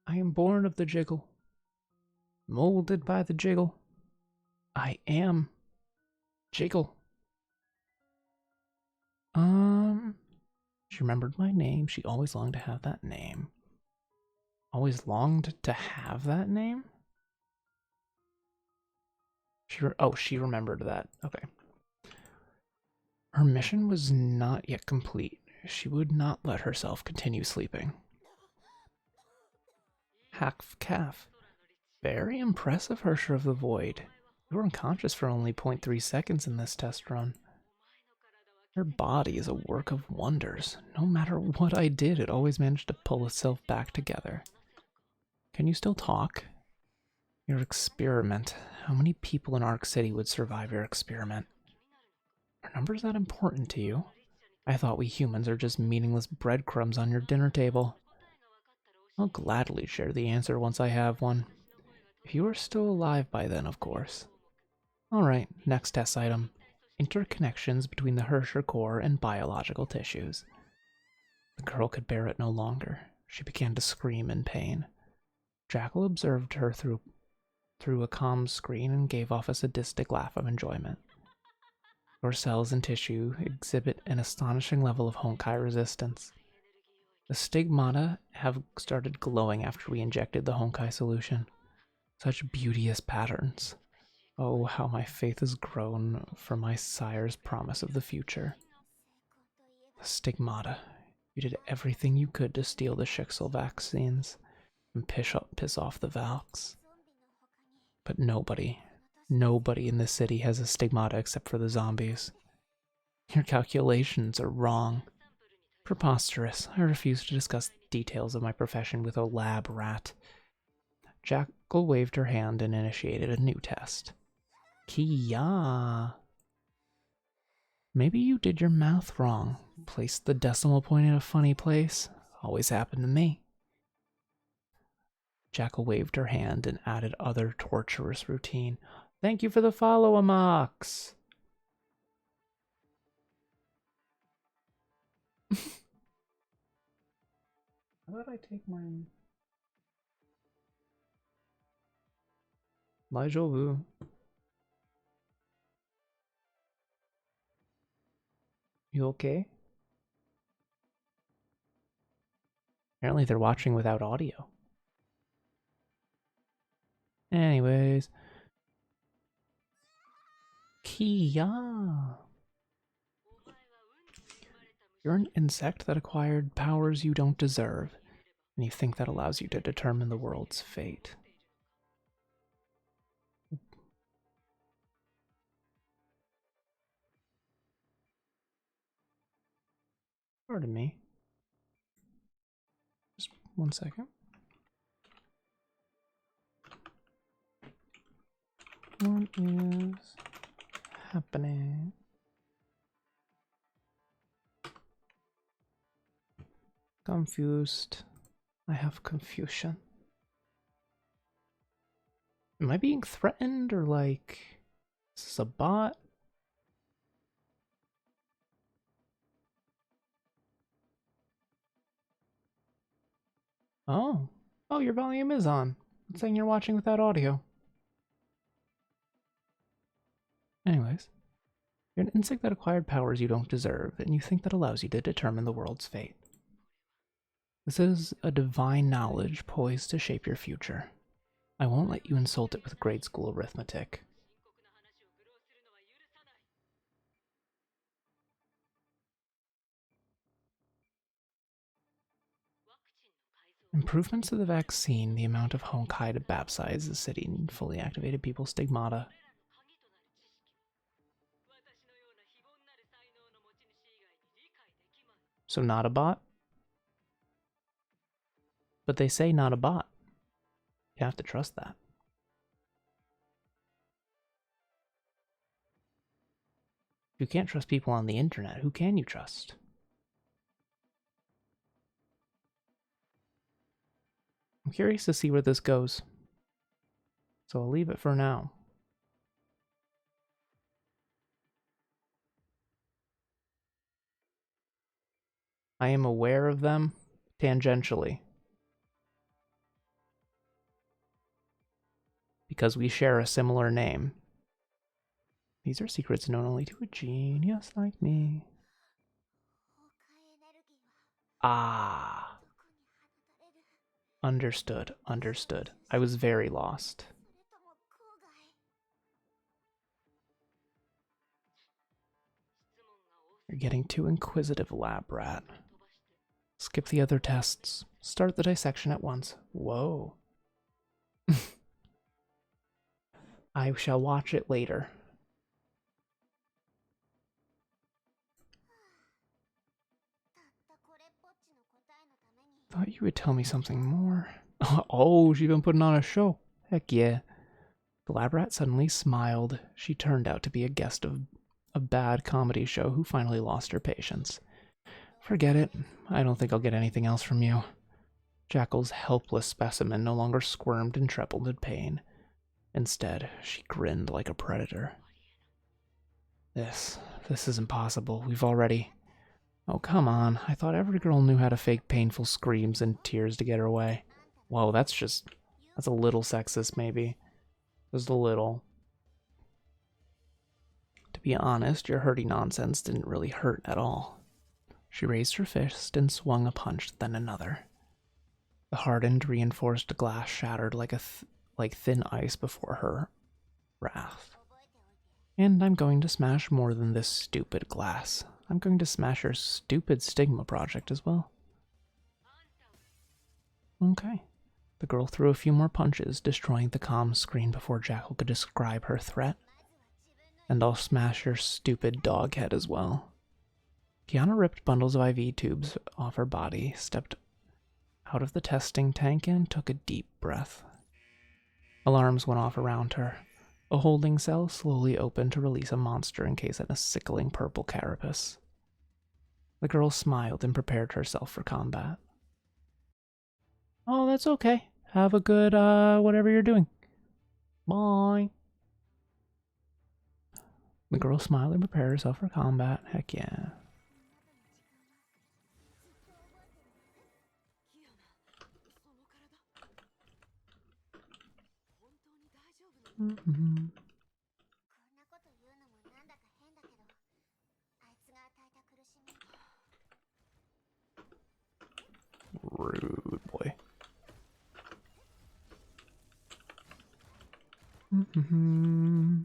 I am born of the jiggle. Molded by the jiggle. I am Jiggle. She remembered my name. She always longed to have that name. Always longed to have that name? She remembered that. Okay. Her mission was not yet complete. She would not let herself continue sleeping. Hack calf. Very impressive, Hersher of the Void. You were unconscious for only 0.3 seconds in this test run. Her body is a work of wonders. No matter what I did, it always managed to pull itself back together. Can you still talk? Your experiment. How many people in Ark City would survive your experiment? Are numbers that important to you? I thought we humans are just meaningless breadcrumbs on your dinner table. I'll gladly share the answer once I have one. If you are still alive by then, of course. Alright, next test item. Interconnections between the Hersher core and biological tissues. The girl could bear it no longer. She began to scream in pain. Jackal observed her through a comm screen and gave off a sadistic laugh of enjoyment. Your cells and tissue exhibit an astonishing level of Honkai resistance. The stigmata have started glowing after we injected the Honkai solution. Such beauteous patterns. Oh, how my faith has grown for my sire's promise of the future. The stigmata. You did everything you could to steal the Shixel vaccines and piss off the Valks. But nobody in the city has a stigmata except for the zombies. Your calculations are wrong. Preposterous. I refuse to discuss details of my profession with a lab rat. Jackal waved her hand and initiated a new test. Kia. Maybe you did your math wrong. Placed the decimal point in a funny place. Always happened to me. Jackal waved her hand and added other torturous routine. Thank you for the follow, Amox. How about I take my... Laijovu. You okay? Apparently they're watching without audio. Anyways. Kia. You're an insect that acquired powers you don't deserve, and you think that allows you to determine the world's fate. Pardon me. Just 1 second. What is happening? Confused. I have confusion. Am I being threatened or like... Is this a bot? Oh. Oh, your volume is on. It's saying you're watching without audio. Anyways. You're an insect that acquired powers you don't deserve, and you think that allows you to determine the world's fate. This is a divine knowledge poised to shape your future. I won't let you insult it with grade school arithmetic. Improvements to the vaccine, the amount of Honkai to baptize the city, and fully activated people's stigmata. So not a bot? But they say not a bot. You have to trust that. If you can't trust people on the internet, who can you trust? I'm curious to see where this goes. So I'll leave it for now. I am aware of them tangentially. Because we share a similar name. These are secrets known only to a genius like me. Ah. Understood, understood. I was very lost. You're getting too inquisitive, lab rat. Skip the other tests. Start the dissection at once. Whoa. I shall watch it later. Thought you would tell me something more. Oh, she's been putting on a show. Heck yeah. The lab rat suddenly smiled. She turned out to be a guest of a bad comedy show who finally lost her patience. Forget it. I don't think I'll get anything else from you. Jackal's helpless specimen no longer squirmed and trembled in pain. Instead, she grinned like a predator. This is impossible. We've already... Oh, come on. I thought every girl knew how to fake painful screams and tears to get her way. Whoa, that's a little sexist, maybe. Just a little. To be honest, your hurty nonsense didn't really hurt at all. She raised her fist and swung a punch, then another. The hardened, reinforced glass shattered like thin ice before her wrath. And I'm going to smash more than this stupid glass. I'm going to smash your stupid stigma project as well. Okay. The girl threw a few more punches, destroying the comm screen before Jackal could describe her threat. And I'll smash your stupid dog head as well. Kiana ripped bundles of IV tubes off her body, stepped out of the testing tank, and took a deep breath. Alarms went off around her. A holding cell slowly opened to release a monster encased in a sickling purple carapace. The girl smiled and prepared herself for combat. Oh, that's okay. Have a good, whatever you're doing. Bye. The girl smiled and prepared herself for combat. Heck yeah. Mm-hmm. Rude boy. Mm-hmm.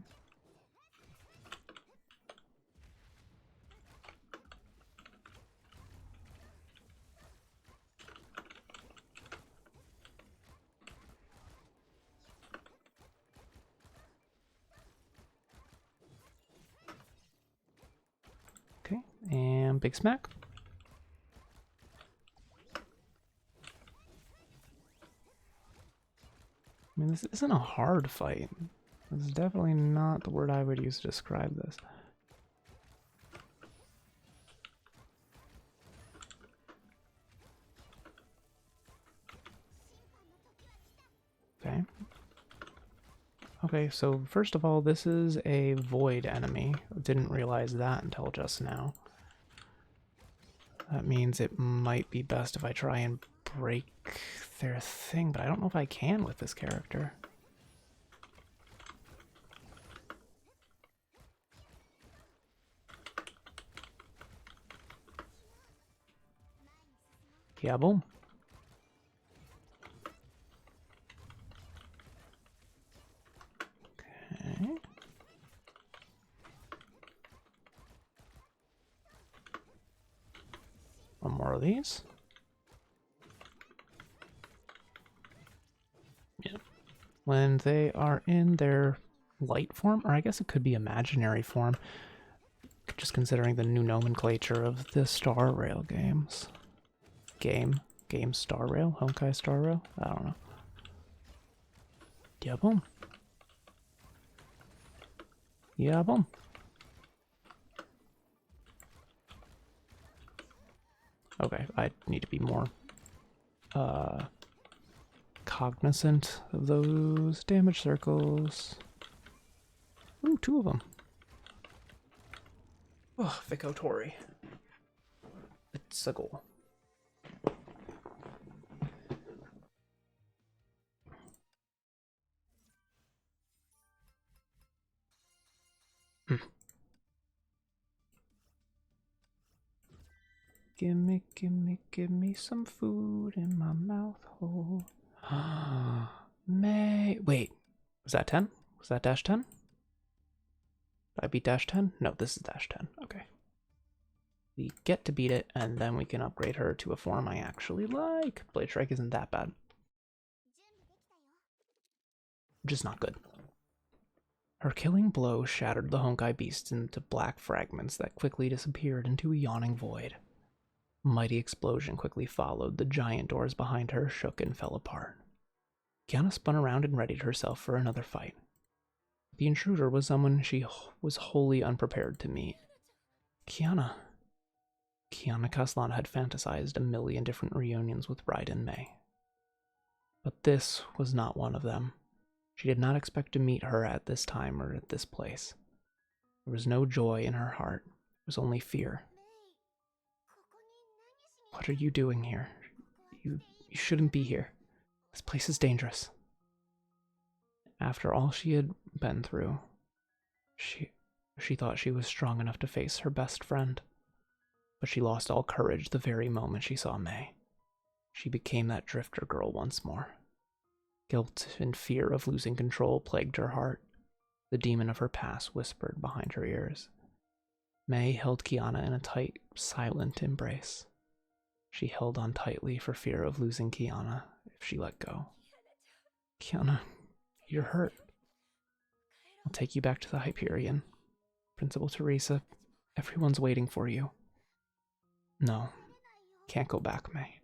Okay, and big smack. I mean, this isn't a hard fight. This is definitely not the word I would use to describe this. Okay. Okay, so first of all, this is a void enemy. Didn't realize that until just now. That means it might be best if I try and break their thing, but I don't know if I can with this character. Yeah, boom. Okay. One more of these. Yeah. When they are in their light form, or I guess it could be imaginary form, just considering the new nomenclature of the StarRail games. Game StarRail? Honkai StarRail? I don't know. Yeah, boom. Yeah, boom. Okay, I need to be more cognizant of those damage circles. Ooh, 2 of them. Oh, Vikotori. It's a goal. Give me some food in my mouth hole. Wait, was that 10? Was that dash 10? Did I beat dash 10? No, this is dash 10. Okay. We get to beat it, and then we can upgrade her to a form I actually like. Blade Strike isn't that bad. Just not good. Her killing blow shattered the Honkai beasts into black fragments that quickly disappeared into a yawning void. A mighty explosion quickly followed. The giant doors behind her shook and fell apart. Kiana spun around and readied herself for another fight. The intruder was someone she was wholly unprepared to meet. Kiana Castellana had fantasized a million different reunions with Raiden May. But this was not one of them. She did not expect to meet her at this time or at this place. There was no joy in her heart. It was only fear. What are you doing here? You shouldn't be here. This place is dangerous. After all she had been through, she thought she was strong enough to face her best friend. But she lost all courage the very moment she saw May. She became that drifter girl once more. Guilt and fear of losing control plagued her heart. The demon of her past whispered behind her ears. May held Kiana in a tight, silent embrace. She held on tightly for fear of losing Kiana if she let go. Kiana, you're hurt. I'll take you back to the Hyperion. Principal Teresa, everyone's waiting for you. No, can't go back, May.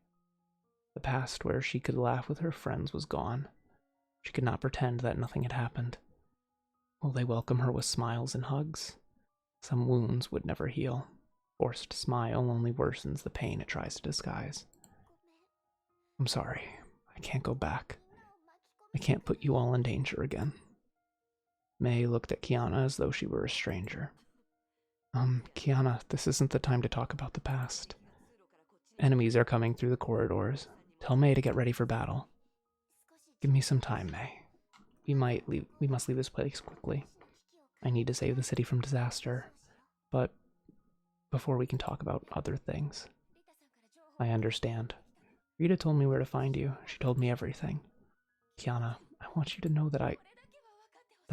The past where she could laugh with her friends was gone. She could not pretend that nothing had happened. Will they welcome her with smiles and hugs? Some wounds would never heal. Forced smile only worsens the pain it tries to disguise. I'm sorry. I can't go back. I can't put you all in danger again. May looked at Kiana as though she were a stranger. Kiana, this isn't the time to talk about the past. Enemies are coming through the corridors. Tell May to get ready for battle. Give me some time, May. We must leave this place quickly. I need to save the city from disaster. But before we can talk about other things. I understand. Rita told me where to find you. She told me everything. Kiana, I want you to know that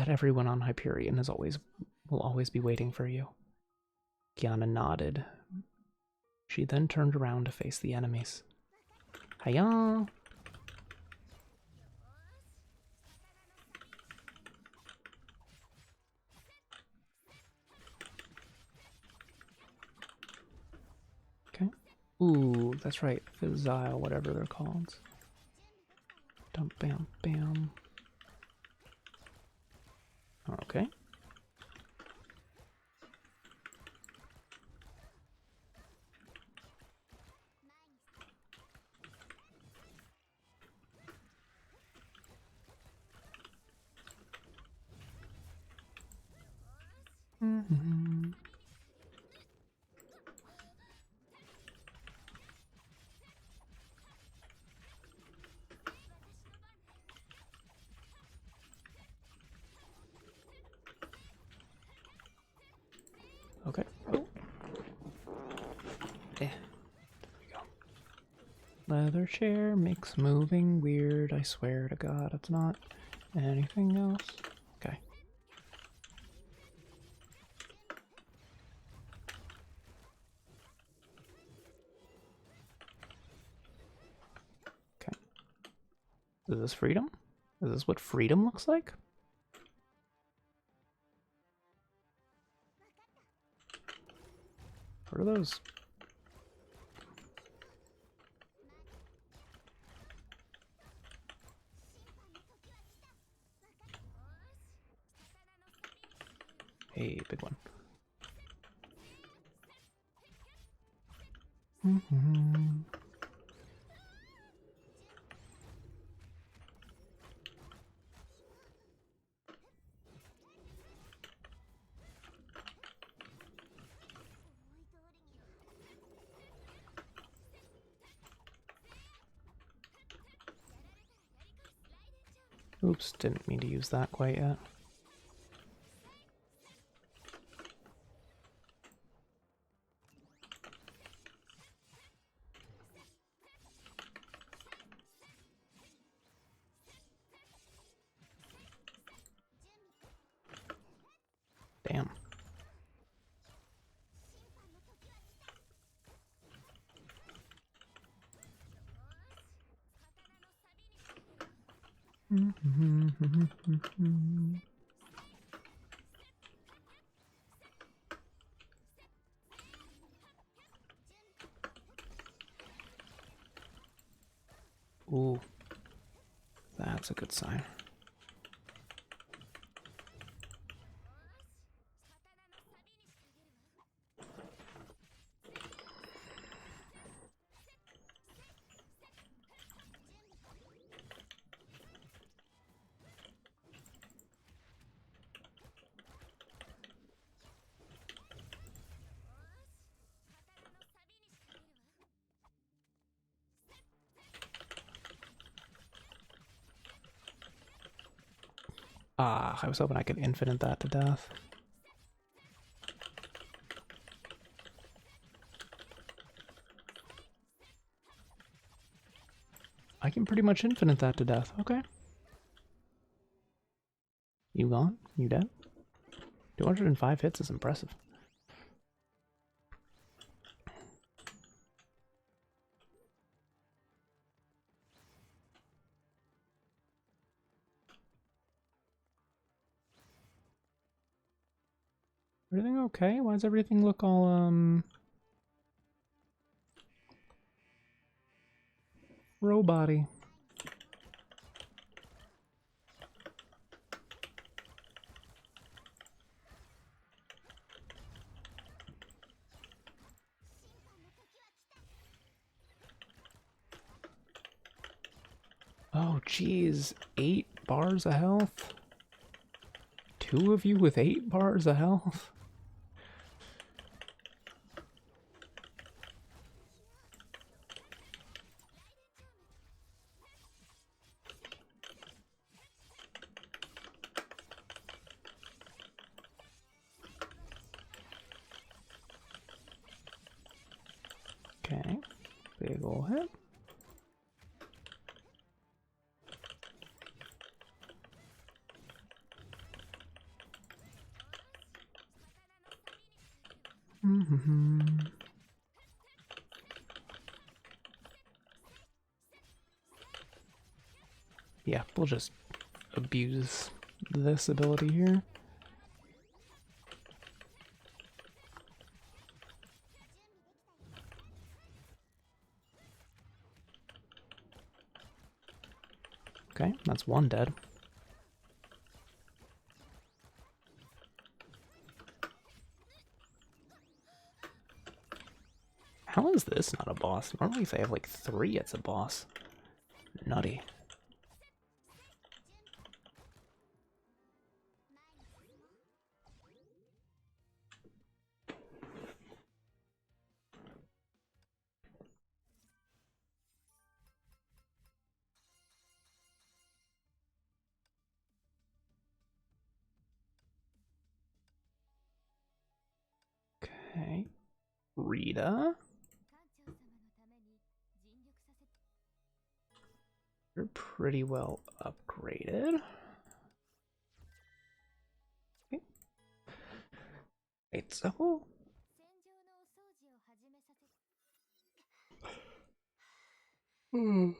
everyone on Hyperion will always be waiting for you. Kiana nodded. She then turned around to face the enemies. Hiya! Okay. Ooh, that's right. Fizile, whatever they're called. Dump, bam, bam. Okay. Okay. Oh. There we go. Leather chair makes moving weird. I swear to God, it's not anything else. Okay. Okay. Is this freedom? Is this what freedom looks like? What are those? Hey, big one. Oops, didn't mean to use that quite yet. Damn. Ooh, that's a good sign. Ah, I was hoping I could infinite that to death. I can pretty much infinite that to death. Okay. You gone? You dead? 205 hits is impressive. Everything okay? Why does everything look all, robot-y? Oh, geez. 8 bars of health? 2 of you with 8 bars of health? Okay. Big ol' hit. Yeah, we'll just abuse this ability here. Okay, that's 1 dead. How is this not a boss? Normally if I have like 3, it's a boss. Nutty. Okay. Rita. You're pretty well upgraded. Okay. It's oh. In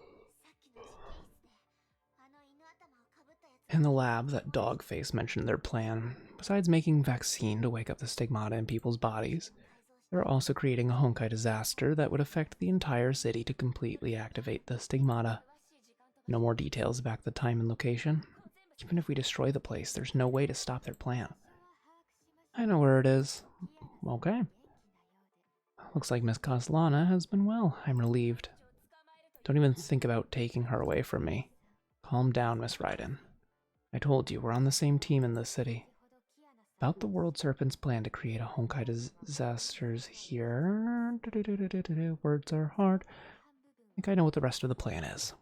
the lab, that dog face mentioned their plan. Besides making vaccine to wake up the stigmata in people's bodies, they're also creating a Honkai disaster that would affect the entire city to completely activate the stigmata. No more details about the time and location. Even if we destroy the place, there's no way to stop their plan. I know where it is. Okay. Looks like Miss Castellana has been well. I'm relieved. Don't even think about taking her away from me. Calm down, Miss Raiden. I told you, we're on the same team in this city. About the World Serpent's plan to create a Honkai disasters here. Words are hard. I think I know what the rest of the plan is.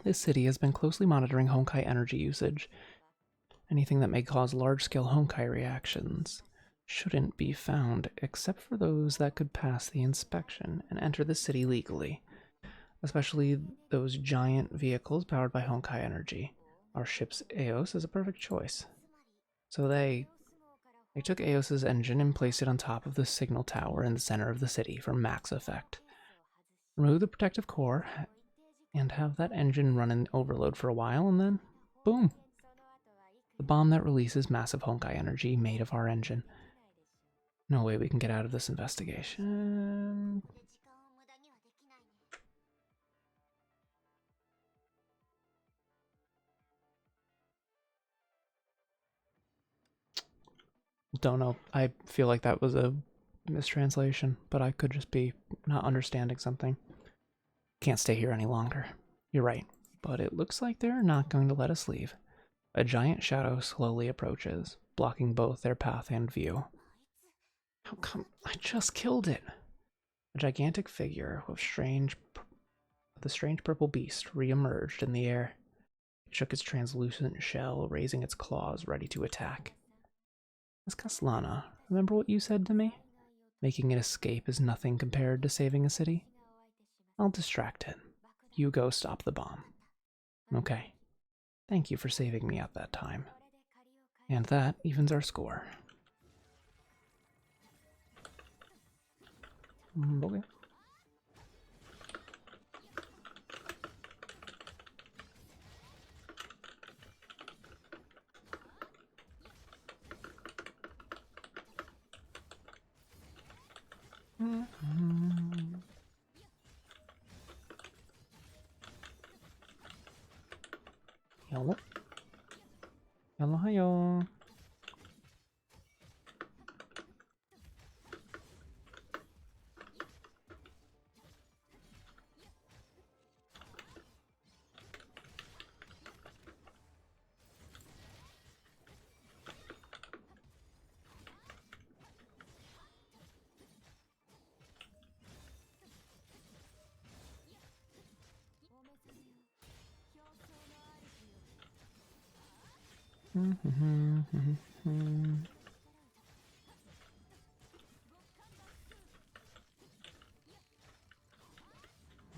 This city has been closely monitoring Honkai energy usage. Anything that may cause large-scale Honkai reactions shouldn't be found, except for those that could pass the inspection and enter the city legally. Especially those giant vehicles powered by Honkai energy. Our ship's Eos is a perfect choice. So they took Eos's engine and placed it on top of the signal tower in the center of the city for max effect. Remove the protective core and have that engine run in overload for a while, and then boom. The bomb that releases massive Honkai energy made of our engine. No way we can get out of this investigation. Don't know. I feel like that was a mistranslation, but I could just be not understanding something. Can't stay here any longer. You're right, but it looks like they're not going to let us leave. A giant shadow slowly approaches, blocking both their path and view. How come I just killed it? A gigantic figure with the strange purple beast re-emerged in the air. It shook its translucent shell, raising its claws, ready to attack. Miss Caslana, remember what you said to me? Making an escape is nothing compared to saving a city. I'll distract it. You go stop the bomb. Okay. Thank you for saving me at that time. And that evens our score. Okay. Hello. Hello, hiyo.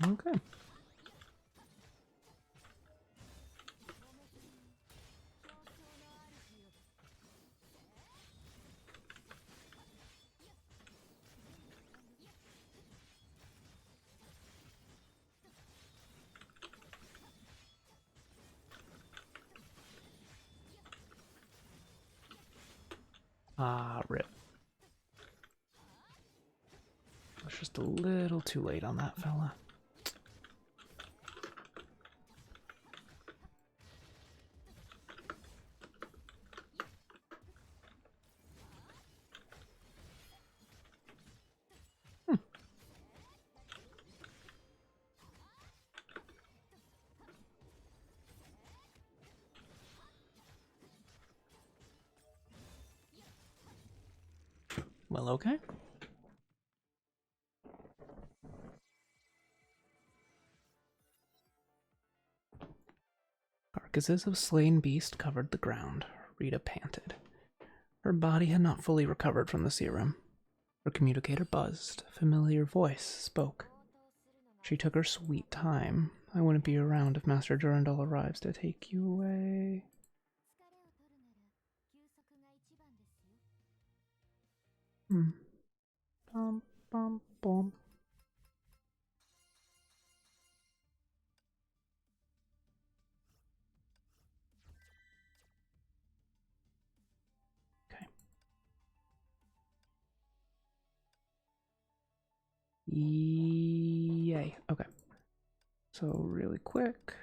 Okay. Ah, rip. I was just a little too late on that fella. Well, okay. Carcasses of slain beast covered the ground. Rita panted. Her body had not fully recovered from the serum. Her communicator buzzed. A familiar voice spoke. She took her sweet time. I wouldn't be around if Master Durandal arrives to take you away. Bum, bum, bum. Okay. Yay. Okay. So really quick.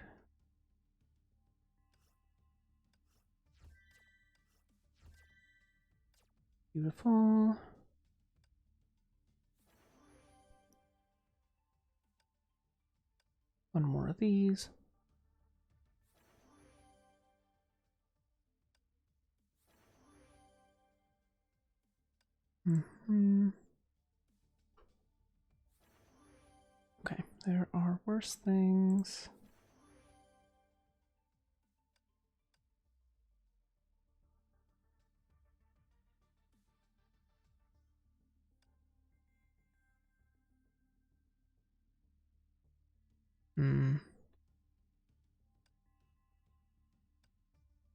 Beautiful. One more of these. Okay, there are worse things.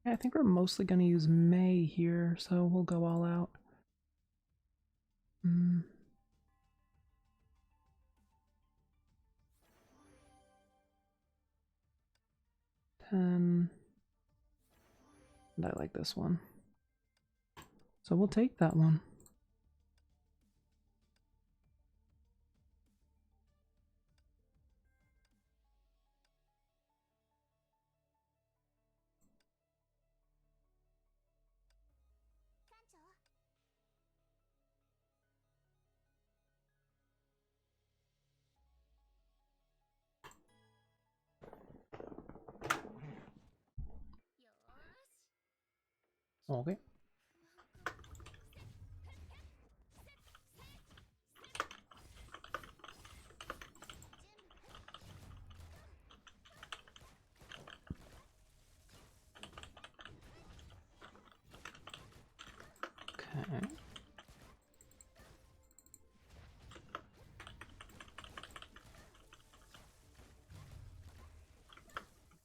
I think we're mostly going to use May here, so we'll go all out. 10. And I like this one. So we'll take that one. Okay.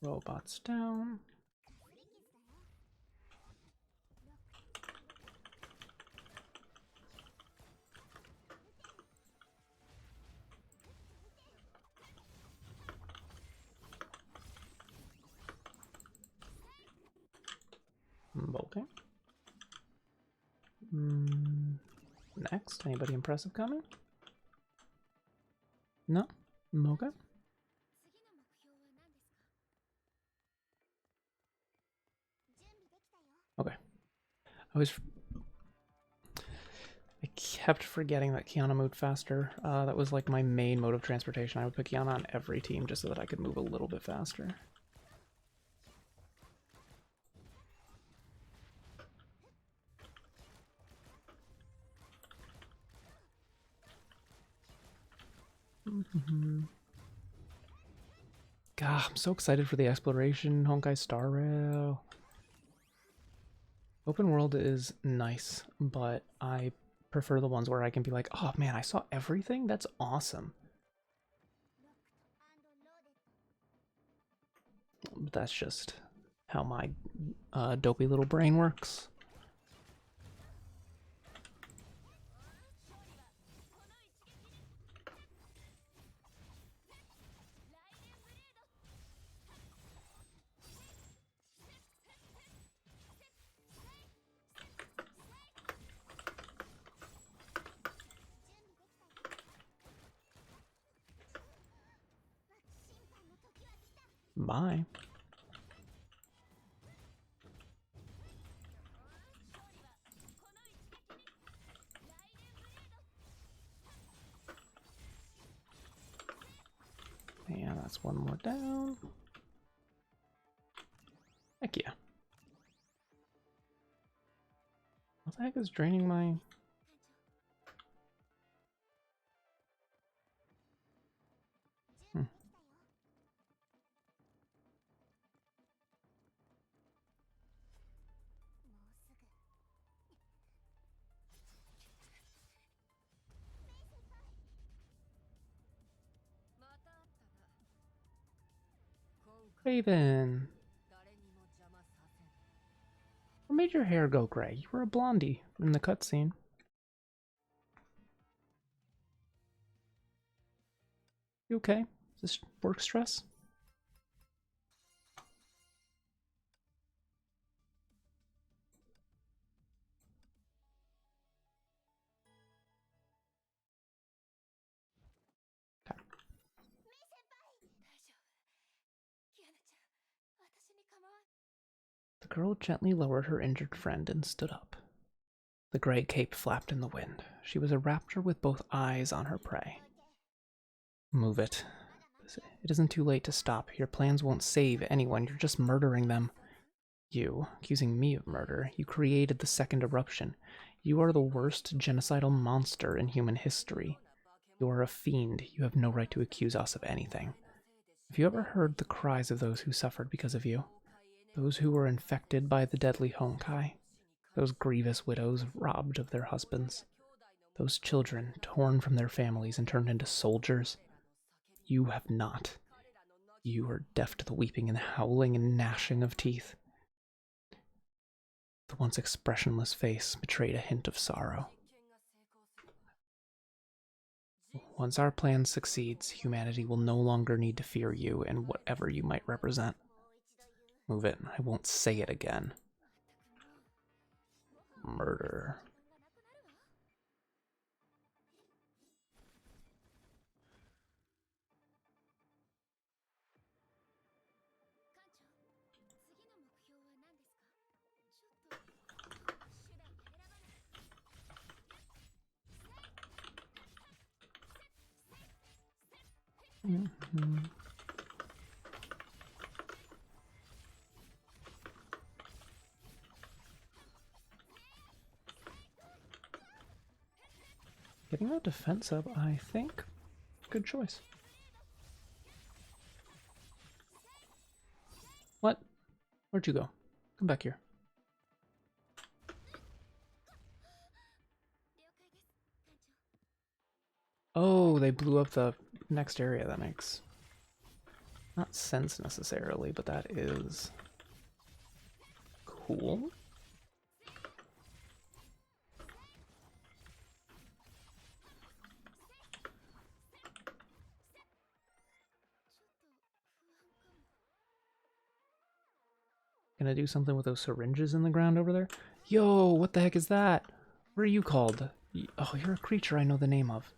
Robots down. Bolting. Next, anybody impressive coming? No? Okay. Okay. I kept forgetting that Kiana moved faster. That was like my main mode of transportation. I would put Kiana on every team just so that I could move a little bit faster. God, I'm so excited for the exploration, Honkai StarRail. Open world is nice, but I prefer the ones where I can be like, oh man, I saw everything? That's awesome. That's just how my dopey little brain works. Bye. And that's one more down. Heck yeah. What the heck is draining my... Raven. What made your hair go gray? You were a blondie in the cutscene. You okay? Is this work stress? Okay. The girl gently lowered her injured friend and stood up. The gray cape flapped in the wind. She was a raptor with both eyes on her prey. Move it. It isn't too late to stop. Your plans won't save anyone. You're just murdering them. You, accusing me of murder, you created the second eruption. You are the worst genocidal monster in human history. You are a fiend. You have no right to accuse us of anything. Have you ever heard the cries of those who suffered because of you? Those who were infected by the deadly Honkai? Those grievous widows robbed of their husbands? Those children torn from their families and turned into soldiers? You have not. You are deaf to the weeping and howling and gnashing of teeth. The once expressionless face betrayed a hint of sorrow. Once our plan succeeds, humanity will no longer need to fear you and whatever you might represent. Move it. I won't say it again. Murder. Getting that defense up, I think. Good choice. What? Where'd you go? Come back here. Oh, they blew up the next area. That makes Not sense necessarily, but that is cool. Gonna do something with those syringes in the ground over there? Yo, what the heck is that? What are you called? Oh, you're a creature I know the name of.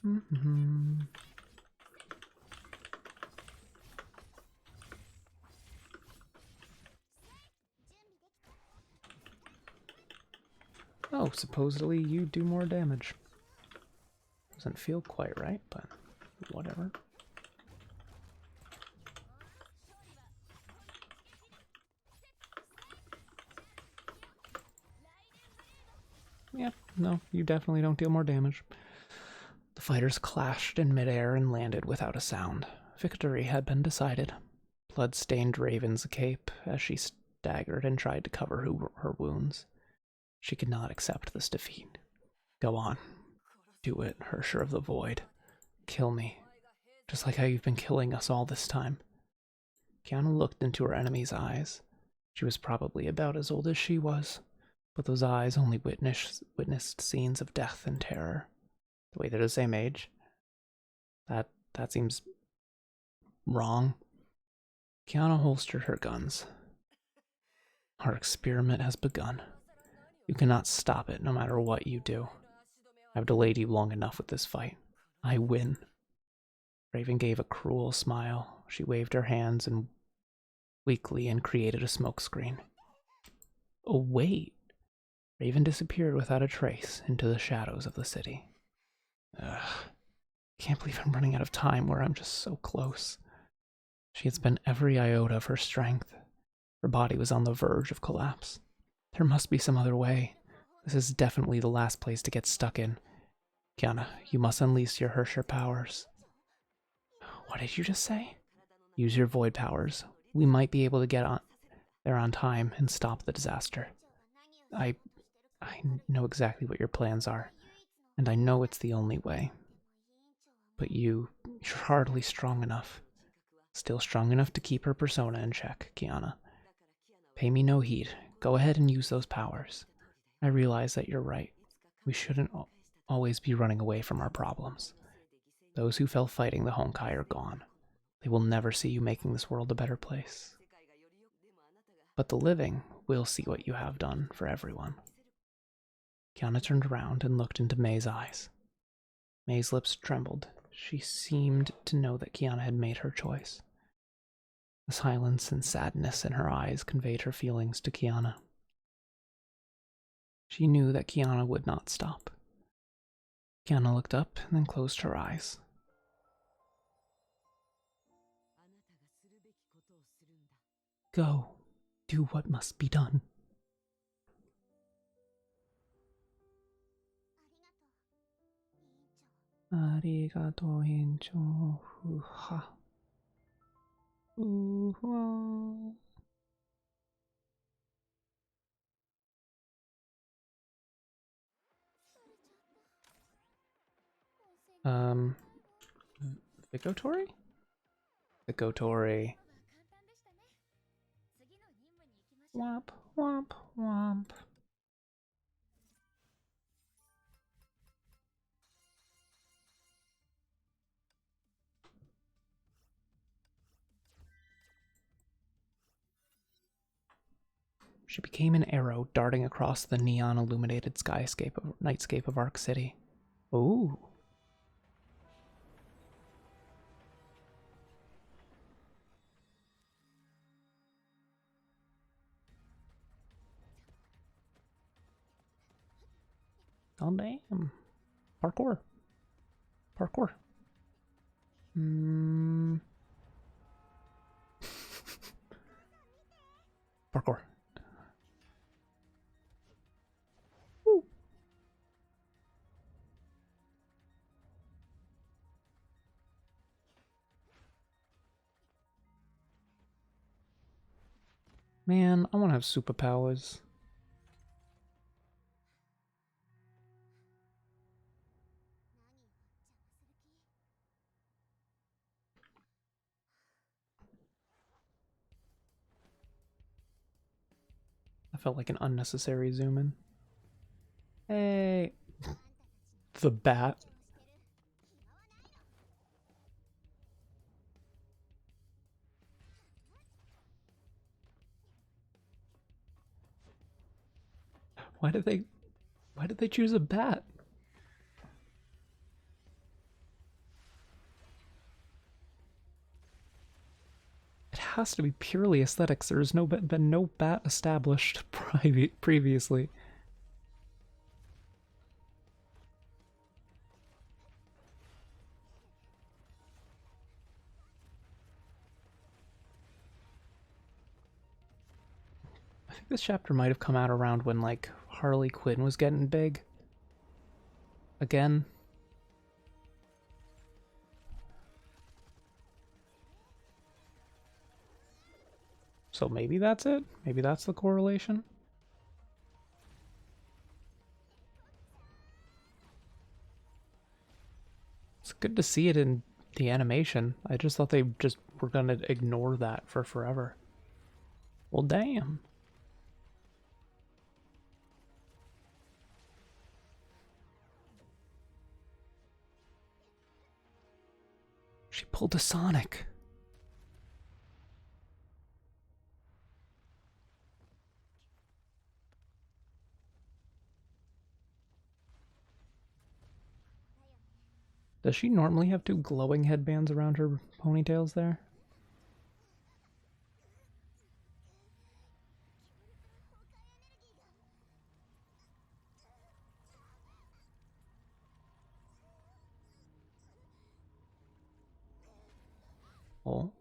Mm-hmm. Oh, supposedly you do more damage. Doesn't feel quite right, but whatever. Yep, no, you definitely don't deal more damage. The fighters clashed in midair and landed without a sound. Victory had been decided. Blood stained Raven's cape as she staggered and tried to cover her wounds. She could not accept this defeat. Go on. Do it, Hersher of the Void. Kill me. Just like how you've been killing us all this time. Kiana looked into her enemy's eyes. She was probably about as old as she was, but those eyes only witnessed scenes of death and terror. Wait, they're the same age? That seems wrong. Kiana holstered her guns. Our experiment has begun. You cannot stop it no matter what you do. I've delayed you long enough with this fight. I win. Raven gave a cruel smile. She waved her hands and weakly and created a smokescreen. Oh, wait. Raven disappeared without a trace into the shadows of the city. Ugh. Can't believe I'm running out of time where I'm just so close. She had spent every iota of her strength. Her body was on the verge of collapse. There must be some other way. This is definitely the last place to get stuck in. Kiana, you must unleash your Hersher powers. What did you just say? Use your void powers. We might be able to get there on time and stop the disaster. I know exactly what your plans are, and I know it's the only way. But you're hardly strong enough. Still strong enough to keep her persona in check, Kiana. Pay me no heed. Go ahead and use those powers. I realize that you're right. We shouldn't always be running away from our problems. Those who fell fighting the Honkai are gone. They will never see you making this world a better place. But the living will see what you have done for everyone. Kiana turned around and looked into May's eyes. May's lips trembled. She seemed to know that Kiana had made her choice. The silence and sadness in her eyes conveyed her feelings to Kiana. She knew that Kiana would not stop. Kiana looked up and then closed her eyes. Go. Do what must be done. Arigato, Hincho. Uha. Uha. Vigotori? Vigotori. Womp, womp, womp. She became an arrow darting across the neon-illuminated nightscape of Arc City. Ooh. Oh, damn. Parkour. Parkour. Parkour. Man, I want to have superpowers. I felt like an unnecessary zoom in. Hey, the bat. Why did they choose a bat? It has to be purely aesthetics. There's been no bat established previously. I think this chapter might have come out around when like Harley Quinn was getting big. Again. So maybe that's it? Maybe that's the correlation? It's good to see it in the animation. I just thought they just were gonna ignore that for forever. Well, damn. She pulled a Sonic. Does she normally have two glowing headbands around her ponytails there? Oh.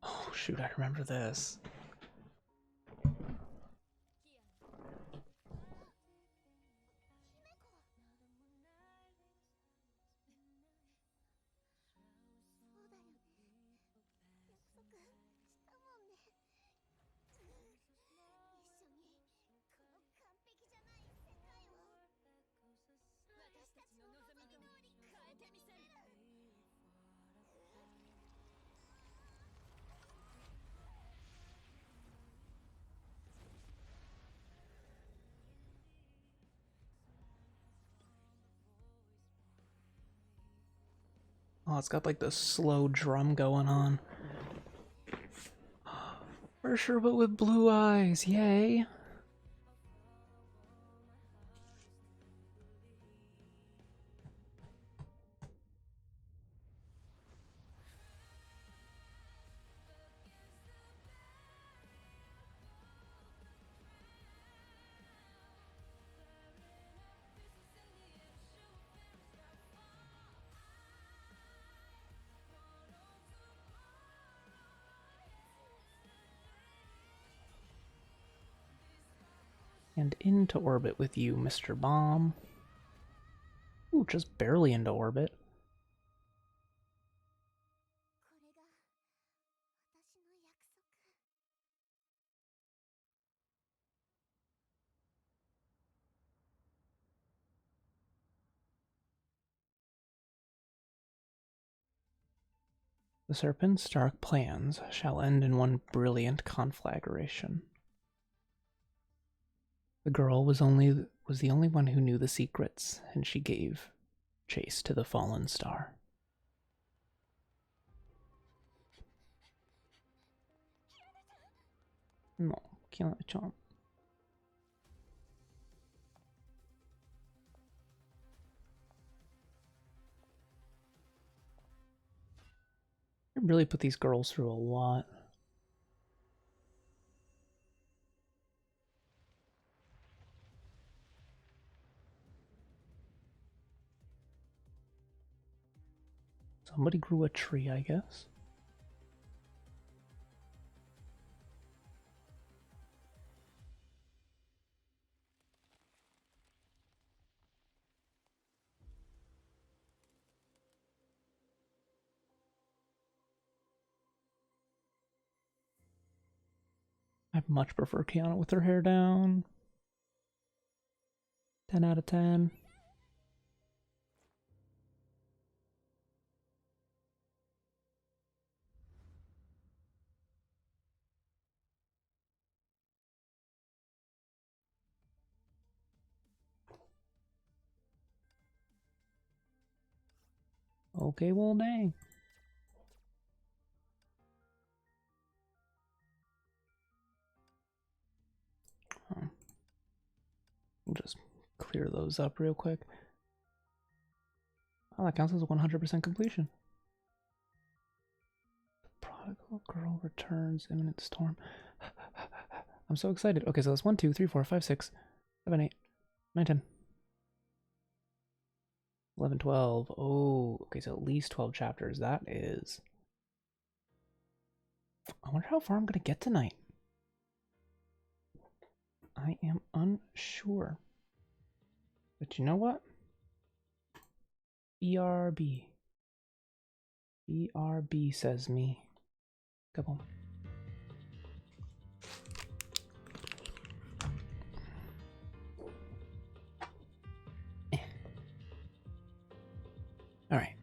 Oh, shoot, I remember this. Oh, it's got like the slow drum going on. For sure, but with blue eyes, yay! And into orbit with you, Mr. Bomb. Ooh, just barely into orbit. The serpent's dark plans shall end in one brilliant conflagration. The girl was the only one who knew the secrets, and she gave chase to the fallen star. No, Kiana-chan. I really put these girls through a lot. Somebody grew a tree, I guess. I much prefer Kiana with her hair down. 10 out of 10. Okay, well, dang. We'll just clear those up real quick. Oh, that counts as a 100% completion. The prodigal girl returns, imminent storm. I'm so excited. Okay, so that's 1, 2, 3, 4, 5, 6, 7, 8, 9, 10. 11, 12. Oh, okay, so at least 12 chapters. That is... I wonder how far I'm going to get tonight. I am unsure. But you know what? BRB. BRB says me. Couple. All right.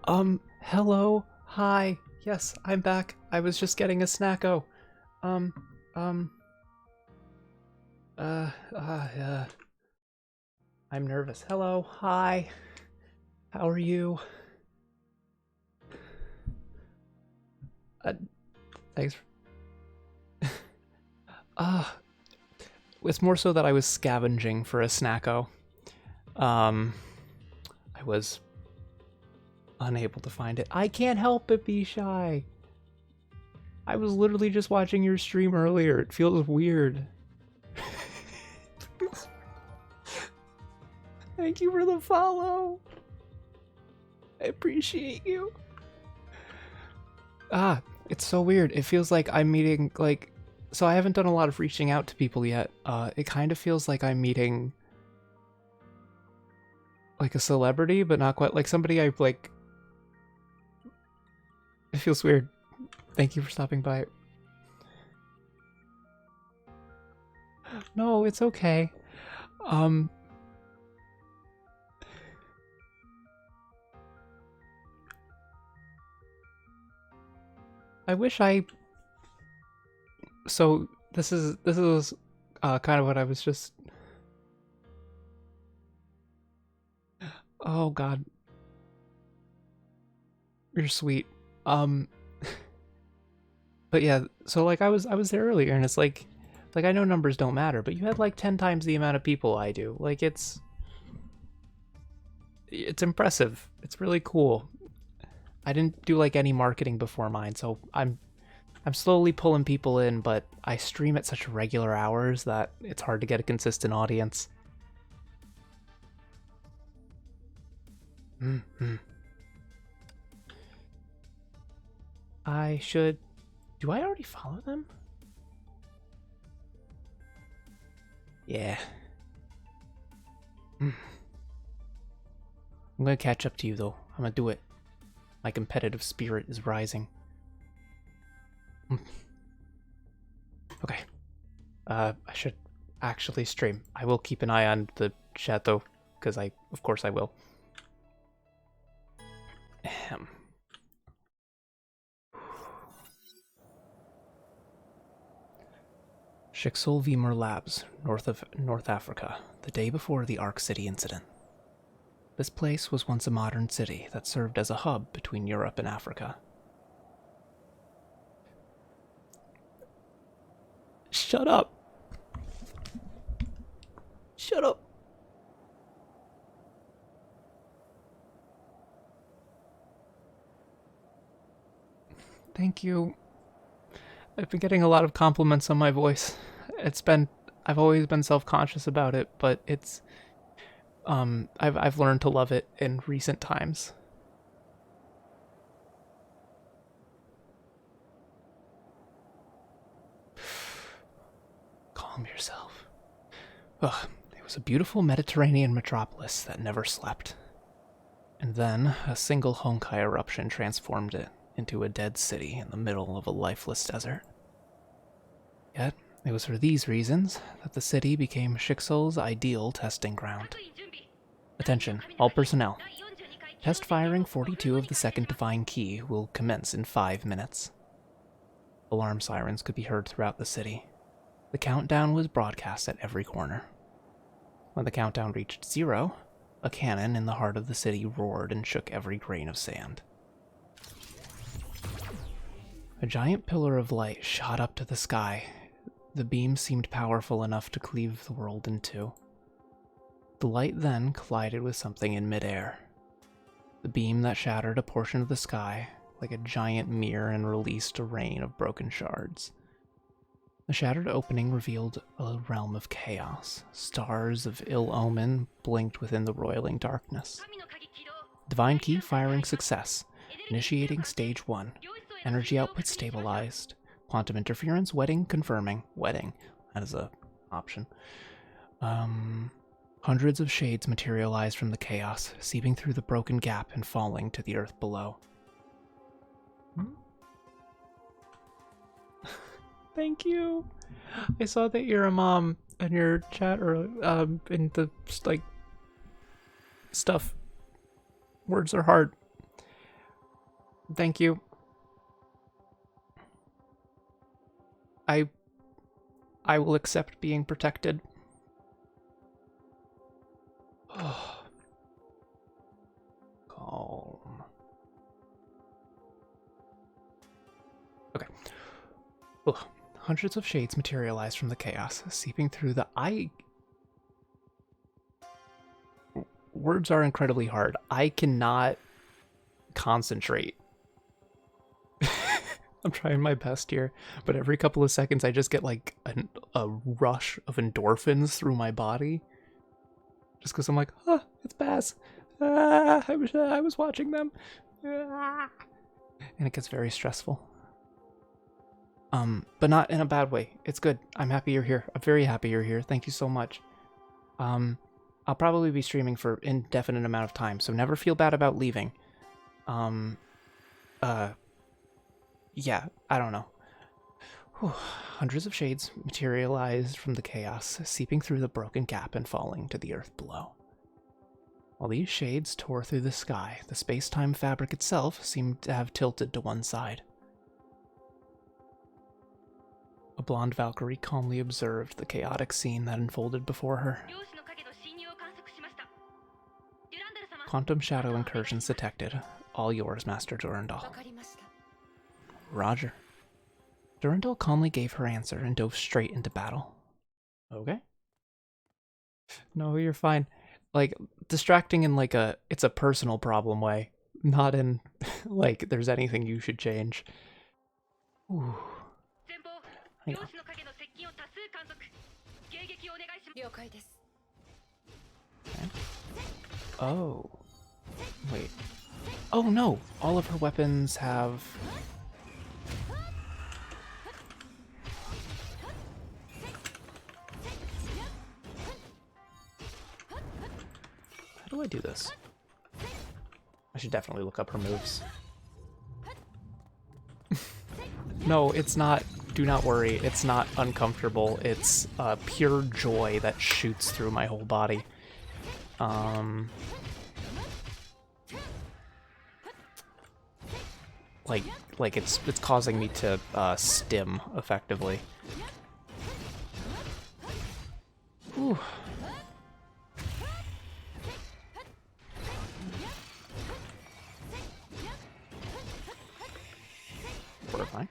Hello, hi, yes, I'm back. I was just getting a snacko. Um, um, uh, uh, I'm nervous. Hello, hi, how are you? Uh, thanks. Uh, it's more so that I was scavenging for a snacko. Um, I was unable to find it. I can't help but be shy. I was literally just watching your stream earlier. It feels weird. Thank you for the follow. I appreciate you. Ah, it's so weird. It feels like I'm meeting, like, so I haven't done a lot of reaching out to people yet. It kind of feels like I'm meeting, like, a celebrity, but not quite, like somebody I, like, it feels weird. Thank you for stopping by. No, it's okay. I wish I, so this is kind of what I was just, oh god. You're sweet. But yeah, so like I was there earlier and it's like I know numbers don't matter, but you had like 10 times the amount of people I do. Like it's impressive. It's really cool. I didn't do like any marketing before mine, so I'm slowly pulling people in, but I stream at such regular hours that it's hard to get a consistent audience. Mm-hmm. I should... Do I already follow them? Yeah. I'm gonna catch up to you though. I'm gonna do it. My competitive spirit is rising. Okay. I should actually stream. I will keep an eye on the chat though, because of course I will. Ahem. Shixol Vemur Labs, North Africa, the day before the Ark City incident. This place was once a modern city that served as a hub between Europe and Africa. Shut up! Shut up! Thank you. I've been getting a lot of compliments on my voice. I've always been self-conscious about it, but it's, I've learned to love it in recent times. Calm yourself. Ugh, it was a beautiful Mediterranean metropolis that never slept. And then, a single Honkai eruption transformed it into a dead city in the middle of a lifeless desert. Yet, it was for these reasons that the city became Shixol's ideal testing ground. Attention, all personnel. Test firing 42 of the second Divine Key will commence in 5 minutes. Alarm sirens could be heard throughout the city. The countdown was broadcast at every corner. When the countdown reached 0, a cannon in the heart of the city roared and shook every grain of sand. A giant pillar of light shot up to the sky. The beam seemed powerful enough to cleave the world in two. The light then collided with something in midair. The beam that shattered a portion of the sky like a giant mirror and released a rain of broken shards. The shattered opening revealed a realm of chaos. Stars of ill omen blinked within the roiling darkness. Divine Key firing success, initiating stage 1. Energy output stabilized. Quantum interference wedding confirming. Wedding, that is a option. Hundreds of shades materialized from the chaos, seeping through the broken gap and falling to the earth below. Thank you. I saw that you're a mom in your chat or in the like stuff. Words are hard. Thank you. I will accept being protected. Calm. Okay. Ugh. Hundreds of shades materialize from the chaos, seeping through the Words are incredibly hard. I cannot concentrate. I'm trying my best here, but every couple of seconds I just get like a rush of endorphins through my body. Just because I'm like, oh, it's Baz. I was watching them. And it gets very stressful. But not in a bad way. It's good. I'm happy you're here. I'm very happy you're here. Thank you so much. I'll probably be streaming for indefinite amount of time, so never feel bad about leaving. Yeah, I don't know. Whew. Hundreds of shades materialized from the chaos, seeping through the broken gap and falling to the earth below. While these shades tore through the sky, the space-time fabric itself seemed to have tilted to one side. A blonde Valkyrie calmly observed the chaotic scene that unfolded before her. Quantum shadow incursions detected. All yours, Master Durandal. Roger. Durandal calmly gave her answer and dove straight into battle. Okay. No, you're fine. Like, distracting in like it's a personal problem way. Not in, like, there's anything you should change. Ooh. Hang on. Okay. Oh. Wait. Oh no! All of her weapons have... How do I do this? I should definitely look up her moves. No, it's not. Do not worry. It's not uncomfortable. It's pure joy that shoots through my whole body. Like it's causing me to stim effectively. Whew. We're fine.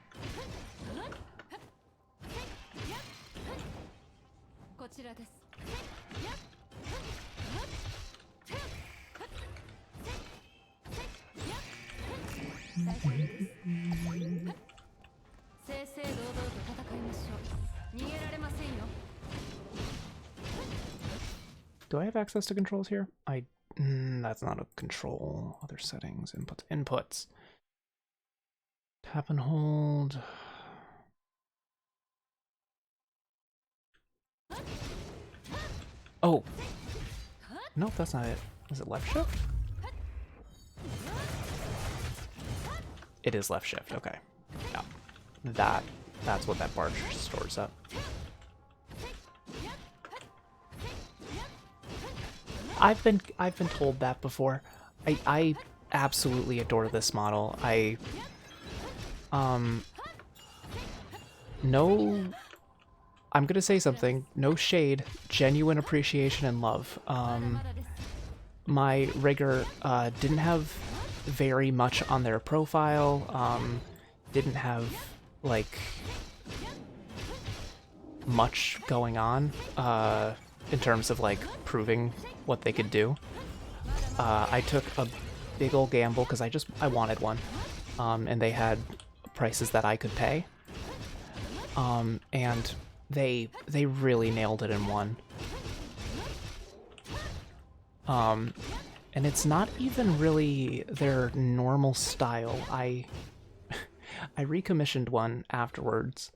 Do I have access to controls here? That's not a control. Other settings, inputs. Tap and hold. Oh. Nope, that's not it. Is it left shift? It is left shift, okay. Yeah. That's what that bar stores up. I've been told that before. I absolutely adore this model. No, I'm gonna say something. No shade, genuine appreciation and love. My rigger didn't have very much on their profile. Didn't have like much going on in terms of like proving what they could do. I took a big ol' gamble because I wanted one, and they had prices that I could pay, and they really nailed it in one. And it's not even really their normal style. I recommissioned one afterwards,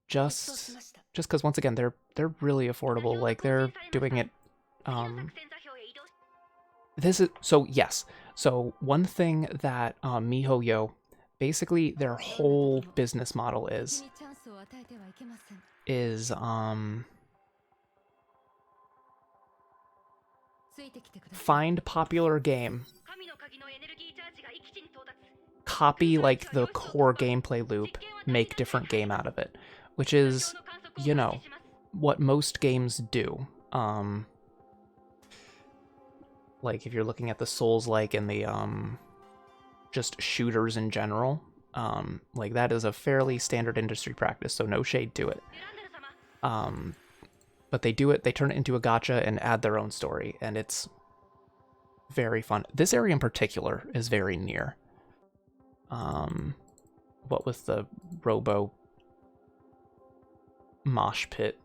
just because once again they're really affordable. Like they're doing it. This is so yes. So one thing that MiHoYo, basically their whole business model is find popular game, copy like the core gameplay loop, make different game out of it, which is, you know, what most games do. Like if you're looking at the Souls-like and the just shooters in general, like that is a fairly standard industry practice, so no shade to it. But they do it, they turn it into a gacha and add their own story, and it's very fun. This area in particular is very near. What with the robo mosh pit.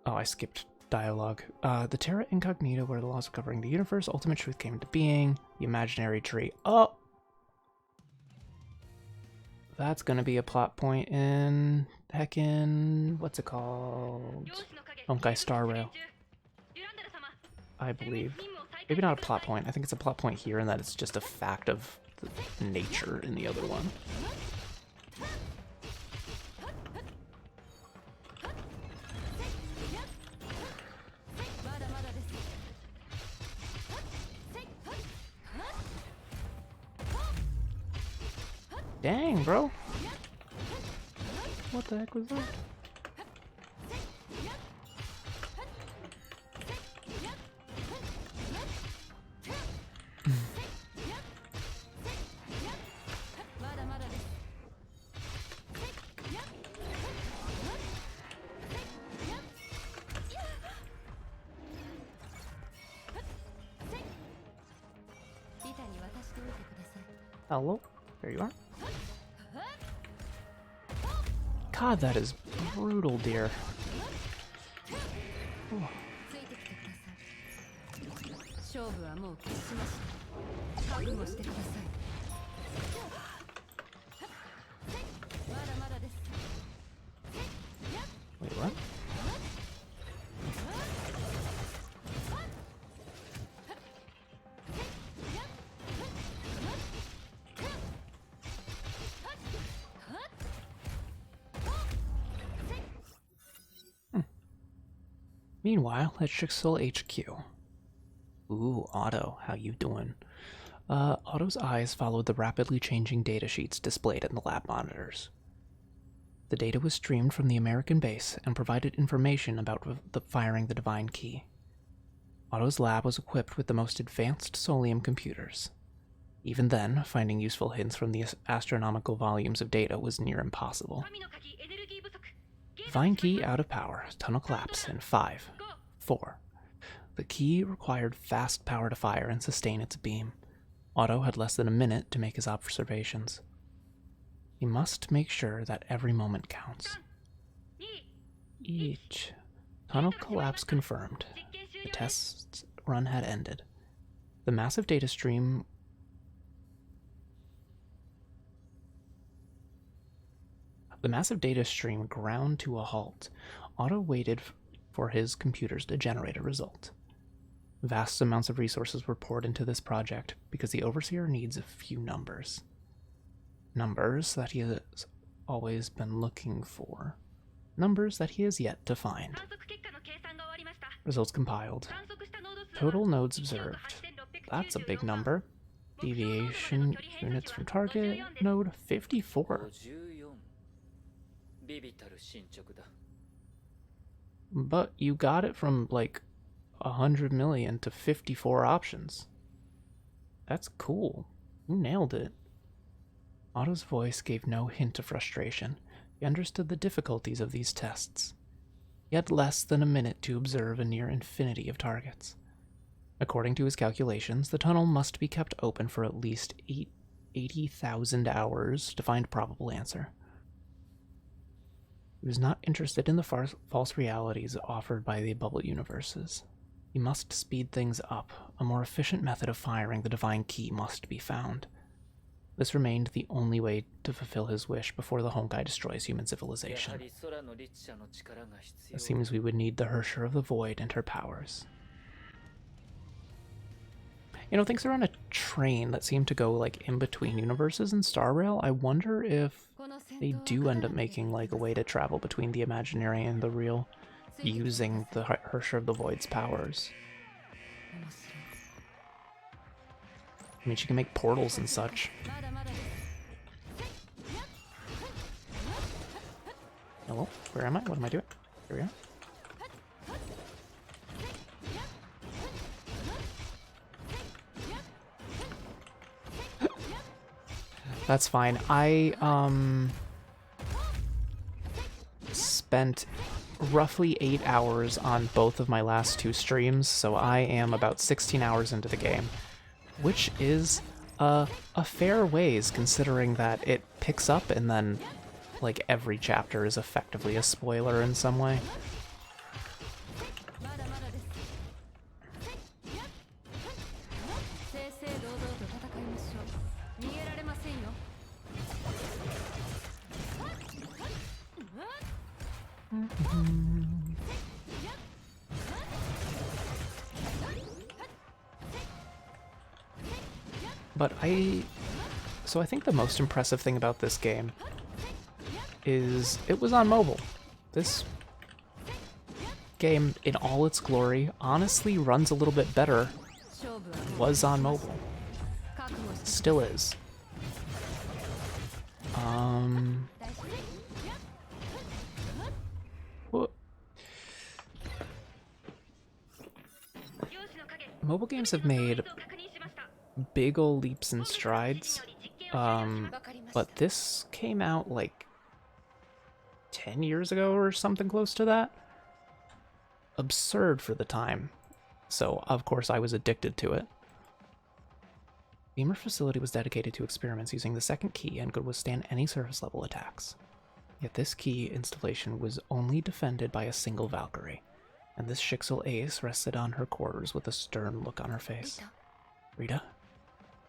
Oh, I skipped dialogue. The Terra Incognita, where the laws of governing the universe, ultimate truth came into being, the imaginary tree. Oh! That's gonna be a plot point in heckin', what's it called? Honkai StarRail, I believe. Maybe not a plot point. I think it's a plot point here, and that it's just a fact of the nature in the other one. Dang, bro. What the heck was that? Hello? There you are. God, that is brutal, dear. Oh. Wait, what? Meanwhile, at Chixel HQ. Ooh, Otto, how you doing? Otto's eyes followed the rapidly changing datasheets displayed in the lab monitors. The data was streamed from the American base and provided information about firing the Divine Key. Otto's lab was equipped with the most advanced Solium computers. Even then, finding useful hints from the astronomical volumes of data was near impossible. Divine Key out of power. Tunnel collapse in 5, 4. The key required fast power to fire and sustain its beam. Otto had less than a minute to make his observations. He must make sure that every moment counts. Each. Tunnel collapse confirmed. The test run had ended. The massive data stream ground to a halt. Otto waited for his computers to generate a result. Vast amounts of resources were poured into this project because the Overseer needs a few numbers. Numbers that he has always been looking for. Numbers that he has yet to find. Results compiled. Total nodes observed. That's a big number. Deviation units from target. Node 54. But you got it from like 100 million to 54 options. That's cool. You nailed it. Otto's voice gave no hint of frustration. He understood the difficulties of these tests. He had less than a minute to observe a near infinity of targets. According to his calculations, the tunnel must be kept open for at least 80,000 hours to find a probable answer. He was not interested in the false realities offered by the bubble universes. He must speed things up. A more efficient method of firing the Divine Key must be found. This remained the only way to fulfill his wish before the Honkai destroys human civilization. It seems we would need the Hersher of the Void and her powers. You know, things are on a train that seem to go, like, in between universes in StarRail. I wonder if they do end up making, like, a way to travel between the imaginary and the real, using the Hersher of the Void's powers. I mean, she can make portals and such. Hello? Where am I? What am I doing? Here we are. That's fine. I spent roughly 8 hours on both of my last 2 streams, so I am about 16 hours into the game, which is a fair ways considering that it picks up and then like every chapter is effectively a spoiler in some way. But so I think the most impressive thing about this game is it was on mobile. This game, in all its glory, honestly runs a little bit better. Was on mobile. Still is. Mobile games have made big ol' leaps and strides, but this came out like 10 years ago or something close to that. Absurd for the time. So, of course, I was addicted to it. The Beamer facility was dedicated to experiments using the second key and could withstand any surface level attacks. Yet this key installation was only defended by a single Valkyrie, and this Shixel ace rested on her quarters with a stern look on her face. Rita?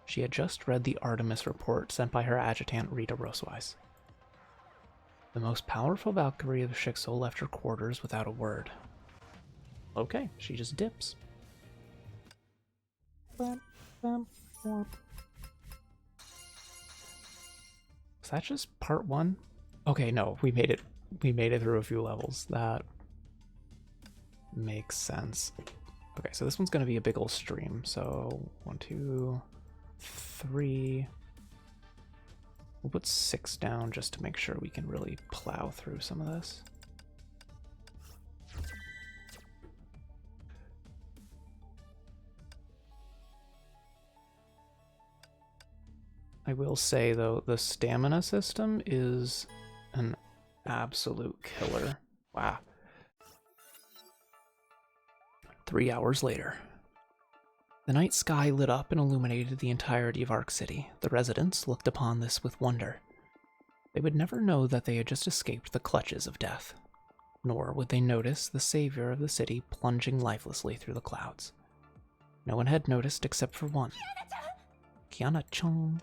She had just read the Artemis report sent by her adjutant Rita Rosweiss. The most powerful Valkyrie of Shixel left her quarters without a word. Okay, she just dips. Is that just part 1? Okay, no, we made it. We made it through a few levels. That makes sense. Okay, so this one's going to be a big old stream. So 1, 2, 3. We'll put 6 down just to make sure we can really plow through some of this. I will say, though, the stamina system is an absolute killer. Wow. 3 hours later. The night sky lit up and illuminated the entirety of Ark City. The residents looked upon this with wonder. They would never know that they had just escaped the clutches of death. Nor would they notice the savior of the city plunging lifelessly through the clouds. No one had noticed except for one. Kiana-chan.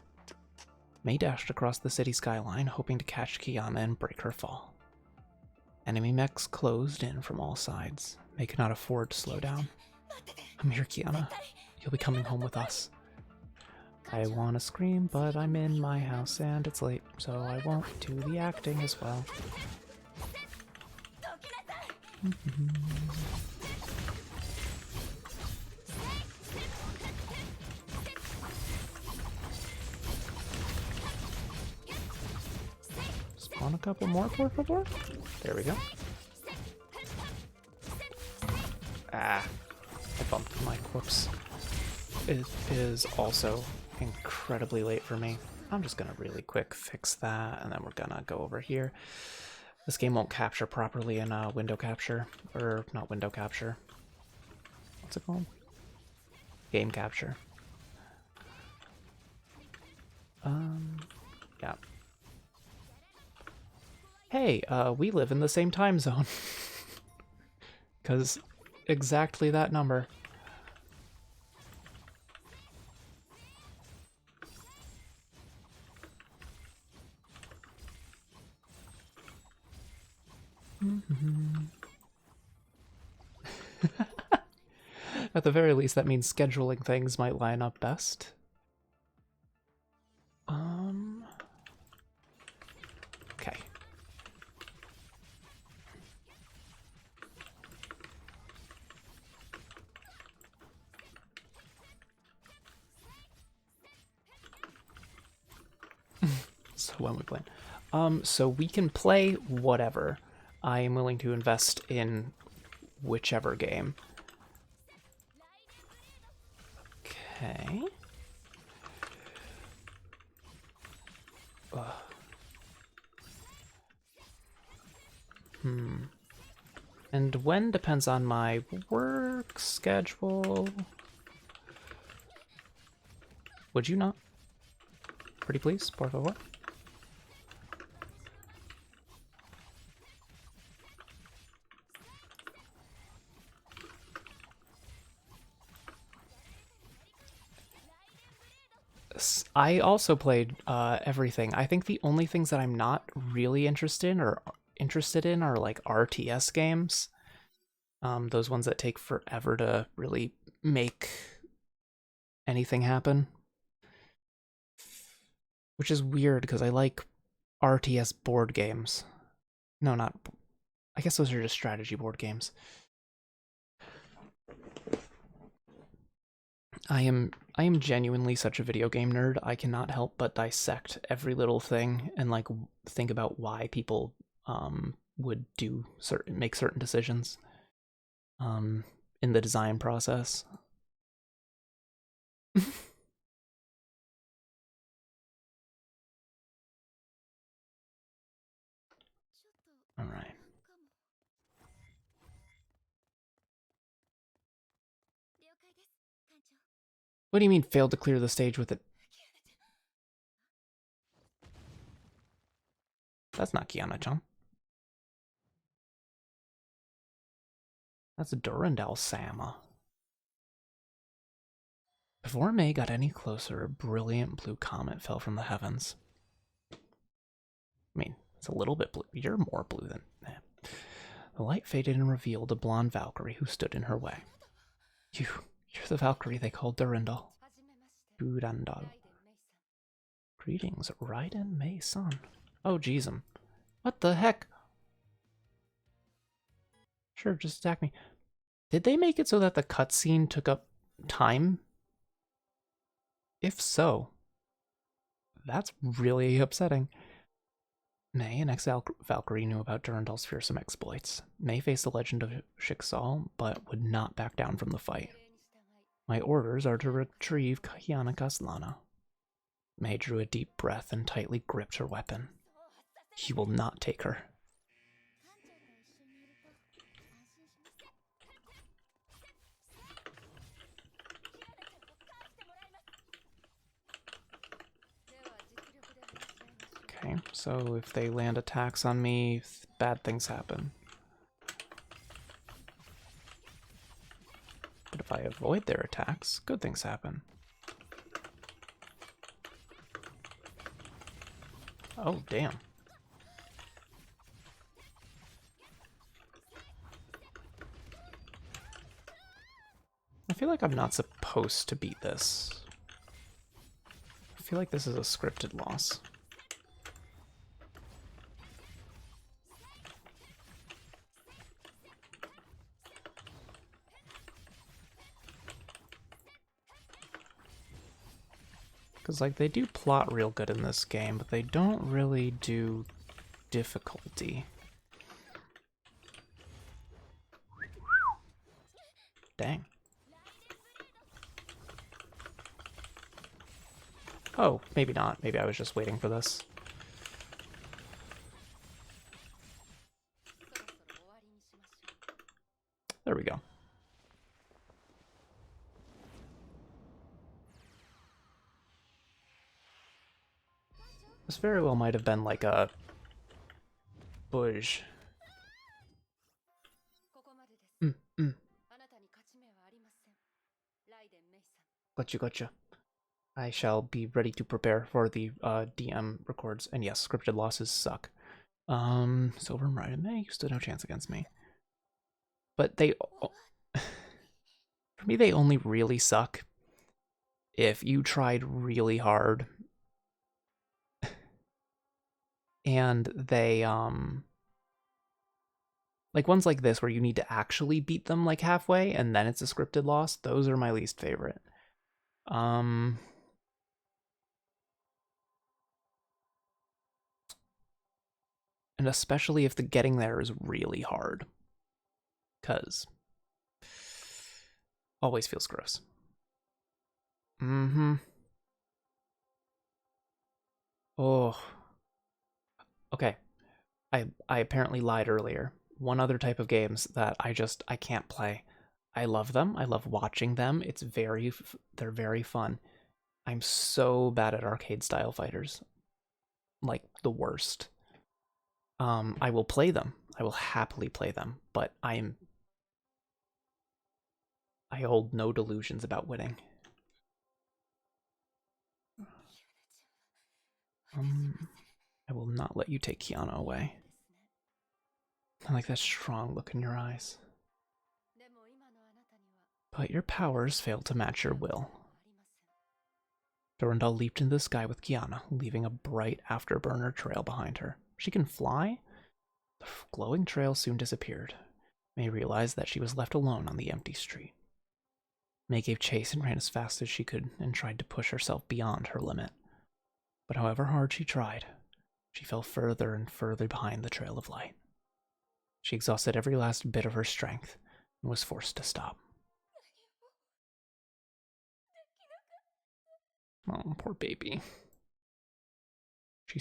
May dashed across the city skyline, hoping to catch Kiana and break her fall. Enemy mechs closed in from all sides. May could not afford to slow down. I'm here, Kiana. You'll be coming home with us. I want to scream, but I'm in my house and it's late, so I won't do the acting as well. Spawn a couple more, por favor? There we go. Ah, I bumped my corpse. It is also incredibly late for me. I'm just gonna really quick fix that, and then we're gonna go over here. This game won't capture properly in window capture, or not window capture. What's it called? Game capture. Yeah. Hey, we live in the same time zone. 'Cause exactly that number. At the very least, that means scheduling things might line up best. Okay. So when we play. So we can play whatever. I am willing to invest in whichever game. Okay. Ugh. And when depends on my work schedule. Would you not? Pretty please, por favor. I also played everything. I think the only things that I'm not really interested in are like RTS games. Those ones that take forever to really make anything happen. Which is weird because I like RTS board games. No, not. I guess those are just strategy board games. I am genuinely such a video game nerd. I cannot help but dissect every little thing and like think about why people would make certain decisions in the design process. All right. What do you mean failed to clear the stage with it? That's not Kiana-chan. That's Durandal-sama. Before May got any closer, a brilliant blue comet fell from the heavens. I mean, it's a little bit blue. You're more blue than that. The light faded and revealed a blonde Valkyrie who stood in her way. You're the Valkyrie they called Durandal. Durandal. Greetings, Raiden May-san. Oh, jeez. What the heck? Sure, just attack me. Did they make it so that the cutscene took up time? If so, that's really upsetting. May, an ex-Valkyrie, knew about Durandal's fearsome exploits. May faced the legend of Schicksal, but would not back down from the fight. My orders are to retrieve Hyanaka's Lana. May drew a deep breath and tightly gripped her weapon. He will not take her. Okay, so if they land attacks on me, bad things happen. But if I avoid their attacks, good things happen. Oh, damn. I feel like I'm not supposed to beat this. I feel like this is a scripted loss. Because, like, they do plot real good in this game, but they don't really do difficulty. Dang. Oh, maybe not. Maybe I was just waiting for this. There we go. This very well might have been like a Bush. Gotcha. I shall be ready to prepare for the DM records. And yes, scripted losses suck. Silver and Raiden May, you stood no chance against me. But they, for me, they only really suck if you tried really hard and they, like ones like this where you need to actually beat them like halfway and then it's a scripted loss, those are my least favorite. And especially if the getting there is really hard. Because always feels gross. Mm-hmm. Oh. Okay. I apparently lied earlier. One other type of games that I can't play. I love them. I love watching them. They're very fun. I'm so bad at arcade style fighters. Like the worst. I will play them. I will happily play them, but I hold no delusions about winning. I will not let you take Kiana away. I like that strong look in your eyes. But your powers fail to match your will. Durandal leaped into the sky with Kiana, leaving a bright afterburner trail behind her. She can fly? The glowing trail soon disappeared. May realized that she was left alone on the empty street. May gave chase and ran as fast as she could and tried to push herself beyond her limit. But however hard she tried, she fell further and further behind the trail of light. She exhausted every last bit of her strength and was forced to stop. Oh, poor baby. She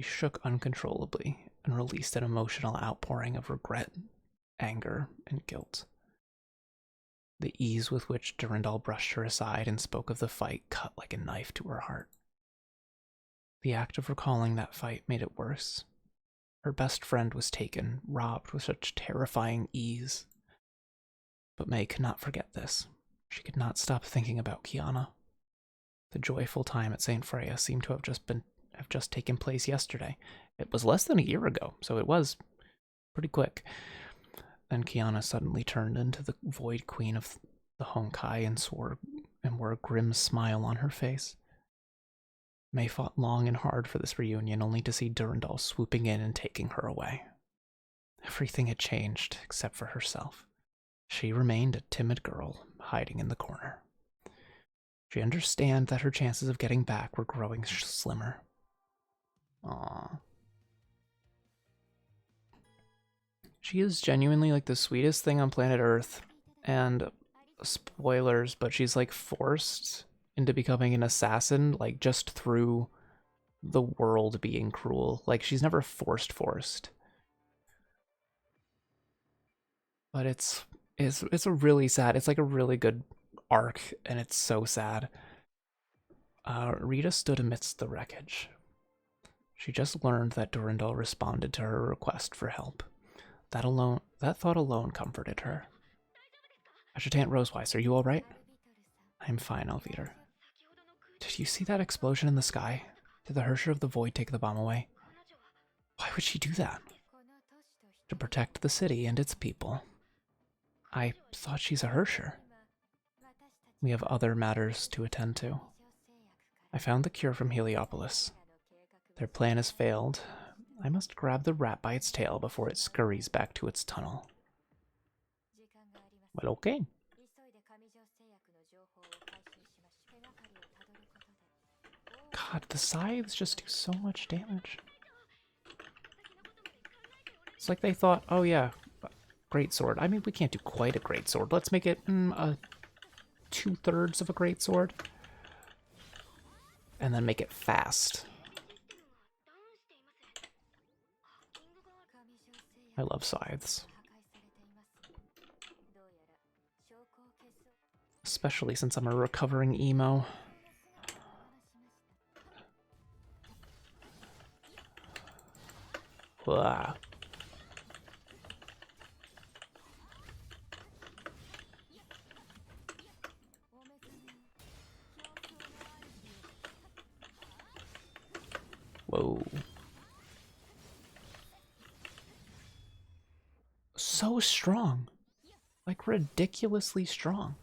shook uncontrollably and released an emotional outpouring of regret, anger, and guilt. The ease with which Durandal brushed her aside and spoke of the fight cut like a knife to her heart. The act of recalling that fight made it worse. Her best friend was taken, robbed with such terrifying ease. But May could not forget this. She could not stop thinking about Kiana. The joyful time at St. Freya seemed to have just taken place yesterday. It was less than a year ago, so it was pretty quick. Then Kiana suddenly turned into the Void Queen of the Honkai and wore a grim smile on her face. May fought long and hard for this reunion, only to see Durandal swooping in and taking her away. Everything had changed, except for herself. She remained a timid girl, hiding in the corner. She understood that her chances of getting back were growing slimmer. Aww. She is genuinely like the sweetest thing on planet Earth. And spoilers, but she's like forced into becoming an assassin, like just through the world being cruel. Like she's never forced. But it's a really sad, it's like a really good arc, and it's so sad. Rita stood amidst the wreckage. She just learned that Durandal responded to her request for help. That thought alone comforted her. Adjutant Roseweiss, are you all right? I'm fine, Alviter. Did you see that explosion in the sky? Did the Hersher of the Void take the bomb away? Why would she do that? To protect the city and its people. I thought she's a Hersher. We have other matters to attend to. I found the cure from Heliopolis. Their plan has failed. I must grab the rat by its tail before it scurries back to its tunnel. Well, okay. God, the scythes just do so much damage. It's like they thought, oh yeah, great sword. I mean, we can't do quite a great sword. Let's make it a 2/3 of a great sword. And then make it fast. I love scythes. Especially since I'm a recovering emo. Blah. Whoa. So strong. Like ridiculously strong.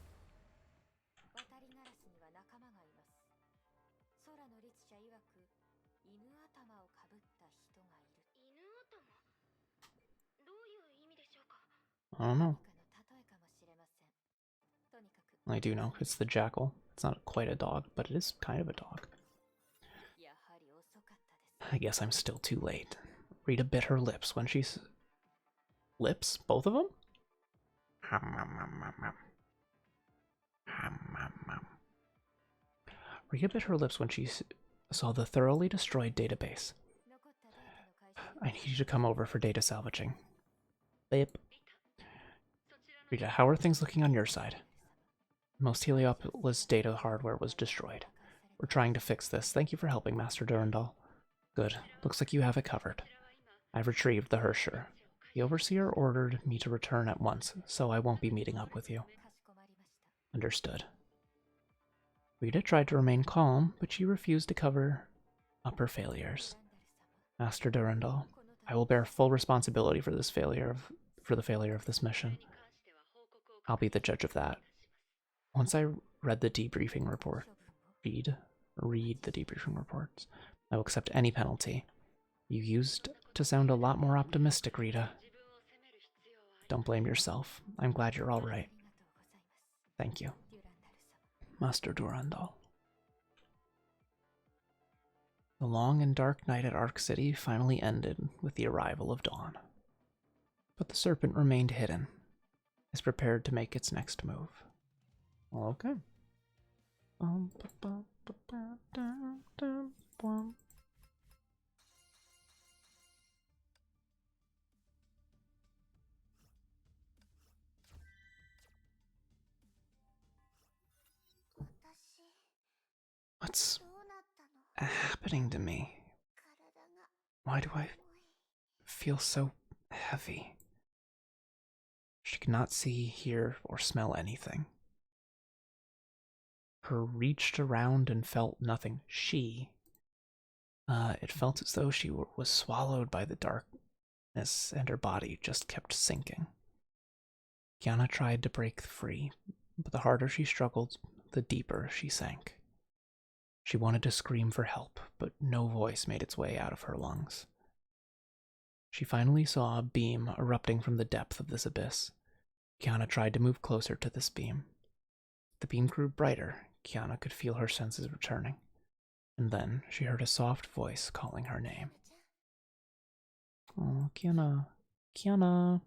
I don't know. I do know. It's the jackal. It's not quite a dog, but it is kind of a dog. I guess I'm still too late. Rita bit her lips when she... Lips? Both of them? Rita bit her lips when she saw the thoroughly destroyed database. I need you to come over for data salvaging. Babe. Rita, how are things looking on your side? Most Heliopolis data hardware was destroyed. We're trying to fix this. Thank you for helping, Master Durandal. Good. Looks like you have it covered. I've retrieved the Hersher. The Overseer ordered me to return at once, so I won't be meeting up with you. Understood. Rita tried to remain calm, but she refused to cover up her failures. Master Durandal, I will bear full responsibility for the failure of this mission. I'll be the judge of that. Once I read the debriefing report, read the debriefing reports, I will accept any penalty. You used to sound a lot more optimistic, Rita. Don't blame yourself. I'm glad you're all right. Thank you. Master Durandal. The long and dark night at Ark City finally ended with the arrival of dawn. But the serpent remained hidden, as prepared to make its next move. Okay. What's happening to me? Why do I feel so heavy? She could not see, hear, or smell anything. Her reached around and felt nothing. It felt as though she was swallowed by the darkness and her body just kept sinking. Kiana tried to break free, but the harder she struggled, the deeper she sank. She wanted to scream for help, but no voice made its way out of her lungs. She finally saw a beam erupting from the depth of this abyss. Kiana tried to move closer to this beam. The beam grew brighter. Kiana could feel her senses returning. And then she heard a soft voice calling her name. Oh, Kiana. Kiana.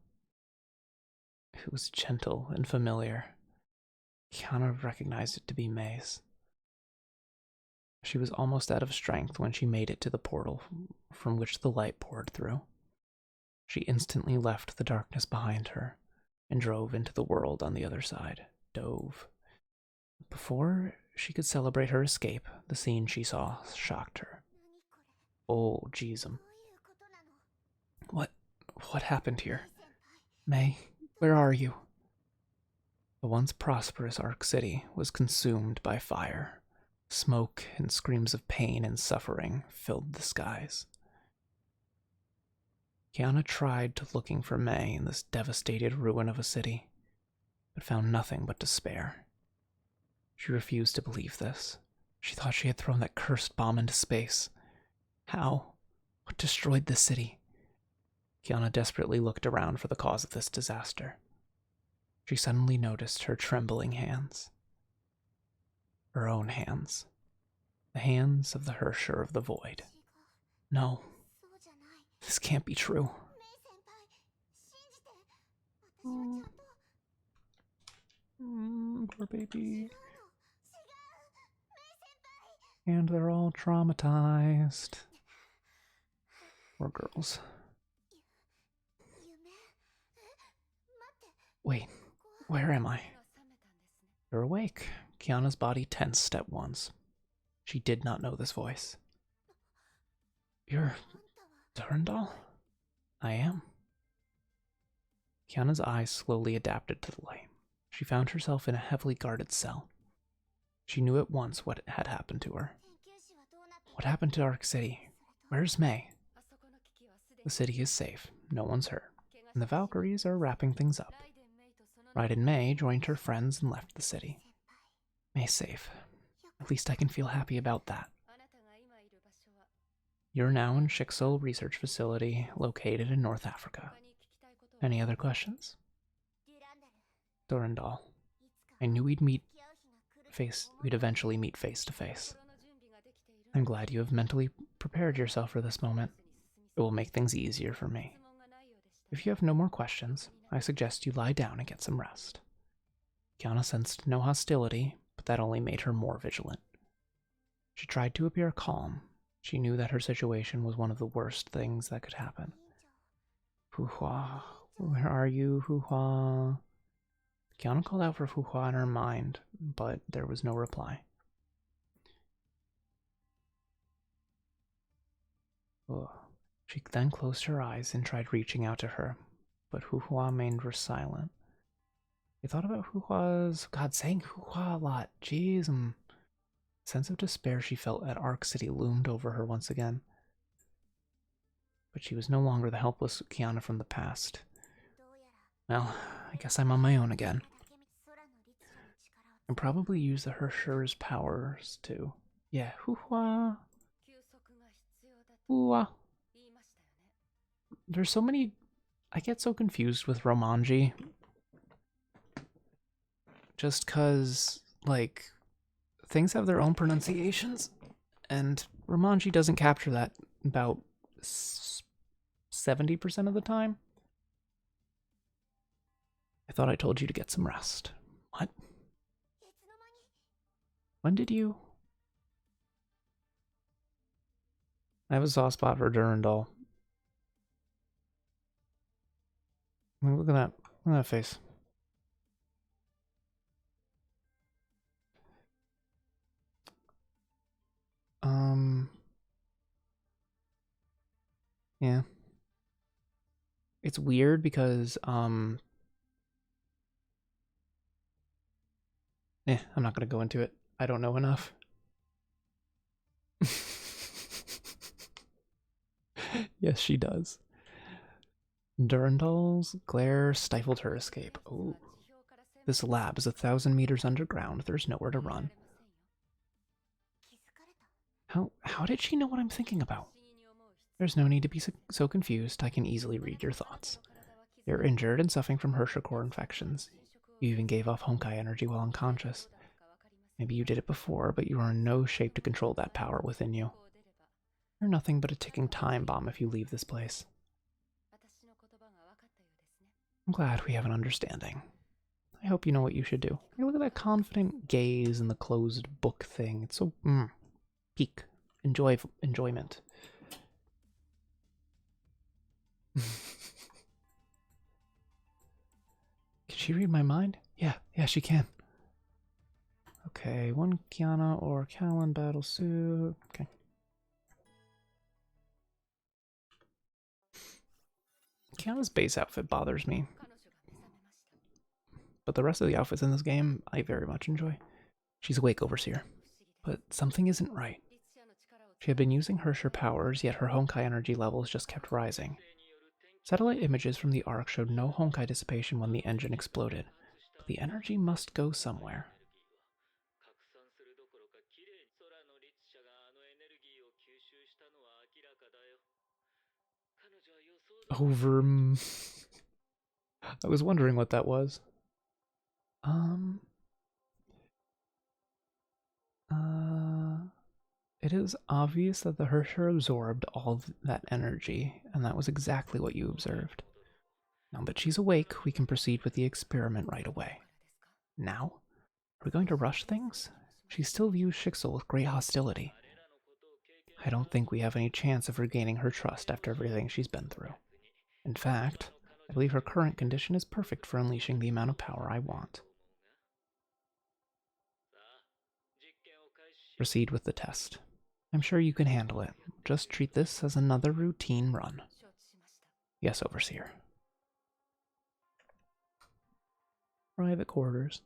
It was gentle and familiar. Kiana recognized it to be May's. She was almost out of strength when she made it to the portal from which the light poured through. She instantly left the darkness behind her and drove into the world on the other side. Dove. Before she could celebrate her escape, the scene she saw shocked her. Oh, jeezum. What happened here? May, where are you? The once prosperous Ark City was consumed by fire. Smoke and screams of pain and suffering filled the skies. Kiana tried to looking for May in this devastated ruin of a city, but found nothing but despair. She refused to believe this. She thought she had thrown that cursed bomb into space. How? What destroyed the city? Kiana desperately looked around for the cause of this disaster. She suddenly noticed her trembling hands. Her own hands. The hands of the Hersher of the Void. No. This can't be true. Poor baby. And they're all traumatized. Poor girls. Wait, where am I? You're awake. Kiana's body tensed at once. She did not know this voice. You're Durandal? I am. Kiana's eyes slowly adapted to the light. She found herself in a heavily guarded cell. She knew at once what had happened to her. What happened to Ark City? Where's May? The city is safe. No one's hurt. And the Valkyries are wrapping things up. Raiden May joined her friends and left the city. May's safe. At least I can feel happy about that. You're now in Shixel Research Facility, located in North Africa. Any other questions? Durandal, I knew we'd eventually meet face to face. I'm glad you have mentally prepared yourself for this moment. It will make things easier for me. If you have no more questions, I suggest you lie down and get some rest. Kiana sensed no hostility, but that only made her more vigilant. She tried to appear calm. She knew that her situation was one of the worst things that could happen. Fuhua, where are you, Fuhua? Kiana called out for Fuhua in her mind, but there was no reply. Ugh. She then closed her eyes and tried reaching out to her, but Fuhua remained silent. She thought about Fuhua's... God, saying Fuhua a lot. Jeez. The sense of despair she felt at Ark City loomed over her once again. But she was no longer the helpless Kiana from the past. Well, I guess I'm on my own again. And probably use the Hersher's powers too. Yeah, Fuhua. Fuhua. There's so many... I get so confused with Romanji. Just cause, like, things have their own pronunciations, and Romanji doesn't capture that about 70% of the time. I thought I told you to get some rest. What? When did you? I have a soft spot for Durandal. Look at that. Look at that face. Yeah. It's weird because, I'm not gonna go into it. I don't know enough. Yes, she does. Durandal's glare stifled her escape. Oh. This lab is 1,000 meters underground. There's nowhere to run. How did she know what I'm thinking about? There's no need to be so confused. I can easily read your thoughts. You're injured and suffering from Hersher core infections. You even gave off Honkai energy while unconscious. Maybe you did it before, but you are in no shape to control that power within you. You're nothing but a ticking time bomb if you leave this place. I'm glad we have an understanding. I hope you know what you should do. Hey, look at that confident gaze and the closed book thing. It's so peak enjoyment. Can she read my mind? Yeah, she can. Okay, one Kiana or Callan battle suit. Okay. Kiana's base outfit bothers me. But the rest of the outfits in this game, I very much enjoy. She's awake, Overseer. But something isn't right. She had been using Hersher powers, yet her Honkai energy levels just kept rising. Satellite images from the Ark showed no Honkai dissipation when the engine exploded, but the energy must go somewhere. I was wondering what that was. It is obvious that the Hersher absorbed all that energy, and that was exactly what you observed. Now that she's awake, we can proceed with the experiment right away. Now? Are we going to rush things? She still views Shixel with great hostility. I don't think we have any chance of regaining her trust after everything she's been through. In fact, I believe her current condition is perfect for unleashing the amount of power I want. Proceed with the test. I'm sure you can handle it. Just treat this as another routine run. Yes, Overseer. Private quarters.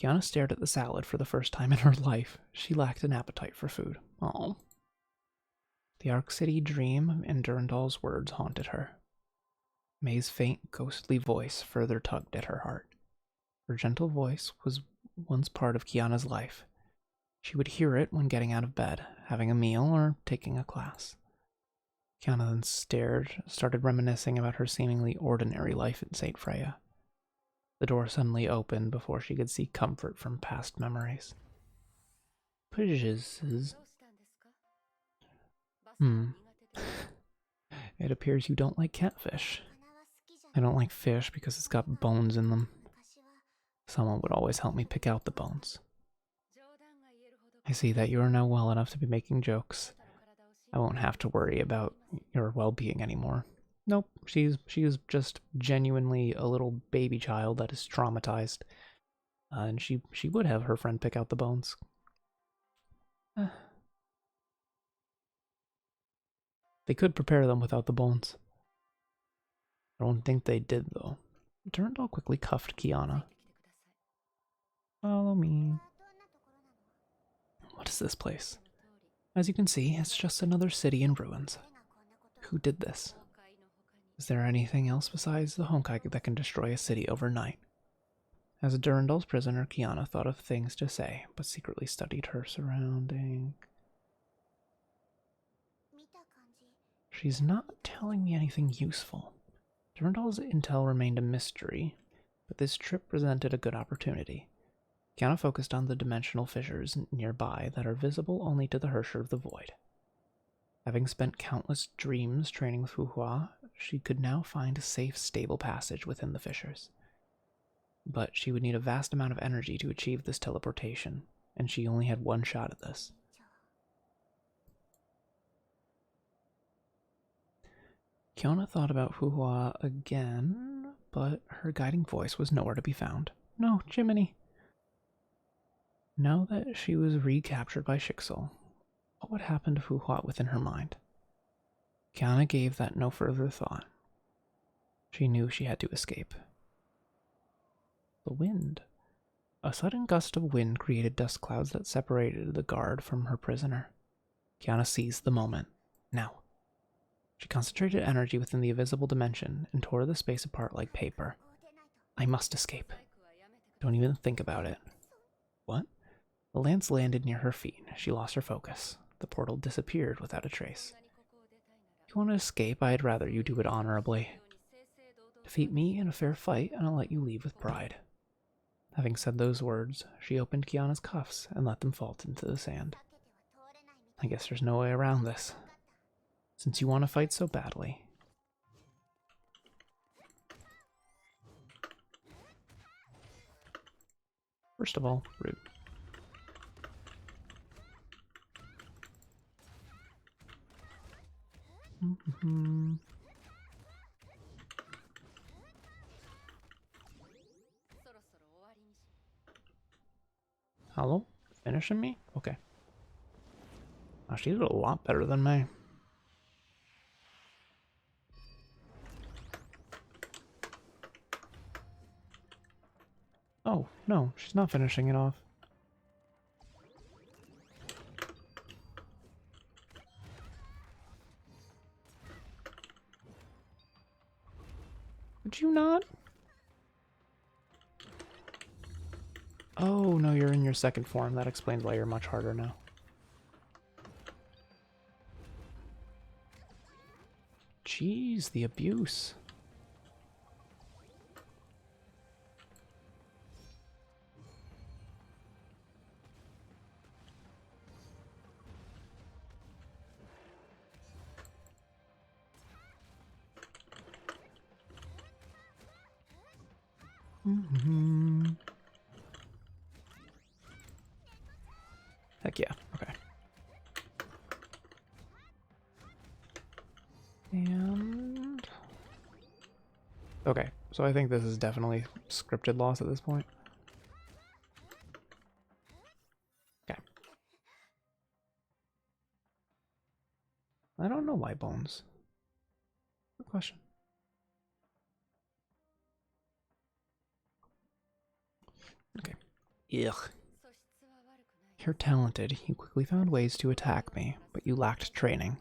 Kiana stared at the salad for the first time in her life. She lacked an appetite for food. Oh. The Ark City dream and Durandal's words haunted her. May's faint, ghostly voice further tugged at her heart. Her gentle voice was once part of Kiana's life. She would hear it when getting out of bed, having a meal, or taking a class. Kiana then started reminiscing about her seemingly ordinary life in St. Freya. The door suddenly opened before she could see comfort from past memories. Pidges. it appears you don't like catfish. I don't like fish because it's got bones in them. Someone would always help me pick out the bones. I see that you are now well enough to be making jokes. I won't have to worry about your well-being anymore. Nope, she is just genuinely a little baby child that is traumatized. And she would have her friend pick out the bones. They could prepare them without the bones. I don't think they did, though. Durandal quickly cuffed Kiana. Follow me. What is this place? As you can see, it's just another city in ruins. Who did this? Is there anything else besides the Honkai that can destroy a city overnight? As a Durandal's prisoner, Kiana thought of things to say, but secretly studied her surrounding. She's not telling me anything useful. Durandal's intel remained a mystery, but this trip presented a good opportunity. Kiana focused on the dimensional fissures nearby that are visible only to the Hersher of the Void. Having spent countless dreams training with Fuhua, she could now find a safe, stable passage within the fissures. But she would need a vast amount of energy to achieve this teleportation, and she only had one shot at this. Kiana thought about Fuhua again, but her guiding voice was nowhere to be found. No, Jiminy. Now that she was recaptured by Shixel, what would happen to Fuhua within her mind? Kiana gave that no further thought. She knew she had to escape. The wind. A sudden gust of wind created dust clouds that separated the guard from her prisoner. Kiana seized the moment. Now. She concentrated energy within the invisible dimension and tore the space apart like paper. I must escape. Don't even think about it. What? The lance landed near her feet. She lost her focus. The portal disappeared without a trace. If you want to escape, I'd rather you do it honorably. Defeat me in a fair fight, and I'll let you leave with pride. Having said those words, she opened Kiana's cuffs and let them fall into the sand. I guess there's no way around this. Since you want to fight so badly. First of all, rude. Hello? Finishing me? Okay. Wow, she did a lot better than me. Oh, no, she's not finishing it off. Would you not? Oh, no, you're in your second form. That explains why you're much harder now. Jeez, the abuse. Heck yeah, okay. And... okay, so I think this is definitely scripted loss at this point. Okay. I don't know why bones. Good question. Okay. Ugh. You're talented. You quickly found ways to attack me, but you lacked training.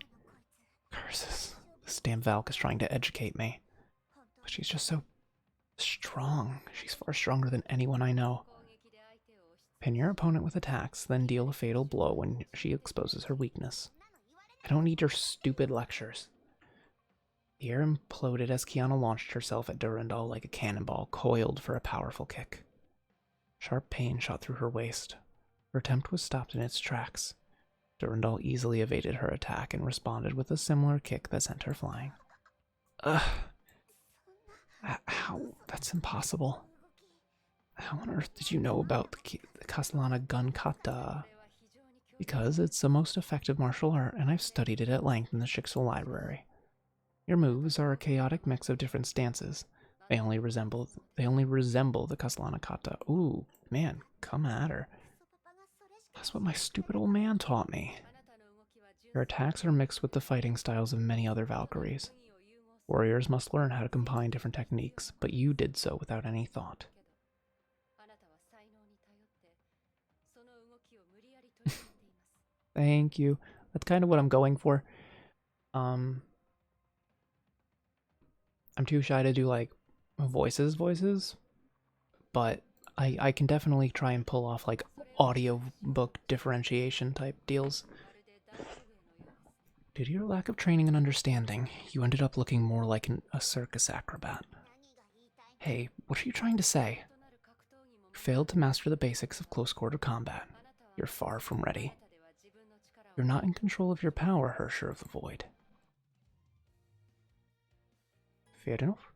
Curses. This damn Valk is trying to educate me. But she's just so strong. She's far stronger than anyone I know. Pin your opponent with attacks, then deal a fatal blow when she exposes her weakness. I don't need your stupid lectures. The air imploded as Kiana launched herself at Durandal like a cannonball coiled for a powerful kick. Sharp pain shot through her waist. Her attempt was stopped in its tracks. Durandal easily evaded her attack and responded with a similar kick that sent her flying. How? That's impossible. How on earth did you know about the Castellana gun kata? Because it's the most effective martial art, and I've studied it at length in the Shixel Library. Your moves are a chaotic mix of different stances. They only resemble the Castellana kata. Ooh, man, come at her. That's what my stupid old man taught me. Your attacks are mixed with the fighting styles of many other Valkyries. Warriors must learn how to combine different techniques, but you did so without any thought. Thank you. That's kind of what I'm going for. I'm too shy to do like voices, but I can definitely try and pull off like audio book differentiation type deals. Due to your lack of training and understanding, you ended up looking more like a circus acrobat. Hey, what are you trying to say? You failed to master the basics of close quarter combat. You're far from ready. You're not in control of your power, Hersher of the Void. Fair enough.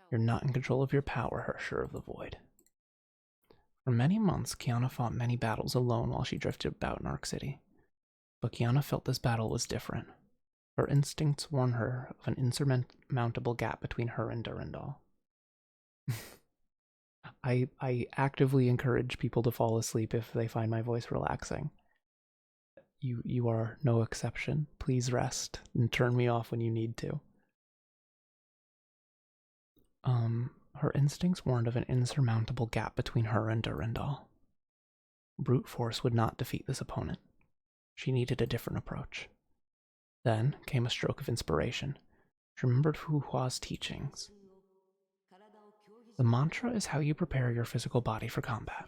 You're not in control of your power, Hersher of the Void. For many months, Kiana fought many battles alone while she drifted about in Ark City. But Kiana felt this battle was different. Her instincts warned her of an insurmountable gap between her and Durandal. I actively encourage people to fall asleep if they find my voice relaxing. You are no exception. Please rest and turn me off when you need to. Her instincts warned of an insurmountable gap between her and Durandal. Brute force would not defeat this opponent. She needed a different approach. Then came a stroke of inspiration. She remembered Fu Hua's teachings. The mantra is how you prepare your physical body for combat.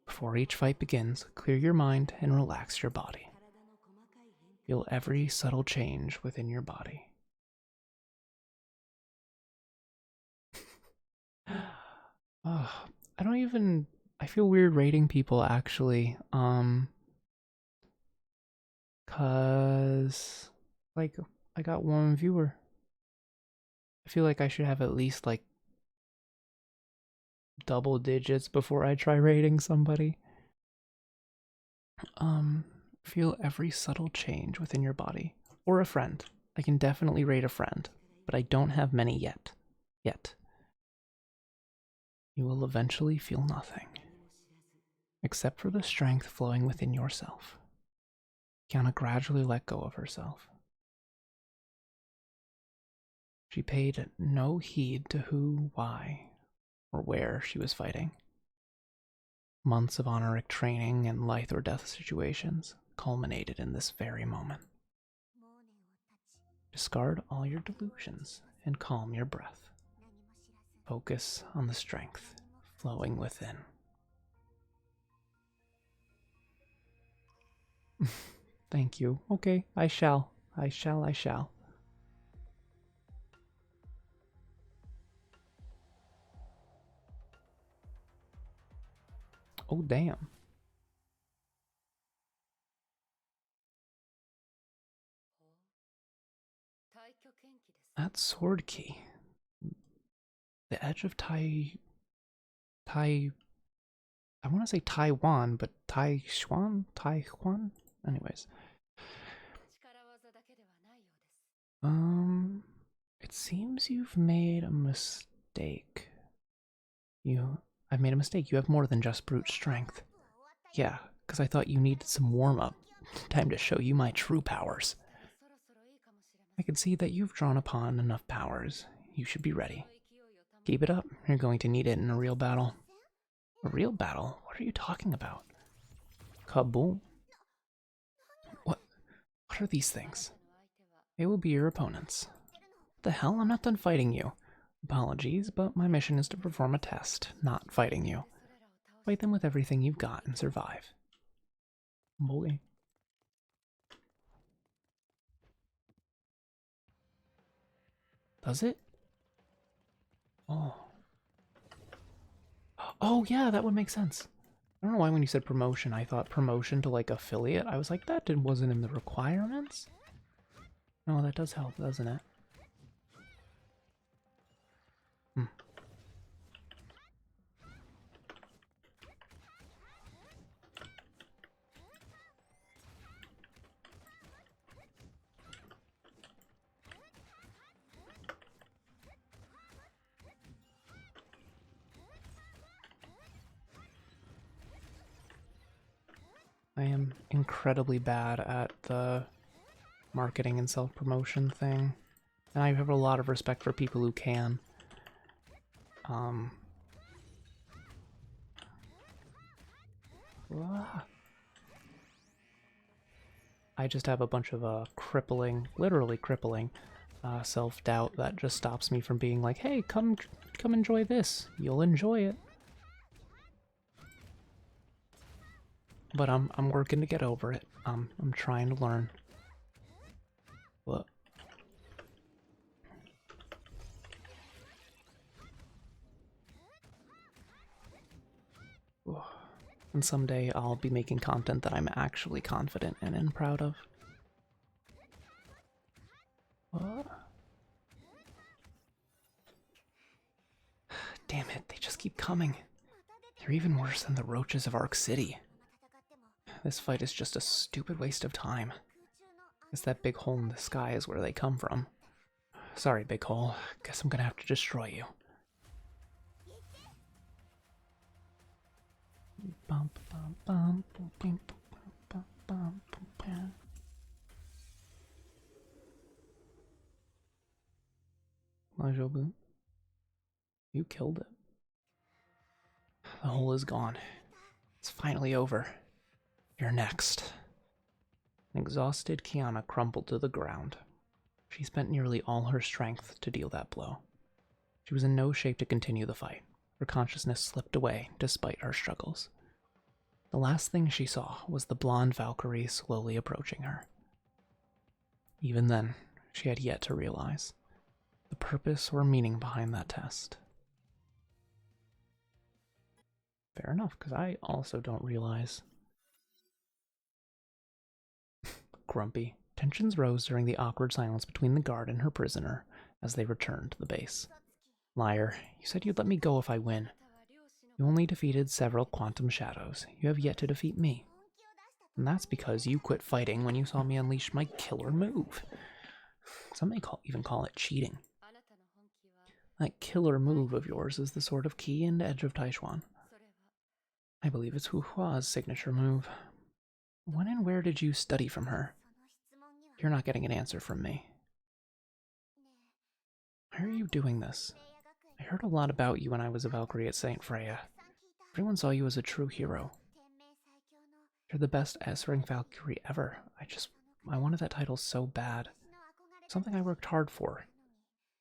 Before each fight begins, clear your mind and relax your body. Feel every subtle change within your body. I feel weird rating people actually. Cause like I got one viewer. I feel like I should have at least like double digits before I try rating somebody. Feel every subtle change within your body. Or a friend. I can definitely rate a friend, but I don't have many yet. You will eventually feel nothing, except for the strength flowing within yourself. Kiana gradually let go of herself. She paid no heed to who, why, or where she was fighting. Months of honoric training and life or death situations culminated in this very moment. Discard all your delusions and calm your breath. Focus on the strength flowing within. Thank you. Okay, I shall. Oh, damn. That sword key. The edge of I want to say Taiwan, but Taiwan? Anyways. It seems you've made a mistake. I've made a mistake. You have more than just brute strength. Yeah, because I thought you needed some warm-up. Time to show you my true powers. I can see that you've drawn upon enough powers. You should be ready. Keep it up. You're going to need it in a real battle. A real battle? What are you talking about? Kaboom. What are these things? They will be your opponents. What the hell? I'm not done fighting you. Apologies, but my mission is to perform a test, not fighting you. Fight them with everything you've got and survive. Boy. Does it? Oh. Oh, yeah, that would make sense. I don't know why when you said promotion, I thought promotion to like affiliate. I was like, wasn't in the requirements. No, that does help, doesn't it? Hmm. I am incredibly bad at the marketing and self-promotion thing. And I have a lot of respect for people who can. I just have a bunch of crippling, literally crippling, self-doubt that just stops me from being like, hey, come enjoy this. You'll enjoy it. But I'm working to get over it. I'm trying to learn. What? And someday I'll be making content that I'm actually confident in and proud of. What? Damn it, they just keep coming. They're even worse than the roaches of Ark City. This fight is just a stupid waste of time. Guess that big hole in the sky is where they come from. Sorry, big hole. Guess I'm gonna have to destroy you. Majobu, you killed it. The hole is gone. It's finally over. You're next. An exhausted Kiana crumpled to the ground. She spent nearly all her strength to deal that blow. She was in no shape to continue the fight. Her consciousness slipped away despite her struggles. The last thing she saw was the blonde Valkyrie slowly approaching her. Even then, she had yet to realize the purpose or meaning behind that test. Fair enough, because I also don't realize. Grumpy. Tensions rose during the awkward silence between the guard and her prisoner as they returned to the base. Liar, you said you'd let me go if I win. You only defeated several quantum shadows. You have yet to defeat me. And that's because you quit fighting when you saw me unleash my killer move. Some may even call it cheating. That killer move of yours is the Sword of Ki and Edge of Taishuan. I believe it's Hu Hua's signature move. When and where did you study from her? You're not getting an answer from me. Why are you doing this? I heard a lot about you when I was a Valkyrie at St. Freya. Everyone saw you as a true hero. You're the best S-rank Valkyrie ever. I wanted that title so bad. Something I worked hard for.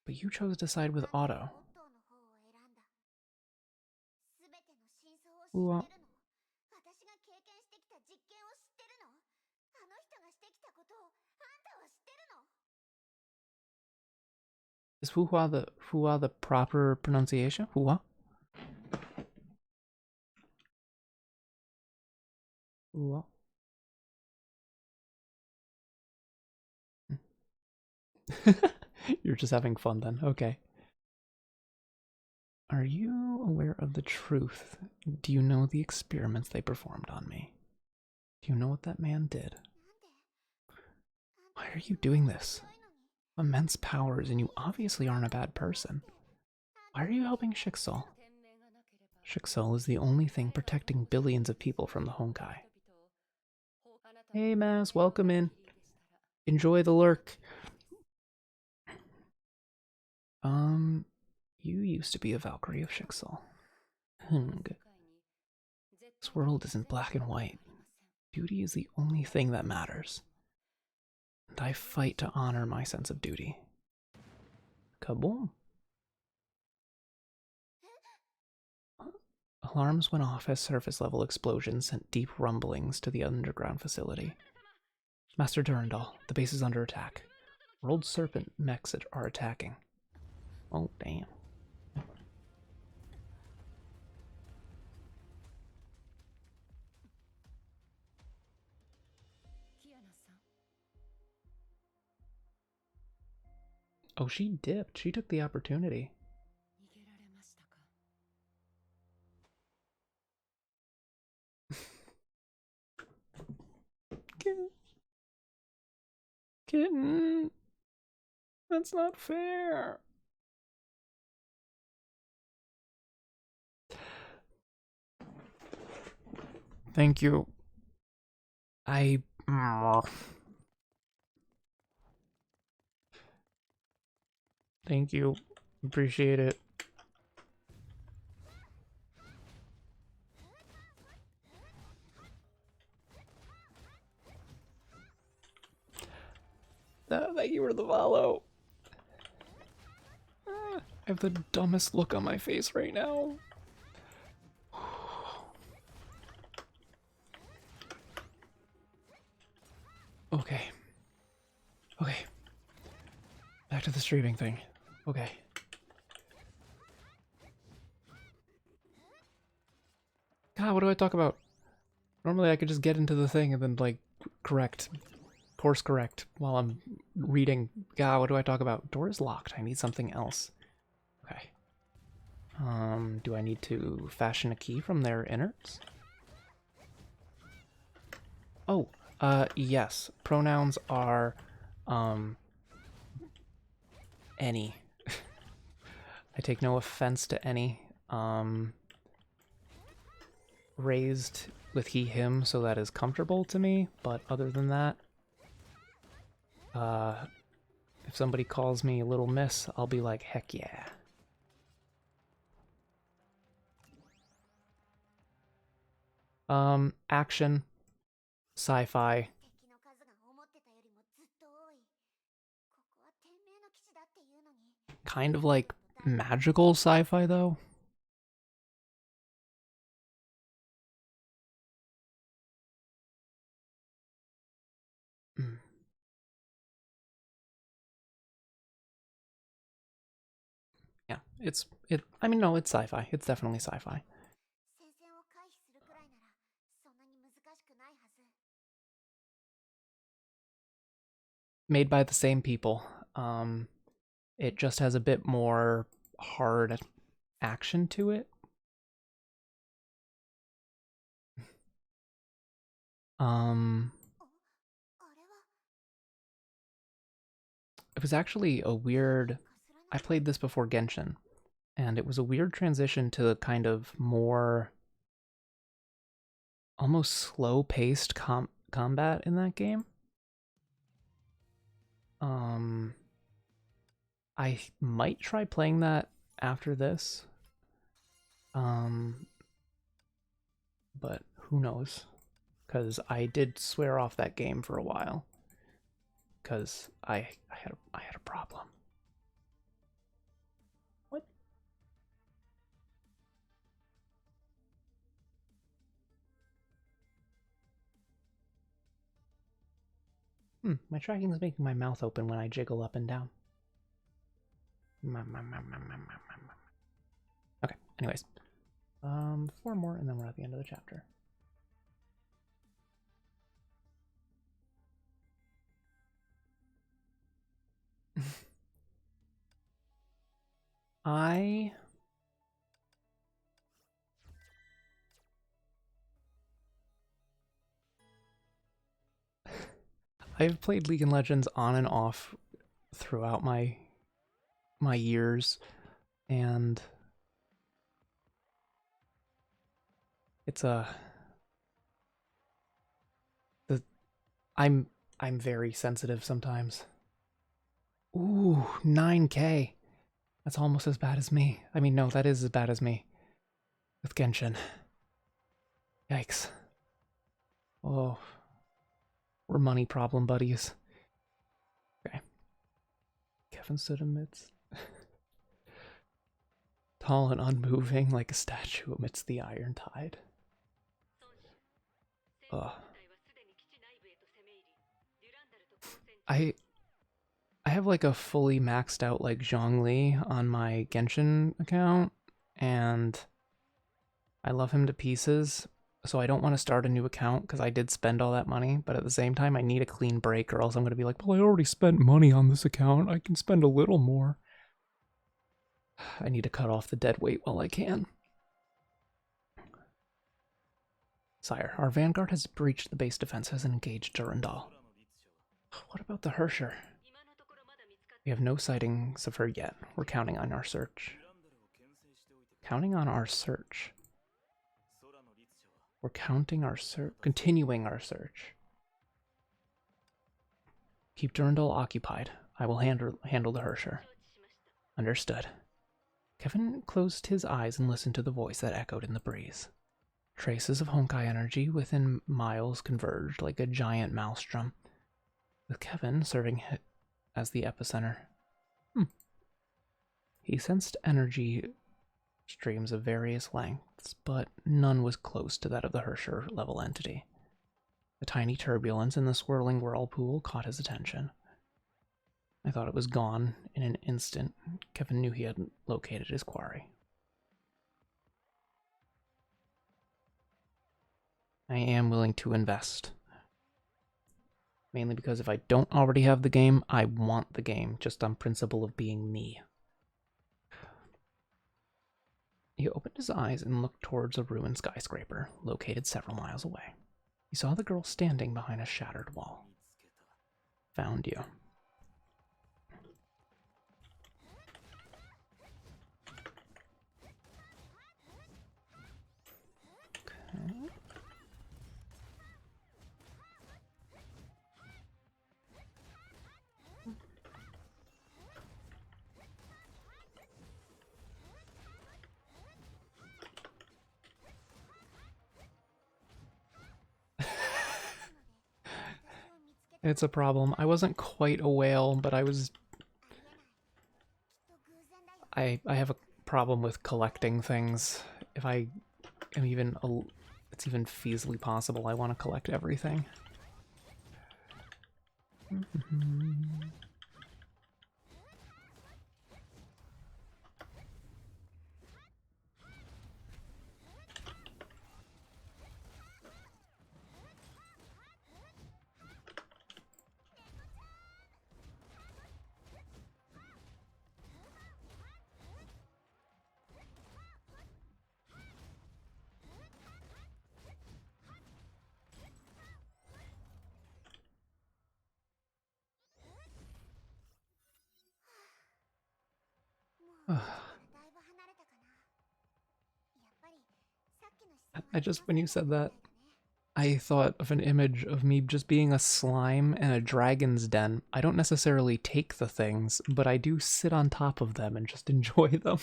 But you chose to side with Otto. Well, is Fu Hua the proper pronunciation? Hua? Hua. You're just having fun then. Okay. Are you aware of the truth? Do you know the experiments they performed on me? Do you know what that man did? Why are you doing this? Immense powers, and you obviously aren't a bad person. Why are you helping Shixal? Shixal is the only thing protecting billions of people from the Honkai. Hey, Maz, welcome in. Enjoy the lurk. You used to be a Valkyrie of Shixal. This world isn't black and white. Duty is the only thing that matters. And I fight to honor my sense of duty. Kaboom. Alarms went off as surface-level explosions sent deep rumblings to the underground facility. Master Durandal, the base is under attack. World Serpent mechs are attacking. Oh, damn. Oh, she dipped. She took the opportunity. Kitten. That's not fair. Thank you. Thank you. Appreciate it. Thank you for the follow. I have the dumbest look on my face right now. Okay. Okay. Back to the streaming thing. Okay. God, what do I talk about? Normally I could just get into the thing and then, like, course correct while I'm reading. God, what do I talk about? Door is locked. I need something else. Okay. Do I need to fashion a key from their innards? Oh, yes. Pronouns are, any. I take no offense to any. Raised with he, him, so that is comfortable to me, but other than that, if somebody calls me Little Miss, I'll be like, heck yeah. Action, sci-fi. Kind of like magical sci-fi, though. Yeah, I mean, no, it's sci-fi. It's definitely sci-fi. Made by the same people. It just has a bit more hard action to it. It was actually a weird... I played this before Genshin, and it was a weird transition to kind of more... almost slow-paced combat in that game. I might try playing that after this. But who knows? Because I did swear off that game for a while. Because I had a problem. What? My tracking is making my mouth open when I jiggle up and down. Okay, anyways. 4 more and then we're at the end of the chapter. I've played League of Legends on and off throughout my years, and it's I'm very sensitive sometimes. Ooh, 9K. That's almost as bad as me. I mean, no, that is as bad as me with Genshin. Yikes. Oh, we're money problem buddies. Okay. Kevin stood amidst. Tall and unmoving like a statue amidst the iron tide. Ugh. I have like a fully maxed out like Zhongli on my Genshin account, and I love him to pieces, So I don't want to start a new account because I did spend all that money, but at the same time I need a clean break or else I'm going to be like, well, I already spent money on this account. I can spend a little more. I need to cut off the dead weight while I can. Sire, our vanguard has breached the base defenses and engaged Durandal. What about the Hersher? We have no sightings of her yet. We're counting on our search. Counting on our search. We're counting our search, continuing our search. Keep Durandal occupied. I will handle the Hersher. Understood. Kevin closed his eyes and listened to the voice that echoed in the breeze. Traces of Honkai energy within miles converged like a giant maelstrom, with Kevin serving as the epicenter. He sensed energy streams of various lengths, but none was close to that of the Hersher-level entity. The tiny turbulence in the swirling whirlpool caught his attention. I thought it was gone in an instant. Kevin knew he had located his quarry. I am willing to invest. Mainly because if I don't already have the game, I want the game, just on principle of being me. He opened his eyes and looked towards a ruined skyscraper, located several miles away. He saw the girl standing behind a shattered wall. Found you. Okay. It's a problem. I wasn't quite a whale, but I was... I have a problem with collecting things. If I am even... it's even feasibly possible, I want to collect everything. I just, when you said that, I thought of an image of me just being a slime in a dragon's den. I don't necessarily take the things, but I do sit on top of them and just enjoy them.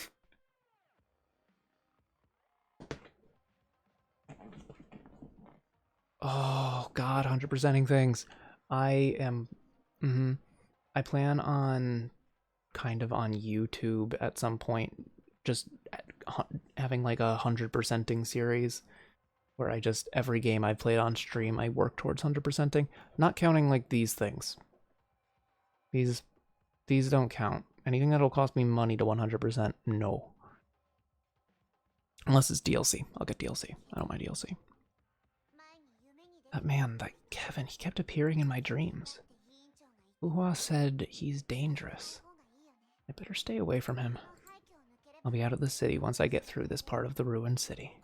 Oh god, 100%ing things. I am... I plan on kind of on YouTube at some point, just having like 100%ing series where I just, every game I played on stream, I work towards 100%ing. Not counting like these things. These don't count. Anything that'll cost me money to 100%, no. Unless it's DLC. I'll get DLC. I don't mind DLC. That man, that Kevin, he kept appearing in my dreams. Uhua said he's dangerous. I better stay away from him. I'll be out of the city once I get through this part of the ruined city.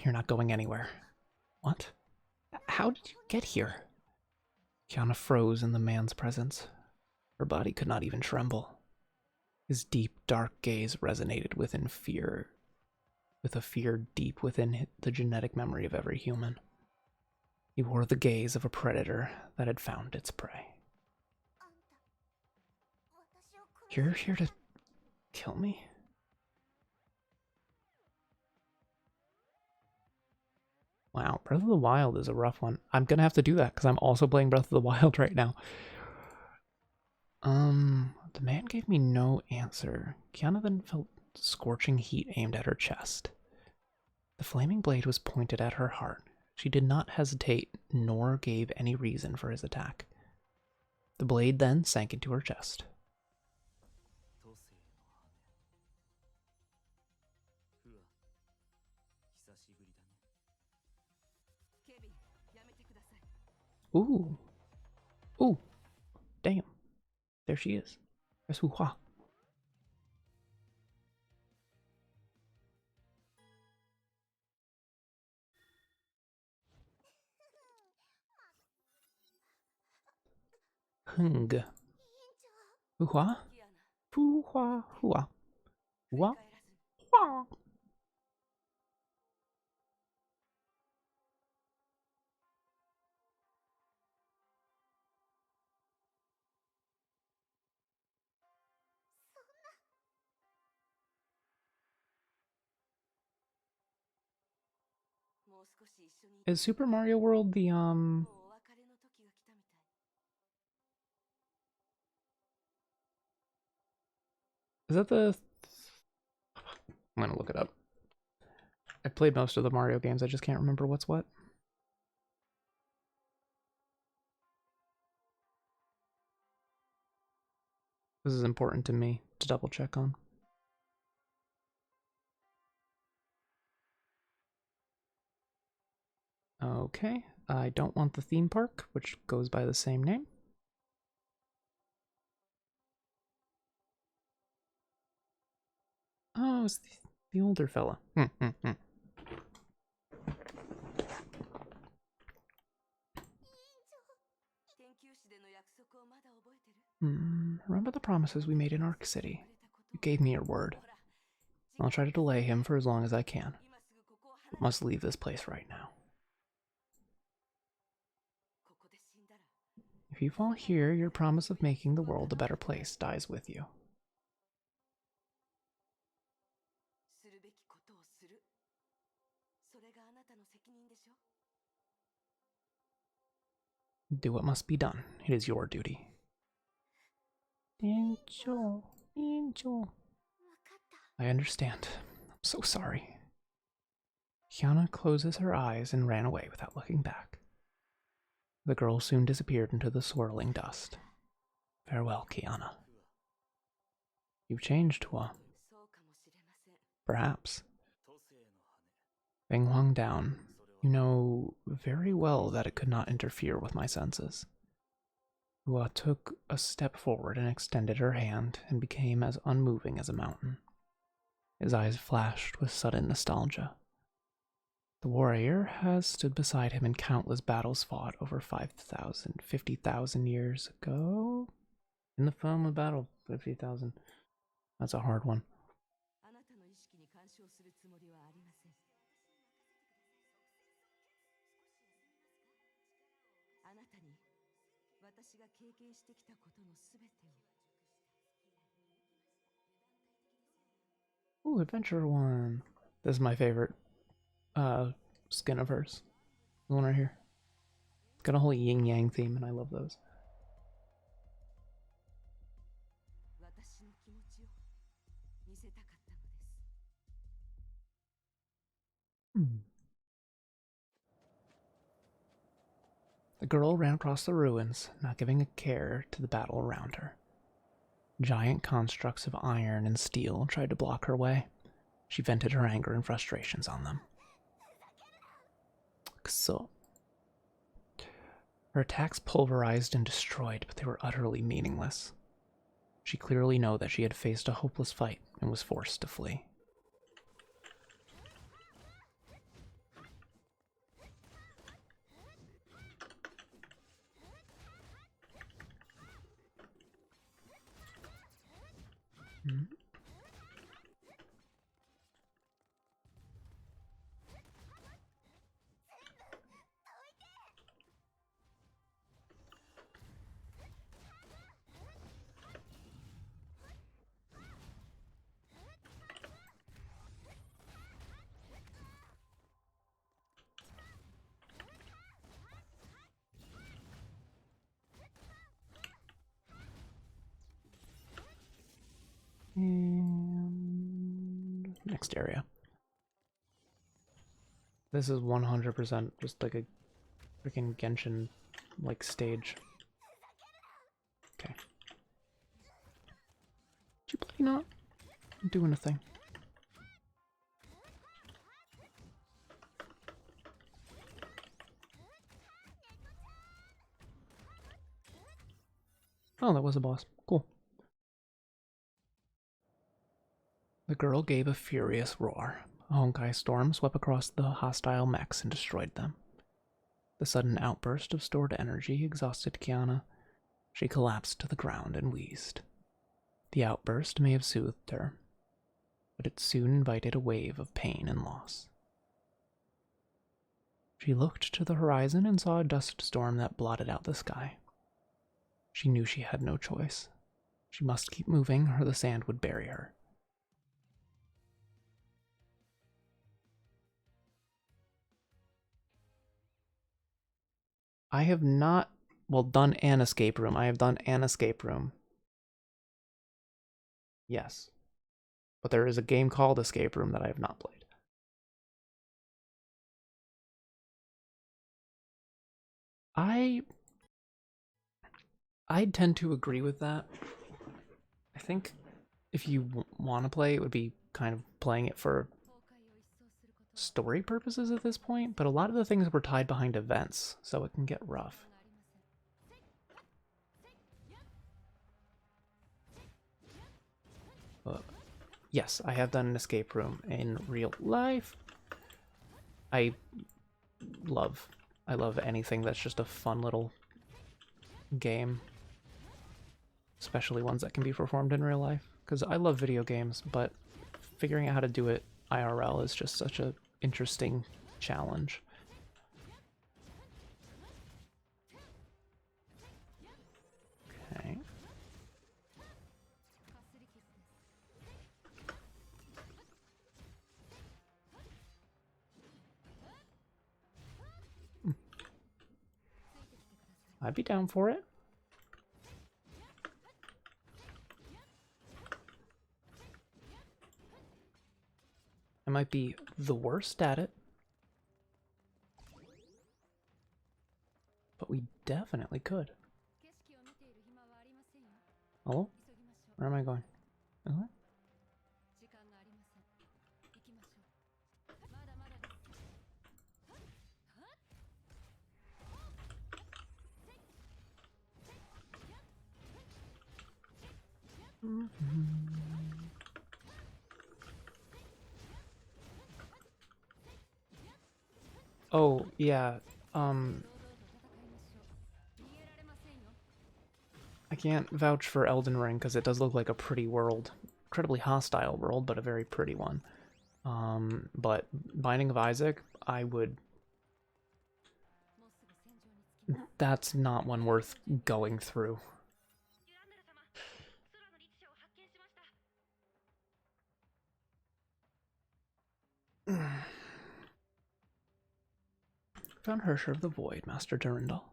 You're not going anywhere. What? How did you get here? Kiana froze in the man's presence. Her body could not even tremble. His deep, dark gaze resonated with a fear deep within the genetic memory of every human. He wore the gaze of a predator that had found its prey. You're here to kill me? Wow, Breath of the Wild is a rough one. I'm gonna have to do that because I'm also playing Breath of the Wild right now. The man gave me no answer. Kiana then felt scorching heat aimed at her chest. The flaming blade was pointed at her heart. She did not hesitate, nor gave any reason for his attack. The blade then sank into her chest. Ooh. Ooh. Damn. There she is. There's Wu-Hua. Hung. Wu-Hua? Fu-Hua. Hua. Hua. Hua. Is Super Mario World the, is that the... I'm gonna look it up. I've played most of the Mario games, I just can't remember what's what. This is important to me to double check on. Okay, I don't want the theme park, which goes by the same name. Oh, it's the older fella. Remember the promises we made in Arc City? You gave me your word. I'll try to delay him for as long as I can. But must leave this place right now. If you fall here, your promise of making the world a better place dies with you. Do what must be done. It is your duty. Angel. I understand. I'm so sorry. Kiana closes her eyes and ran away without looking back. The girl soon disappeared into the swirling dust. Farewell, Kiana. You've changed, Hua. Perhaps. Bang Huang down. You know very well that it could not interfere with my senses. Hua took a step forward and extended her hand and became as unmoving as a mountain. His eyes flashed with sudden nostalgia. The warrior has stood beside him in countless battles fought over 5,000, 50,000 years ago. In the film of battle, 50,000. That's a hard one. Ooh, Adventure One. This is my favorite skin of hers. The one right here. It's got a whole yin-yang theme, and I love those. The girl ran across the ruins, not giving a care to the battle around her. Giant constructs of iron and steel tried to block her way. She vented her anger and frustrations on them. So, her attacks pulverized and destroyed, but they were utterly meaningless. She clearly knew that she had faced a hopeless fight and was forced to flee. And next area. This is 100% just like a freaking Genshin like stage. Okay. Did you play not? I'm doing a thing. Oh, that was a boss. Cool. The girl gave a furious roar. A Honkai storm swept across the hostile mechs and destroyed them. The sudden outburst of stored energy exhausted Kiana. She collapsed to the ground and wheezed. The outburst may have soothed her, but it soon invited a wave of pain and loss. She looked to the horizon and saw a dust storm that blotted out the sky. She knew she had no choice. She must keep moving or the sand would bury her. I have not, well, done an escape room. I have done an escape room. Yes. But there is a game called Escape Room that I have not played. I tend to agree with that. I think if you want to play, it would be kind of playing it for story purposes at this point, but a lot of the things were tied behind events, so it can get rough. Yes, I have done an escape room in real life. I love anything that's just a fun little game, especially ones that can be performed in real life, because I love video games, but figuring out how to do it IRL is just such a interesting challenge. Okay. I'd be down for it. I might be the worst at it, but we definitely could. Hello? Where am I going? Uh-huh. Oh, yeah. I can't vouch for Elden Ring because it does look like a pretty world. Incredibly hostile world, but a very pretty one. But Binding of Isaac, I would... That's not one worth going through. Found Hersher of the Void, Master Durandal.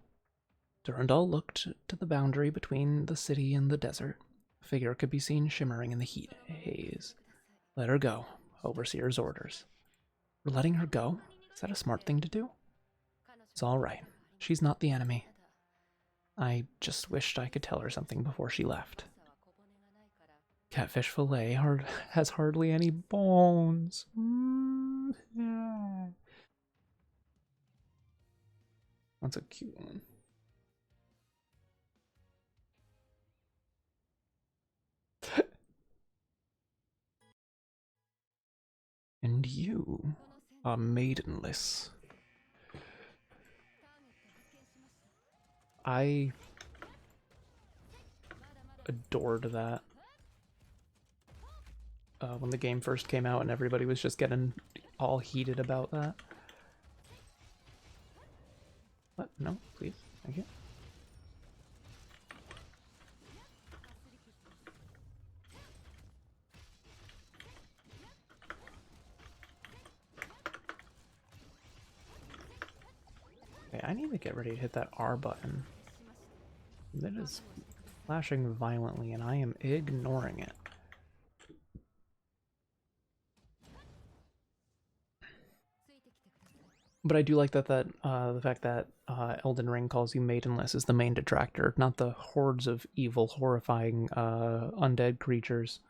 Durandal looked to the boundary between the city and the desert. A figure could be seen shimmering in the heat haze. Let her go. Overseer's orders. We're letting her go? Is that a smart thing to do? It's all right. She's not the enemy. I just wished I could tell her something before she left. Catfish fillet has hardly any bones. That's a cute one. And you are maidenless. I adored that. When the game first came out and everybody was just getting all heated about that. What? No, please. Thank you. Okay, I need to get ready to hit that R button. That is flashing violently and I am ignoring it. But I do like that the fact that Elden Ring calls you maidenless is the main detractor, not the hordes of evil, horrifying undead creatures.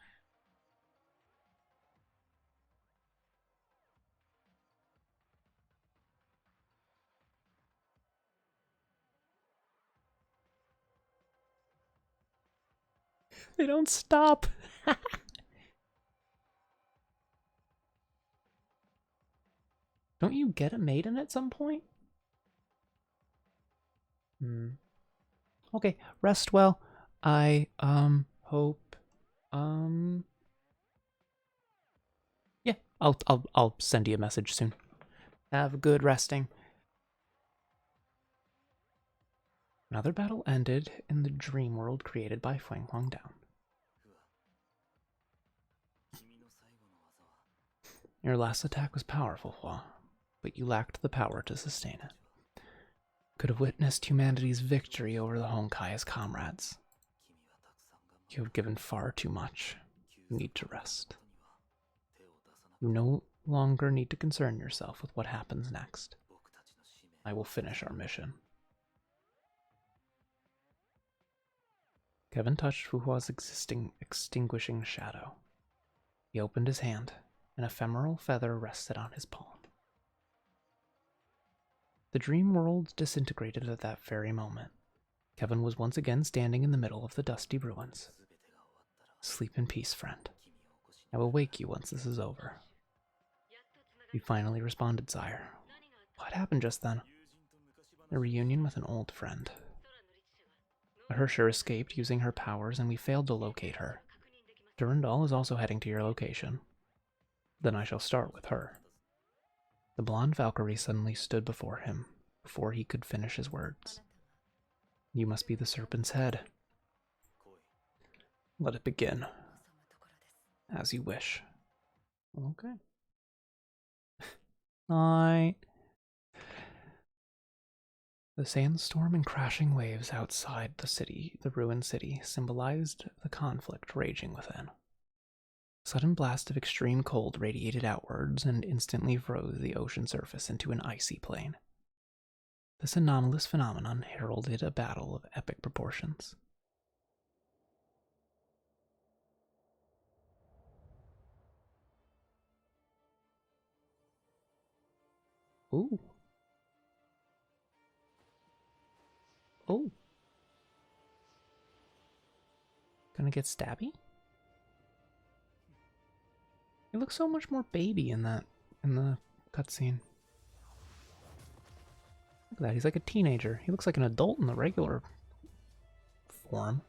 They don't stop. Don't you get a maiden at some point? Okay, rest well. I hope yeah, I'll send you a message soon. Have a good resting. Another battle ended in the dream world created by Feng Huangdown. Your last attack was powerful, Hua, but you lacked the power to sustain it. Could have witnessed humanity's victory over the Honkai as comrades. You have given far too much. You need to rest. You no longer need to concern yourself with what happens next. I will finish our mission. Kevin touched Fuhua's extinguishing shadow. He opened his hand. An ephemeral feather rested on his palm. The dream world disintegrated at that very moment. Kevin was once again standing in the middle of the dusty ruins. Sleep in peace, friend. I will wake you once this is over. You finally responded, sire. What happened just then? A reunion with an old friend. A Hersher escaped using her powers, and we failed to locate her. Durandal is also heading to your location. Then I shall start with her. The blonde Valkyrie suddenly stood before him, before he could finish his words. You must be the serpent's head. Let it begin. As you wish. Okay. Night. The sandstorm and crashing waves outside the ruined city, symbolized the conflict raging within. A sudden blast of extreme cold radiated outwards and instantly froze the ocean surface into an icy plain. This anomalous phenomenon heralded a battle of epic proportions. Ooh. Oh. Gonna get stabby? He looks so much more baby in the cutscene. Look at that, he's like a teenager. He looks like an adult in the regular form.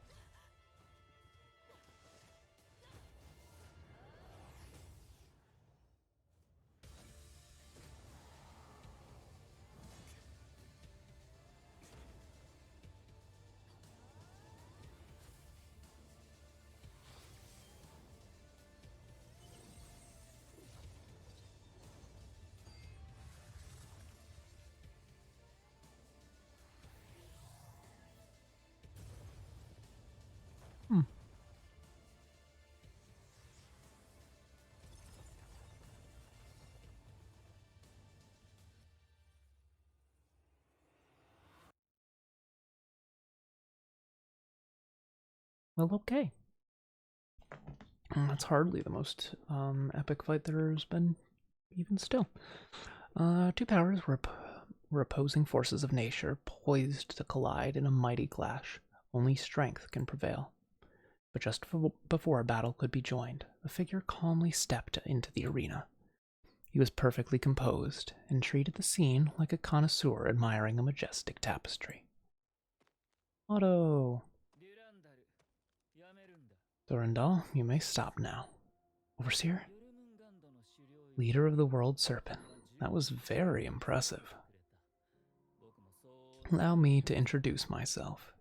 Well, okay. That's hardly the most epic fight there's been, even still. Two powers were opposing forces of nature, poised to collide in a mighty clash. Only strength can prevail. But just before a battle could be joined, a figure calmly stepped into the arena. He was perfectly composed and treated the scene like a connoisseur admiring a majestic tapestry. Otto! Durandal, you may stop now. Overseer? Leader of the World Serpent. That was very impressive. Allow me to introduce myself.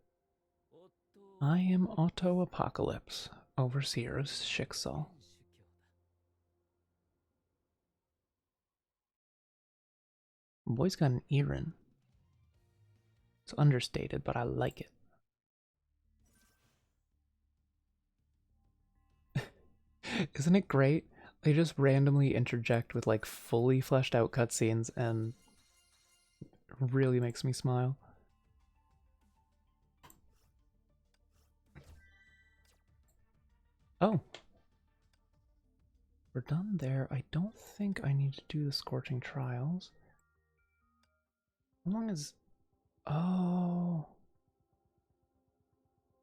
I am Otto Apocalypse, Overseer of Schicksal. The boy's got an earring. It's understated, but I like it. Isn't it great? They just randomly interject with like fully fleshed out cutscenes and it really makes me smile. Oh. We're done there. I don't think I need to do the Scorching Trials. How long is... Oh.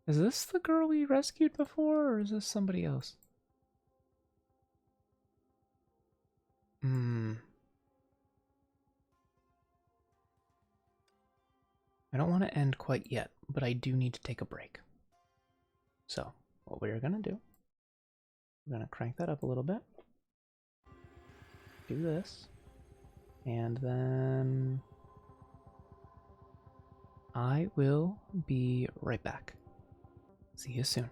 Is this the girl we rescued before, or is this somebody else? Hmm. I don't want to end quite yet, but I do need to take a break. So, what we're going to do, we're going to crank that up a little bit. Do this. And then I will be right back. See you soon.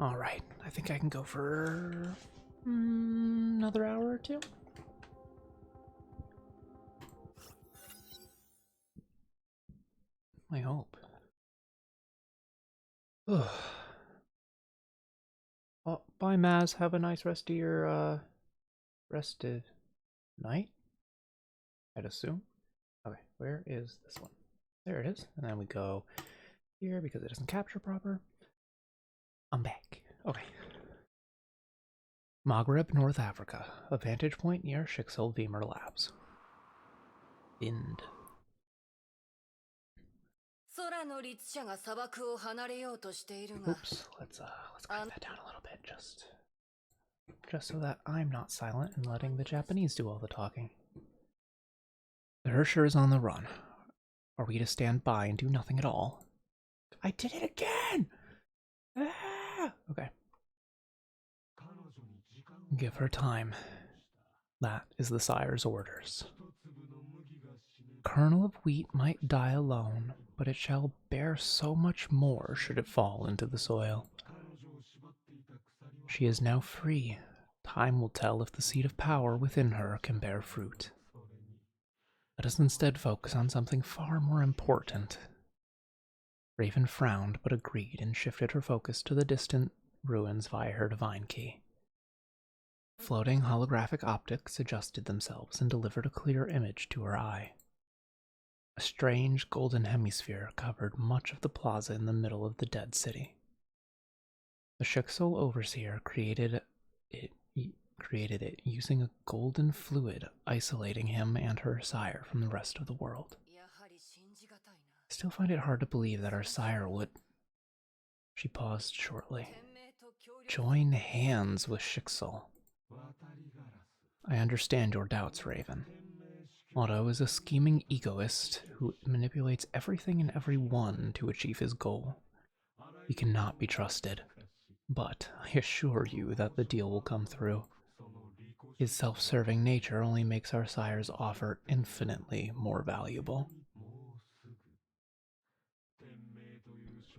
Alright, I think I can go for another hour or two. I hope. Ugh. Oh, bye, Maz. Have a nice rest of your, rested night, I'd assume. Okay, where is this one? There it is. And then we go here because it doesn't capture proper. I'm back. Okay. Maghreb, North Africa. A vantage point near Shixel Vemer Labs. Ind. Oops, let's crank that down a little bit, just so that I'm not silent and letting the Japanese do all the talking. The Hersher is on the run. Are we to stand by and do nothing at all? I did it again! Ah! Okay. Give her time. That is the sire's orders. Kernel of wheat might die alone, but it shall bear so much more should it fall into the soil. She is now free. Time will tell if the seed of power within her can bear fruit. Let us instead focus on something far more important. Raven frowned but agreed and shifted her focus to the distant ruins via her divine key. Floating holographic optics adjusted themselves and delivered a clear image to her eye. A strange golden hemisphere covered much of the plaza in the middle of the dead city. The Shixol overseer created it using a golden fluid, isolating him and her sire from the rest of the world. I still find it hard to believe that our sire would... She paused shortly. Join hands with Shixol. I understand your doubts, Raven. Otto is a scheming egoist who manipulates everything and everyone to achieve his goal. He cannot be trusted, but I assure you that the deal will come through. His self-serving nature only makes our sire's offer infinitely more valuable.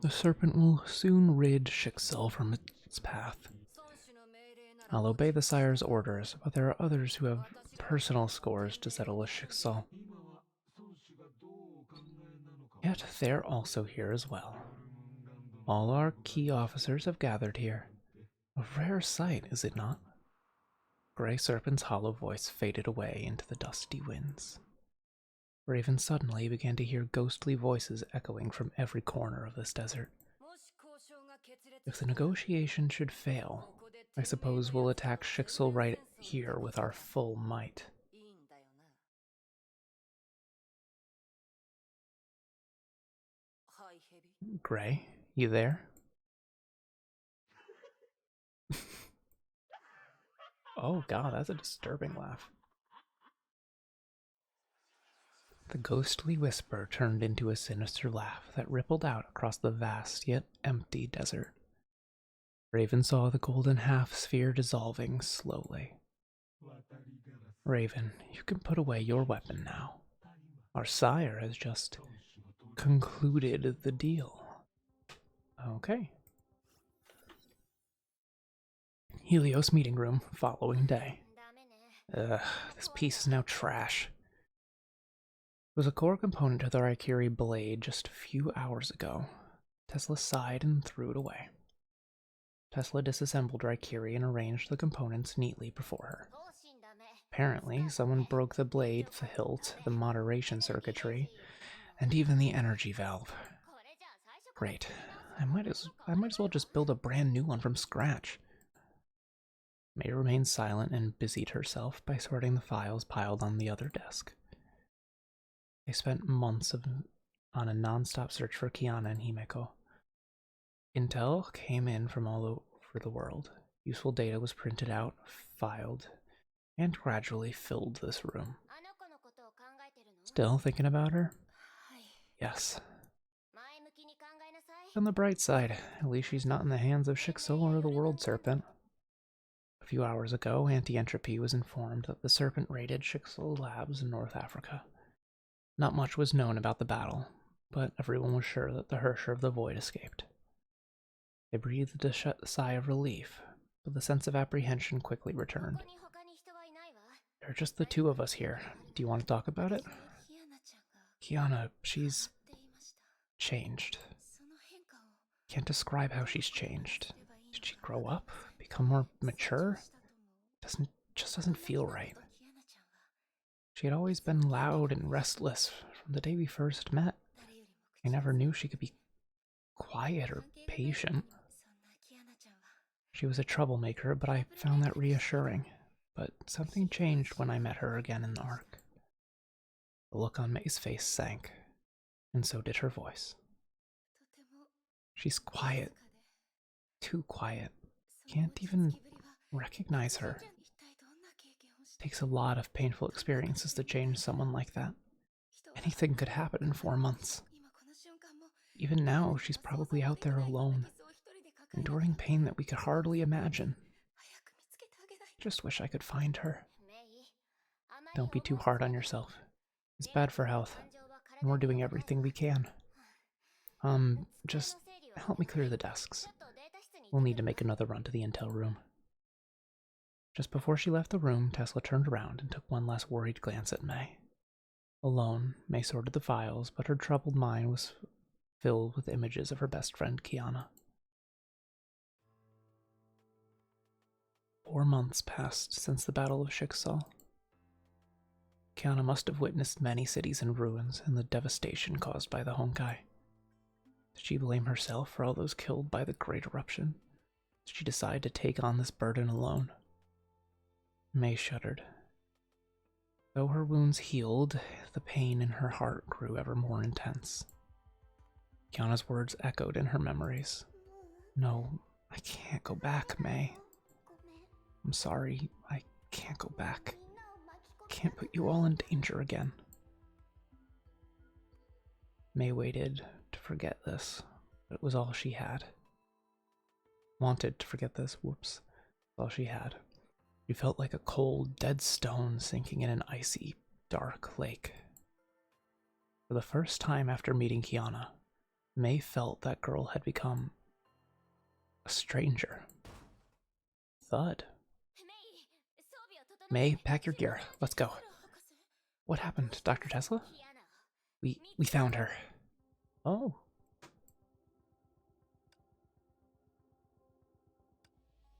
The serpent will soon rid Shixel from its path. I'll obey the sire's orders, but there are others who have personal scores to settle with Shixel. Yet they're also here as well. All our key officers have gathered here. A rare sight, is it not? Grey Serpent's hollow voice faded away into the dusty winds. Raven suddenly began to hear ghostly voices echoing from every corner of this desert. If the negotiation should fail, I suppose we'll attack Shixel right here with our full might. Grey, you there? Oh god, that's a disturbing laugh. The ghostly whisper turned into a sinister laugh that rippled out across the vast yet empty desert. Raven saw the golden half-sphere dissolving slowly. Raven, you can put away your weapon now. Our sire has just concluded the deal. Okay. Helios meeting room, following day. Ugh, this piece is now trash. It was a core component to the Raikiri blade just a few hours ago. Tesla sighed and threw it away. Tesla disassembled Raikiri and arranged the components neatly before her. Apparently, someone broke the blade, the hilt, the moderation circuitry, and even the energy valve. Great. I might as well just build a brand new one from scratch. May remained silent and busied herself by sorting the files piled on the other desk. They spent months on a non-stop search for Kiana and Himeko. Intel came in from all over the world. Useful data was printed out, filed, and gradually filled this room. Still thinking about her? Yes. On the bright side, at least she's not in the hands of Shixel or the World Serpent. A few hours ago, Anti-Entropy was informed that the Serpent raided Shixel Labs in North Africa. Not much was known about the battle, but everyone was sure that the Hersher of the Void escaped. They breathed a sigh of relief, but the sense of apprehension quickly returned. There are just the two of us here. Do you want to talk about it? Kiana, she's changed. Can't describe how she's changed. Did she grow up? Become more mature? Just doesn't feel right. She had always been loud and restless from the day we first met. I never knew she could be quiet or patient. She was a troublemaker, but I found that reassuring. But something changed when I met her again in the Ark. The look on May's face sank, and so did her voice. She's quiet. Too quiet. Can't even recognize her. It takes a lot of painful experiences to change someone like that. Anything could happen in 4 months. Even now, she's probably out there alone, enduring pain that we could hardly imagine. Just wish I could find her. Don't be too hard on yourself. It's bad for health, and we're doing everything we can. Just help me clear the desks. We'll need to make another run to the intel room. Just before she left the room, Tesla turned around and took one last worried glance at May. Alone, May sorted the files, but her troubled mind was filled with images of her best friend, Kiana. 4 months passed since the Battle of Shiksal. Kiana must have witnessed many cities in ruins and the devastation caused by the Honkai. Did she blame herself for all those killed by the Great Eruption? Did she decide to take on this burden alone? May shuddered. Though her wounds healed, the pain in her heart grew ever more intense. Kiana's words echoed in her memories. No, I can't go back, May. I'm sorry, I can't go back. Can't put you all in danger again. May waited to forget this, but it was all she had. Wanted to forget this, whoops, all she had. She felt like a cold, dead stone sinking in an icy, dark lake. For the first time after meeting Kiana, May felt that girl had become a stranger. Thud. May, pack your gear. Let's go. What happened, Dr. Tesla? We found her. Oh.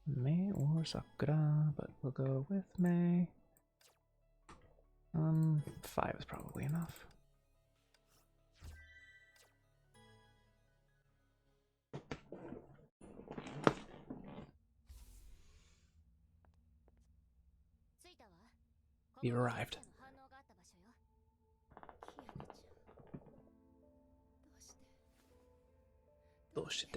May or Sakura, but we'll go with May. 5 is probably enough. You arrived. Bullshit.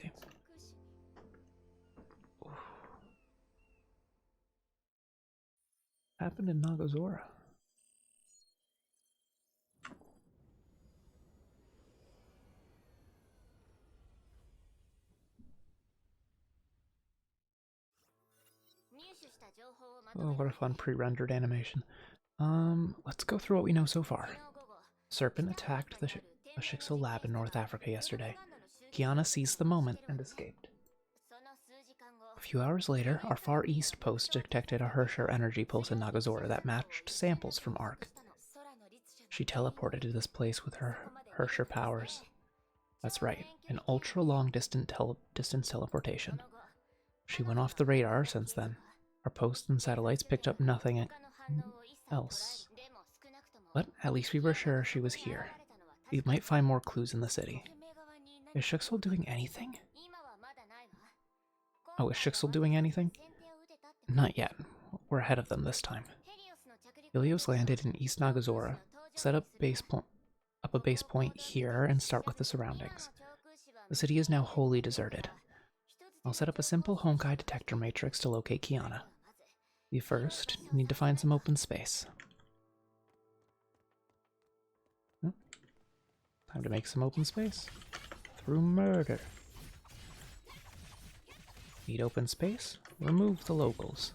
Happened in Nagazora. Oh, what a fun pre-rendered animation. Let's go through what we know so far. Serpent attacked the Shixel lab in North Africa yesterday. Kiana seized the moment and escaped. A few hours later, our Far East post detected a Hersher energy pulse in Nagazora that matched samples from Ark. She teleported to this place with her Hersher powers. That's right, an ultra-long distance teleportation. She went off the radar since then. Our posts and satellites picked up nothing else. But at least we were sure she was here. We might find more clues in the city. Is Shixel doing anything? Oh, is Shixel doing anything? Not yet. We're ahead of them this time. Ilios landed in East Nagazora. Set up a base point here and start with the surroundings. The city is now wholly deserted. I'll set up a simple Honkai detector matrix to locate Kiana. We first need to find some open space. Time to make some open space. Through murder. Need open space? Remove the locals.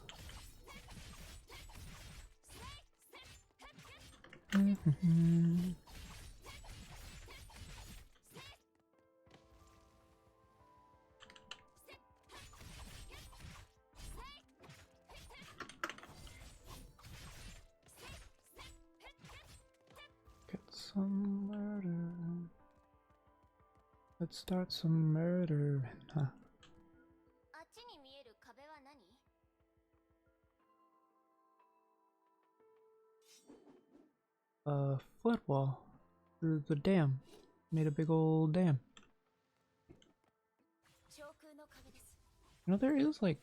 some murder. Let's start some murder. Huh. Flood wall. Through the dam. Made a big old dam. You know, there is like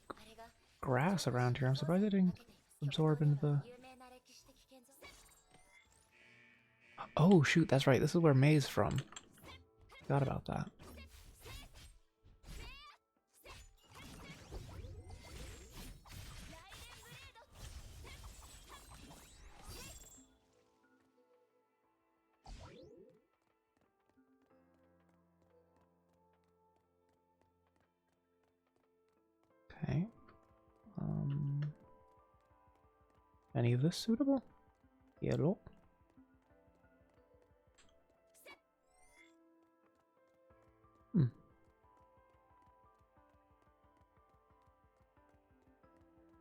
grass around here. I'm surprised it didn't absorb into the... Oh shoot, that's right. This is where May's from. Forgot about that. Okay. Any of this suitable? Yellow.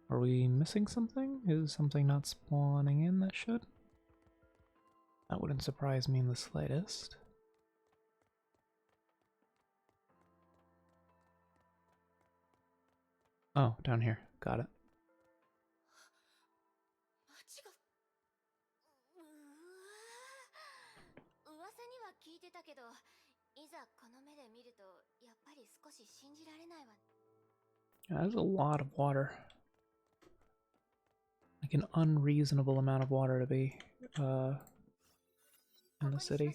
Are we missing something? Is something not spawning in that should? That wouldn't surprise me in the slightest. Oh, down here. Got it. Yeah, that's a lot of water. Like an unreasonable amount of water to be in the city.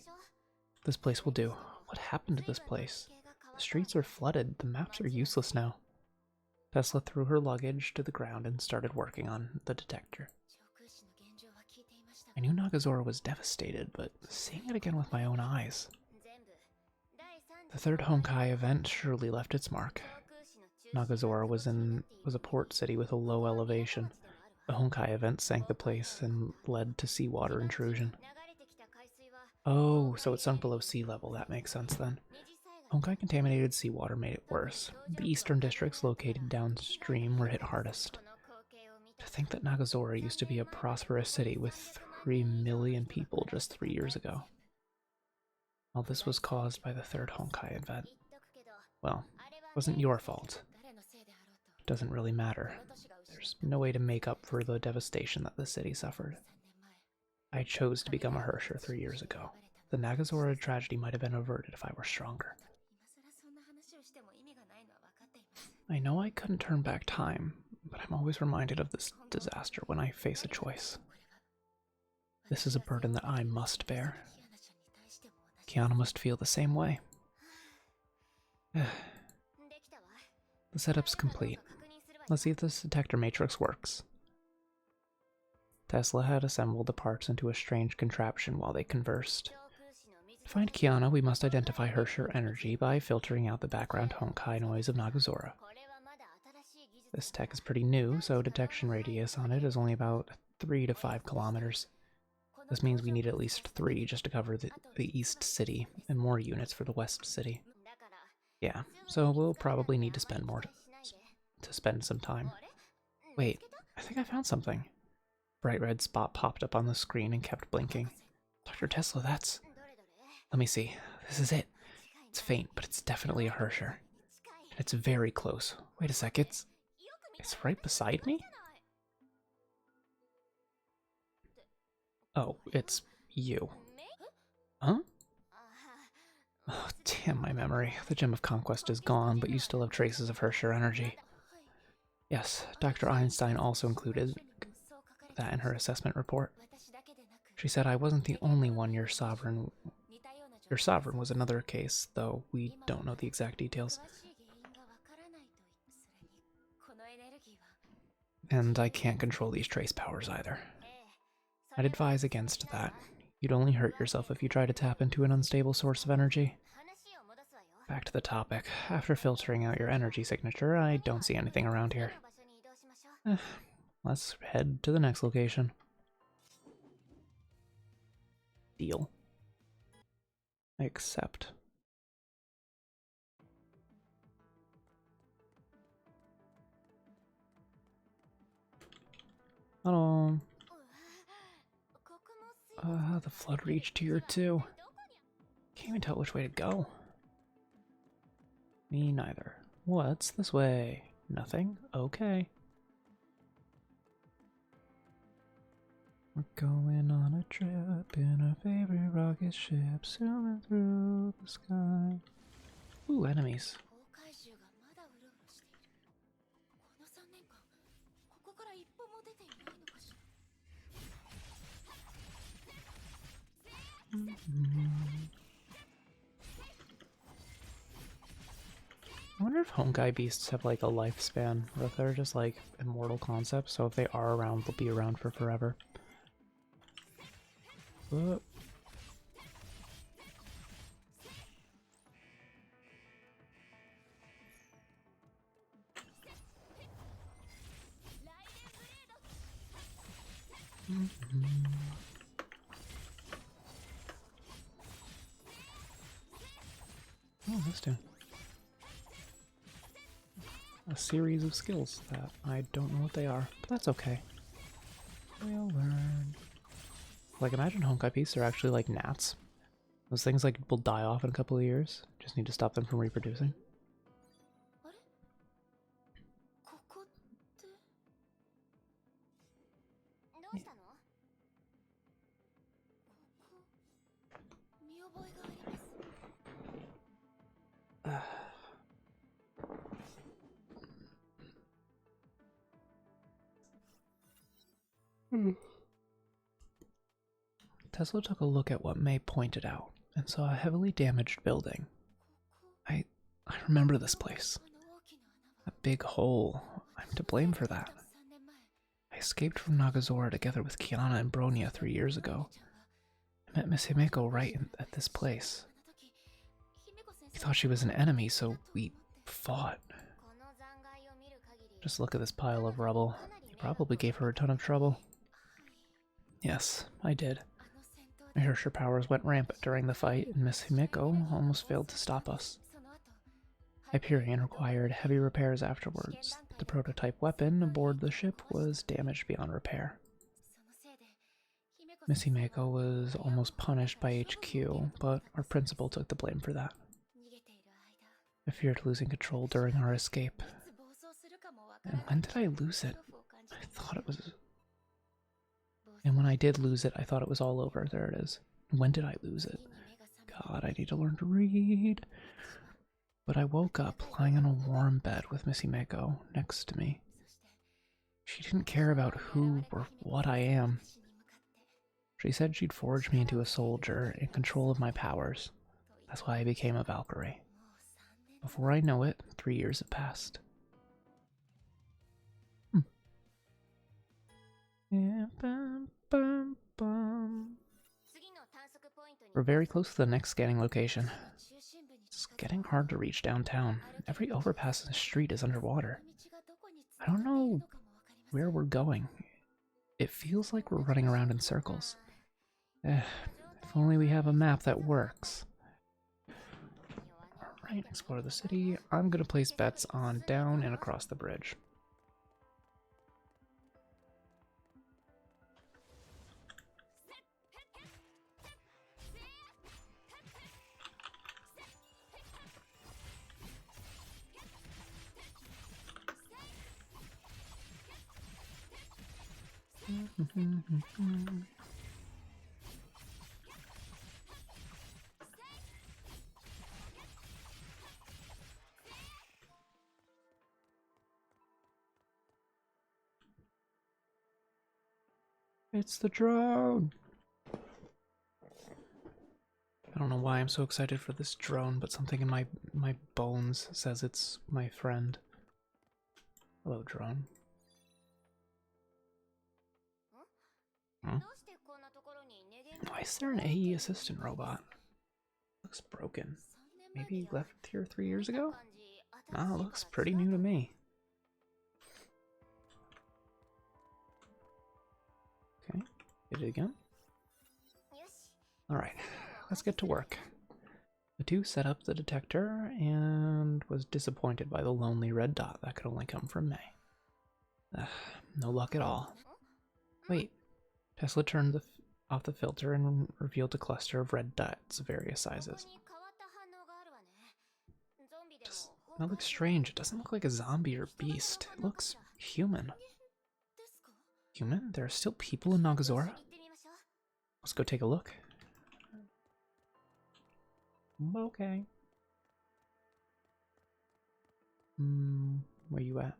This place will do. What happened to this place? The streets are flooded. The maps are useless now. Tesla threw her luggage to the ground and started working on the detector. I knew Nagazora was devastated, but seeing it again with my own eyes. The third Honkai event surely left its mark. Nagazora was a port city with a low elevation. The Honkai event sank the place and led to seawater intrusion. Oh, so it sunk below sea level. That makes sense then. Honkai contaminated seawater made it worse. The eastern districts located downstream were hit hardest. To think that Nagazora used to be a prosperous city with 3 million people just 3 years ago. All this was caused by the third Honkai event. Well, it wasn't your fault. It doesn't really matter. There's no way to make up for the devastation that the city suffered. I chose to become a Hersher 3 years ago. The Nagazora tragedy might have been averted if I were stronger. I know I couldn't turn back time, but I'm always reminded of this disaster when I face a choice. This is a burden that I must bear. Kiana must feel the same way. The setup's complete. Let's see if this detector matrix works. Tesla had assembled the parts into a strange contraption while they conversed. To find Kiana, we must identify Hersher energy by filtering out the background Honkai noise of Nagazora. This tech is pretty new, so detection radius on it is only about 3 to 5 kilometers. This means we need at least 3 just to cover the East City, and more units for the West City. Yeah, so we'll probably need to spend some time. Wait, I think I found something. Bright red spot popped up on the screen and kept blinking. Dr. Tesla, that's... Let me see. This is it. It's faint, but it's definitely a Hersher. And it's very close. Wait a sec, it's right beside me? Oh, it's you. Huh? Oh, damn my memory. The Gem of Conquest is gone, but you still have traces of Hersher energy. Yes, Dr. Einstein also included that in her assessment report. She said I wasn't the only one your sovereign was another case, though we don't know the exact details. And I can't control these trace powers either. I'd advise against that. You'd only hurt yourself if you try to tap into an unstable source of energy. Back to the topic. After filtering out your energy signature, I don't see anything around here. Let's head to the next location. Deal. I accept. Hello. The flood reached here too. Can't even tell which way to go. Me neither. What's this way? Nothing? Okay. We're going on a trip in our favorite rocket ship, zooming through the sky. Ooh, enemies. I wonder if Honkai beasts have like a lifespan, or if they're just like immortal concepts, so if they are around, they'll be around for forever. Oh, this too. A series of skills that I don't know what they are, but that's okay. We'll learn. Like, imagine Honkai beasts are actually like gnats. Those things like will die off in a couple of years. Just need to stop them from reproducing. Tesla took a look at what May pointed out and saw a heavily damaged building. I remember this place. A big hole. I'm to blame for that. I escaped from Nagazora together with Kiana and Bronya 3 years ago. I met Miss Himeko right at this place. He thought she was an enemy, so we fought. Just look at this pile of rubble. You probably gave her a ton of trouble. Yes, I did. My Herrscher powers went rampant during the fight, and Miss Himeko almost failed to stop us. Hyperion required heavy repairs afterwards. The prototype weapon aboard the ship was damaged beyond repair. Miss Himeko was almost punished by HQ, but our principal took the blame for that. I feared losing control during our escape. And when did I lose it? I thought it was... And when I did lose it, I thought it was all over. There it is. When did I lose it? God, I need to learn to read. But I woke up lying on a warm bed with Miss Himeko next to me. She didn't care about who or what I am. She said she'd forge me into a soldier in control of my powers. That's why I became a Valkyrie. Before I know it, 3 years have passed. Yeah, bum, bum, bum. We're very close to the next scanning location. It's getting hard to reach downtown. Every overpass in the street is underwater. I don't know where we're going. It feels like we're running around in circles. If only we have a map that works. Alright, explore the city. I'm gonna place bets on down and across the bridge. It's the drone! I don't know why I'm so excited for this drone, but something in my bones says it's my friend. Hello, drone. Huh? Why is there an AE assistant robot? Looks broken. Maybe he left here 3 years ago? Nah, looks pretty new to me. Okay, hit it again. Alright, let's get to work. The two set up the detector and was disappointed by the lonely red dot that could only come from May. No luck at all. Wait, Tesla turned the... off the filter and revealed a cluster of red dots of various sizes. That looks strange. It doesn't look like a zombie or beast. It looks human. Human? There are still people in Nagazora? Let's go take a look. Okay. Where you at?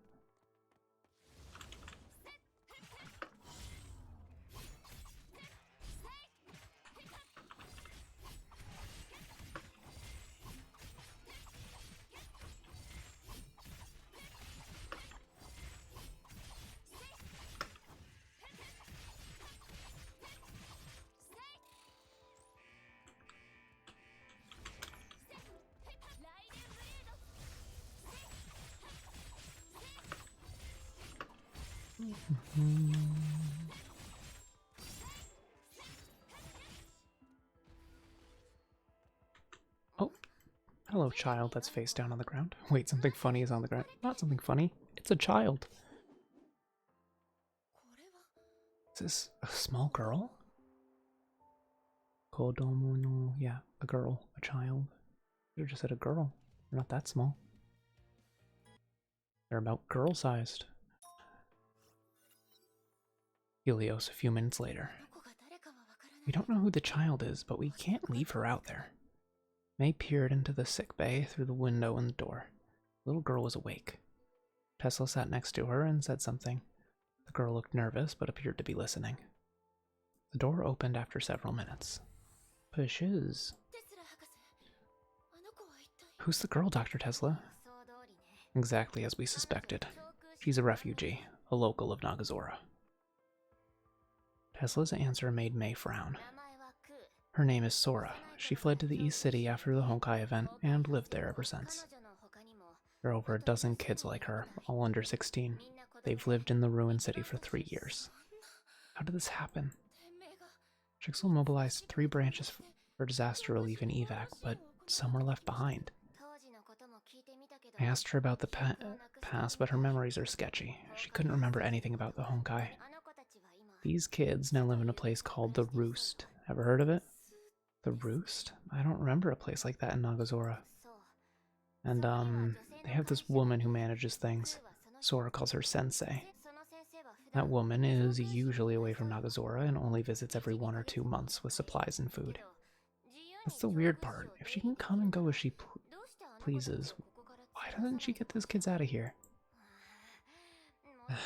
Oh, hello, child that's face down on the ground. Wait, something funny is on the ground. Not something funny. It's a child. Is this a small girl? Kodomo no, yeah, a girl, a child. You just said a girl. They're not that small. They're about girl-sized. Helios, a few minutes later. We don't know who the child is, but we can't leave her out there. May peered into the sick bay through the window in the door. The little girl was awake. Tesla sat next to her and said something. The girl looked nervous, but appeared to be listening. The door opened after several minutes. Pushes. Who's the girl, Dr. Tesla? Exactly as we suspected. She's a refugee, a local of Nagazora. Tesla's answer made May frown. Her name is Sora. She fled to the East City after the Honkai event and lived there ever since. There are over a dozen kids like her, all under 16. They've lived in the ruined city for 3 years. How did this happen? Jigsaw mobilized 3 branches for disaster relief and evac, but some were left behind. I asked her about the past, but her memories are sketchy. She couldn't remember anything about the Honkai. These kids now live in a place called the Roost. Ever heard of it? The Roost? I don't remember a place like that in Nagazora. And, they have this woman who manages things. Sora calls her Sensei. That woman is usually away from Nagazora and only visits every 1 or 2 months with supplies and food. That's the weird part. If she can come and go as she pleases, why doesn't she get those kids out of here?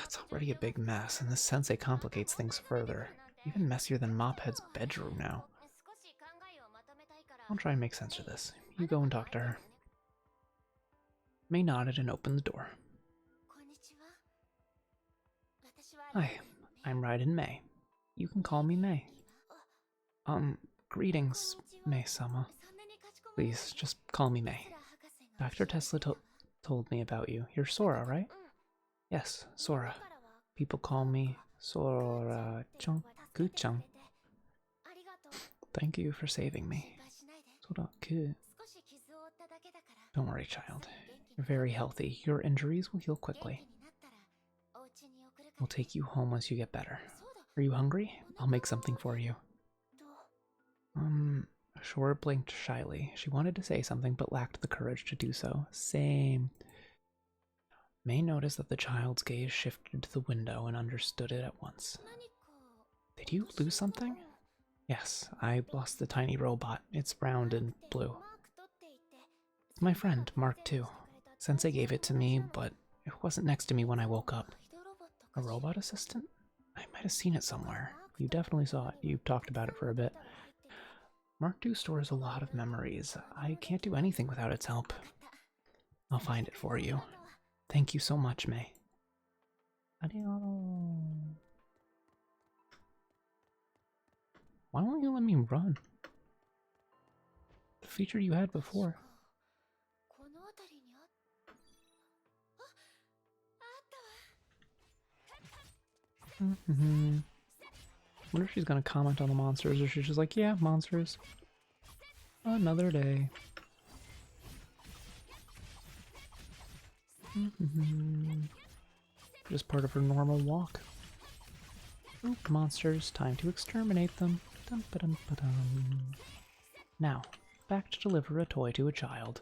It's already a big mess, and this Sensei complicates things further. Even messier than Mophead's bedroom now. I'll try and make sense of this. You go and talk to her. May nodded and opened the door. Hi, I'm Raiden May. You can call me May. Greetings, May-sama. Please, just call me May. Dr. Tesla told me about you. You're Sora, right? Yes, Sora. People call me Sora-chan. Gu-chan. Thank you for saving me. Sora-ku. Don't worry, child. You're very healthy. Your injuries will heal quickly. We'll take you home once you get better. Are you hungry? I'll make something for you. Shore blinked shyly. She wanted to say something, but lacked the courage to do so. Same. May noticed that the child's gaze shifted to the window and understood it at once. Did you lose something? Yes, I lost the tiny robot. It's round and blue. It's my friend, Mark too. Sensei gave it to me, but it wasn't next to me when I woke up. A robot assistant? I might have seen it somewhere. You definitely saw it. You talked about it for a bit. Mark II stores a lot of memories. I can't do anything without its help. I'll find it for you. Thank you so much, May. Adios. Why won't you let me run? The feature you had before. Wonder if she's gonna comment on the monsters, or she's just like, yeah, monsters. Another day. Just part of her normal walk. Oop, monsters, time to exterminate them. Dum, ba-dum, ba-dum. Now, back to deliver a toy to a child.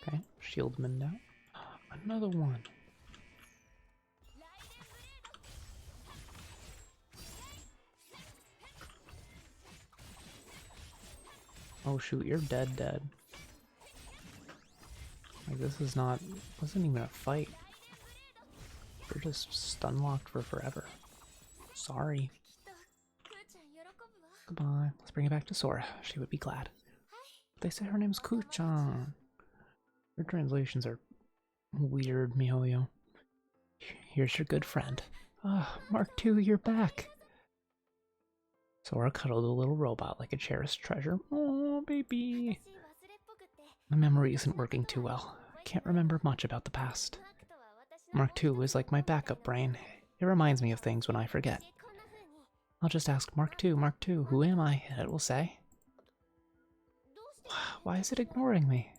Okay, shieldman now. Another one. Oh shoot, you're dead. Like, this is not, wasn't even a fight. You're just stun locked for forever. Sorry. Goodbye. Let's bring it back to Sora. She would be glad. They say her name's Kuchan. Your translations are weird, MiHoYo. Here's your good friend. Ah, Mark II, you're back. Sora cuddled the little robot like a cherished treasure. Oh, baby. My memory isn't working too well. I can't remember much about the past. Mark II is like my backup brain. It reminds me of things when I forget. I'll just ask Mark II, who am I? And it will say. Why is it ignoring me?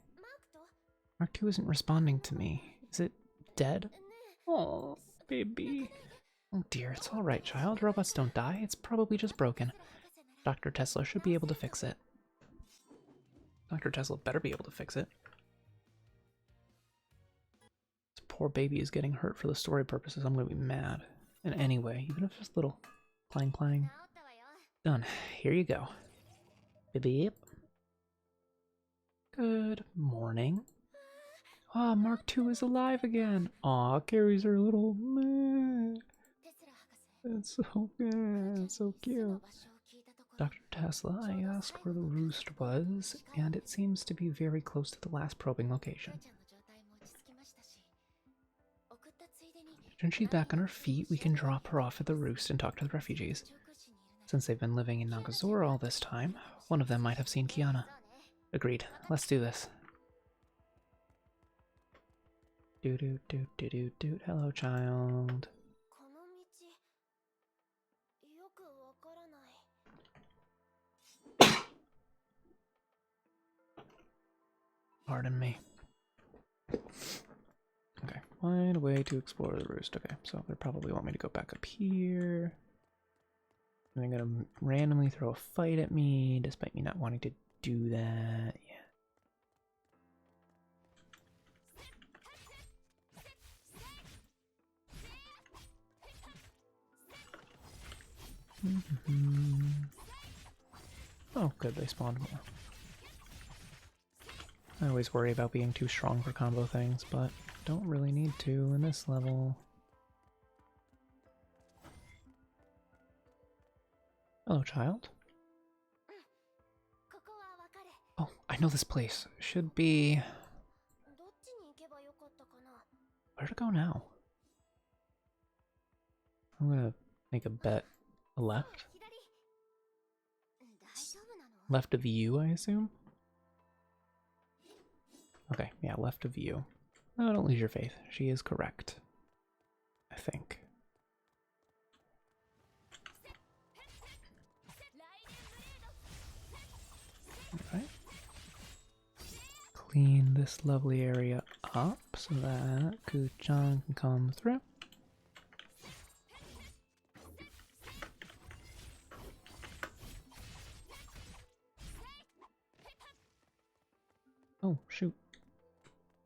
Mark II isn't responding to me. Is it dead? Oh, baby. Oh dear, it's alright, child. Robots don't die. It's probably just broken. Dr. Tesla should be able to fix it. Dr. Tesla better be able to fix it. This poor baby is getting hurt for the story purposes. I'm gonna be mad. And anyway, even if it's just little clang clang. Done. Here you go. Beep beep. Good morning. Ah, Mark II is alive again. Aw, Carrie's her little meh. It's so good, it's so cute. Dr. Tesla, I asked where the roost was, and it seems to be very close to the last probing location. Since she's back on her feet, we can drop her off at the roost and talk to the refugees. Since they've been living in Nagazora all this time, one of them might have seen Kiana. Agreed. Let's do this. Doot. Hello, child. Pardon me. Okay, find a way to explore the roost. Okay, so they probably want me to go back up here. And they're gonna randomly throw a fight at me, despite me not wanting to do that. Yeah. Oh, good, they spawned more. I always worry about being too strong for combo things, but don't really need to in this level. Hello, child. Oh, I know this place. Should be... Where to go now? I'm gonna make a bet. Left? Left of you, I assume? Okay, yeah, left of you. No, don't lose your faith. She is correct. I think. Alright. Clean this lovely area up so that Kuchan can come through. Oh, shoot.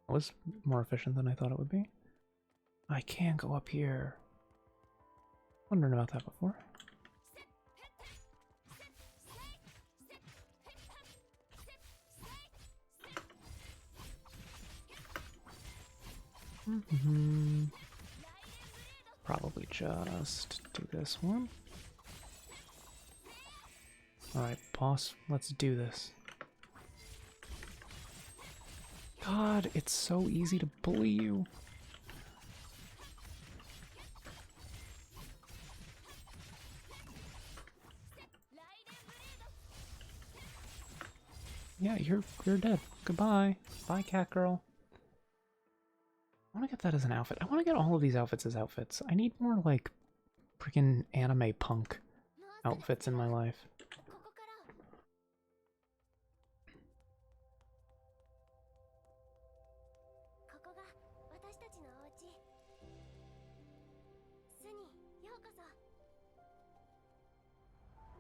That was more efficient than I thought it would be. I can go up here. Wondering about that before. Probably just do this one. Alright, boss, let's do this. God, it's so easy to bully you. Yeah, you're dead. Goodbye. Bye, cat girl. I want to get that as an outfit. I want to get all of these outfits as outfits. I need more, like, freaking anime punk outfits in my life.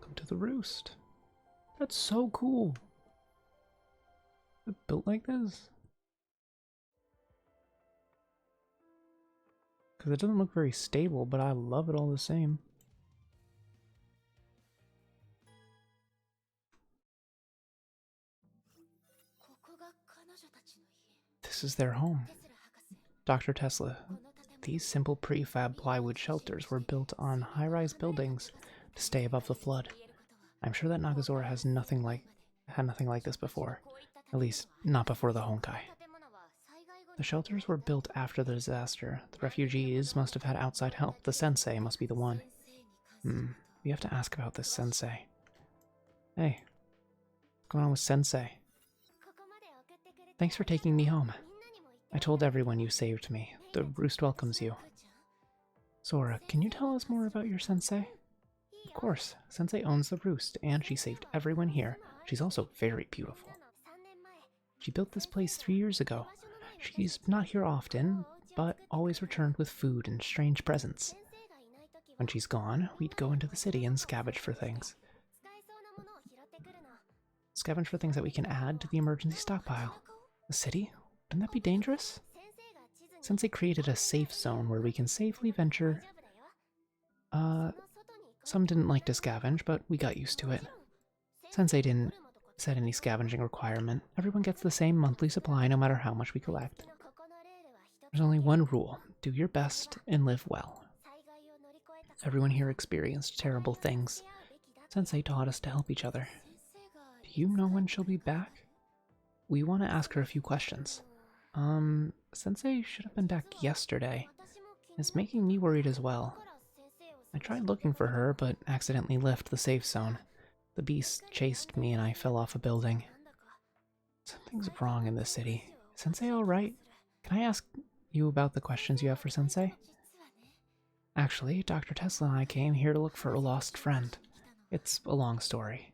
Come to the roost. That's so cool. It's built like this. Because it doesn't look very stable, but I love it all the same. This is their home. Dr. Tesla. These simple prefab plywood shelters were built on high-rise buildings to stay above the flood. I'm sure that Nagazora had nothing like this before. At least, not before the Honkai. The shelters were built after the disaster. The refugees must have had outside help. The sensei must be the one. We have to ask about this sensei. Hey, what's going on with sensei? Thanks for taking me home. I told everyone you saved me. The roost welcomes you. Sora, can you tell us more about your sensei? Of course. Sensei owns the roost, and she saved everyone here. She's also very beautiful. She built this place 3 years ago. She's not here often, but always returned with food and strange presents. When she's gone, we'd go into the city and scavenge for things. Scavenge for things that we can add to the emergency stockpile. The city? Wouldn't that be dangerous? Sensei created a safe zone where we can safely venture. Some didn't like to scavenge, but we got used to it. Sensei didn't set any scavenging requirement. Everyone gets the same monthly supply no matter how much we collect. There's only one rule. Do your best and live well. Everyone here experienced terrible things. Sensei taught us to help each other. Do you know when she'll be back? We want to ask her a few questions. Sensei should have been back yesterday. It's making me worried as well. I tried looking for her, but accidentally left the safe zone. The beast chased me and I fell off a building. Something's wrong in this city. Is Sensei alright? Can I ask you about the questions you have for Sensei? Actually, Dr. Tesla and I came here to look for a lost friend. It's a long story.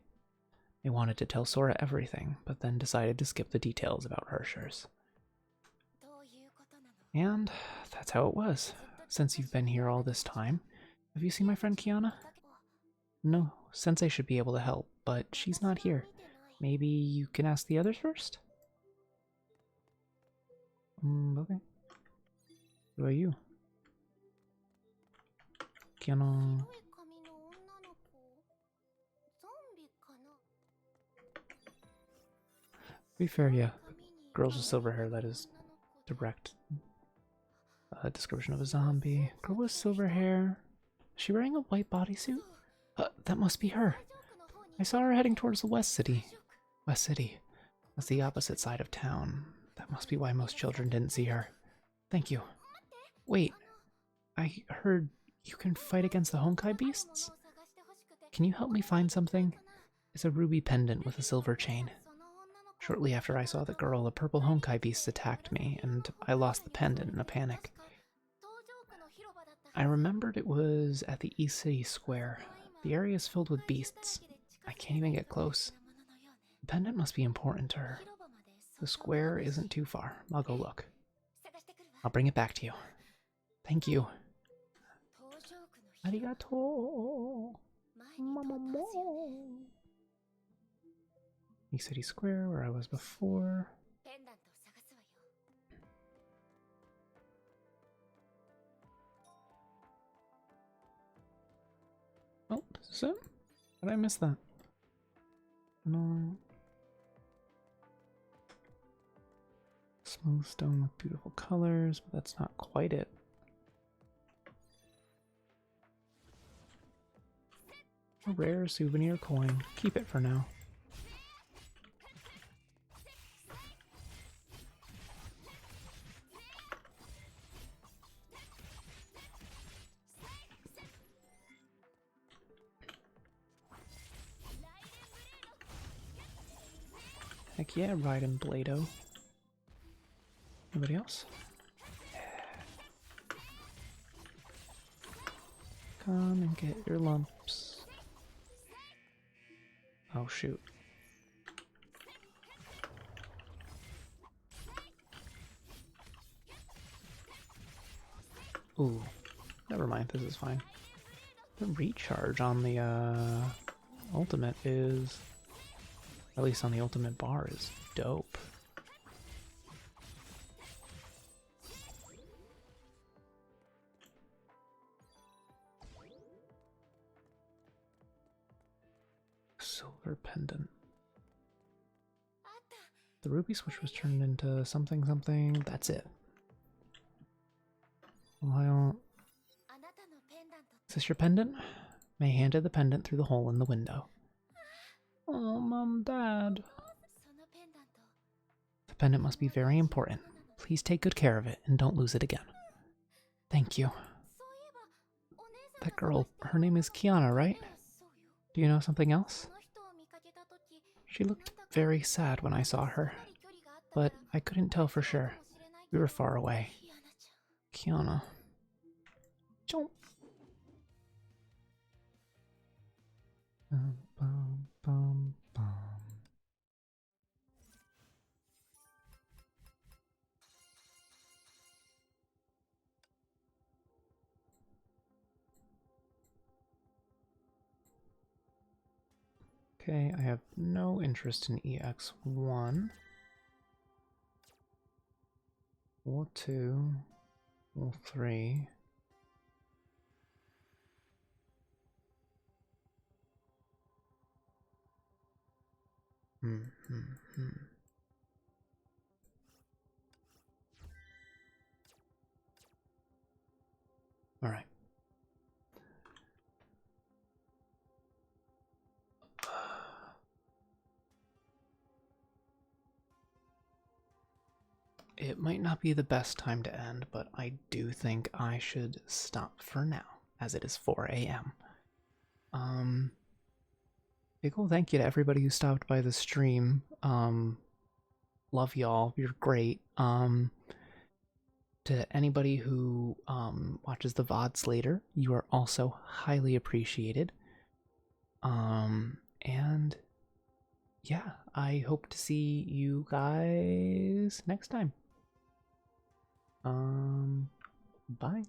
I wanted to tell Sora everything, but then decided to skip the details about Hershers. And that's how it was. Since you've been here all this time, have you seen my friend Kiana? No, Sensei should be able to help, but she's not here. Maybe you can ask the others first? Okay. What about you? Kiana... To be fair, yeah. Girls with silver hair, that is direct description of a zombie. Girl with silver hair. Is she wearing a white bodysuit? That must be her. I saw her heading towards the West City. West City. That's the opposite side of town. That must be why most children didn't see her. Thank you. Wait. I heard you can fight against the Honkai beasts? Can you help me find something? It's a ruby pendant with a silver chain. Shortly after I saw the girl, a purple Honkai beast attacked me, and I lost the pendant in a panic. I remembered it was at the East City Square. The area is filled with beasts. I can't even get close. The pendant must be important to her. The square isn't too far. I'll go look. I'll bring it back to you. Thank you. Arigato. Mamamo. East City Square, where I was before. Oh, is this it? How did I miss that? No. Smooth stone with beautiful colors, but that's not quite it. A rare souvenir coin. Keep it for now. Heck yeah, Raiden Blado. Anybody else? Come and get your lumps. Oh, shoot. Ooh, never mind, this is fine. The recharge on the ultimate is, at least on the ultimate bar, is dope. Silver pendant. The ruby switch was turned into something something. That's it. Well, is this your pendant? May handed the pendant through the hole in the window. Oh, Mom, Dad. The pendant must be very important. Please take good care of it and don't lose it again. Thank you. That girl, her name is Kiana, right? Do you know something else? She looked very sad when I saw her, but I couldn't tell for sure. We were far away. Kiana. Chomp. Bum, bum, bum, bum. Okay, I have no interest in EX1. Or 2. Or 3. All right. It might not be the best time to end, but I do think I should stop for now, as it is 4 a.m. Big ol' thank you to everybody who stopped by the stream. Love y'all. You're great. To anybody who watches the VODs later, you are also highly appreciated. And yeah, I hope to see you guys next time. Bye.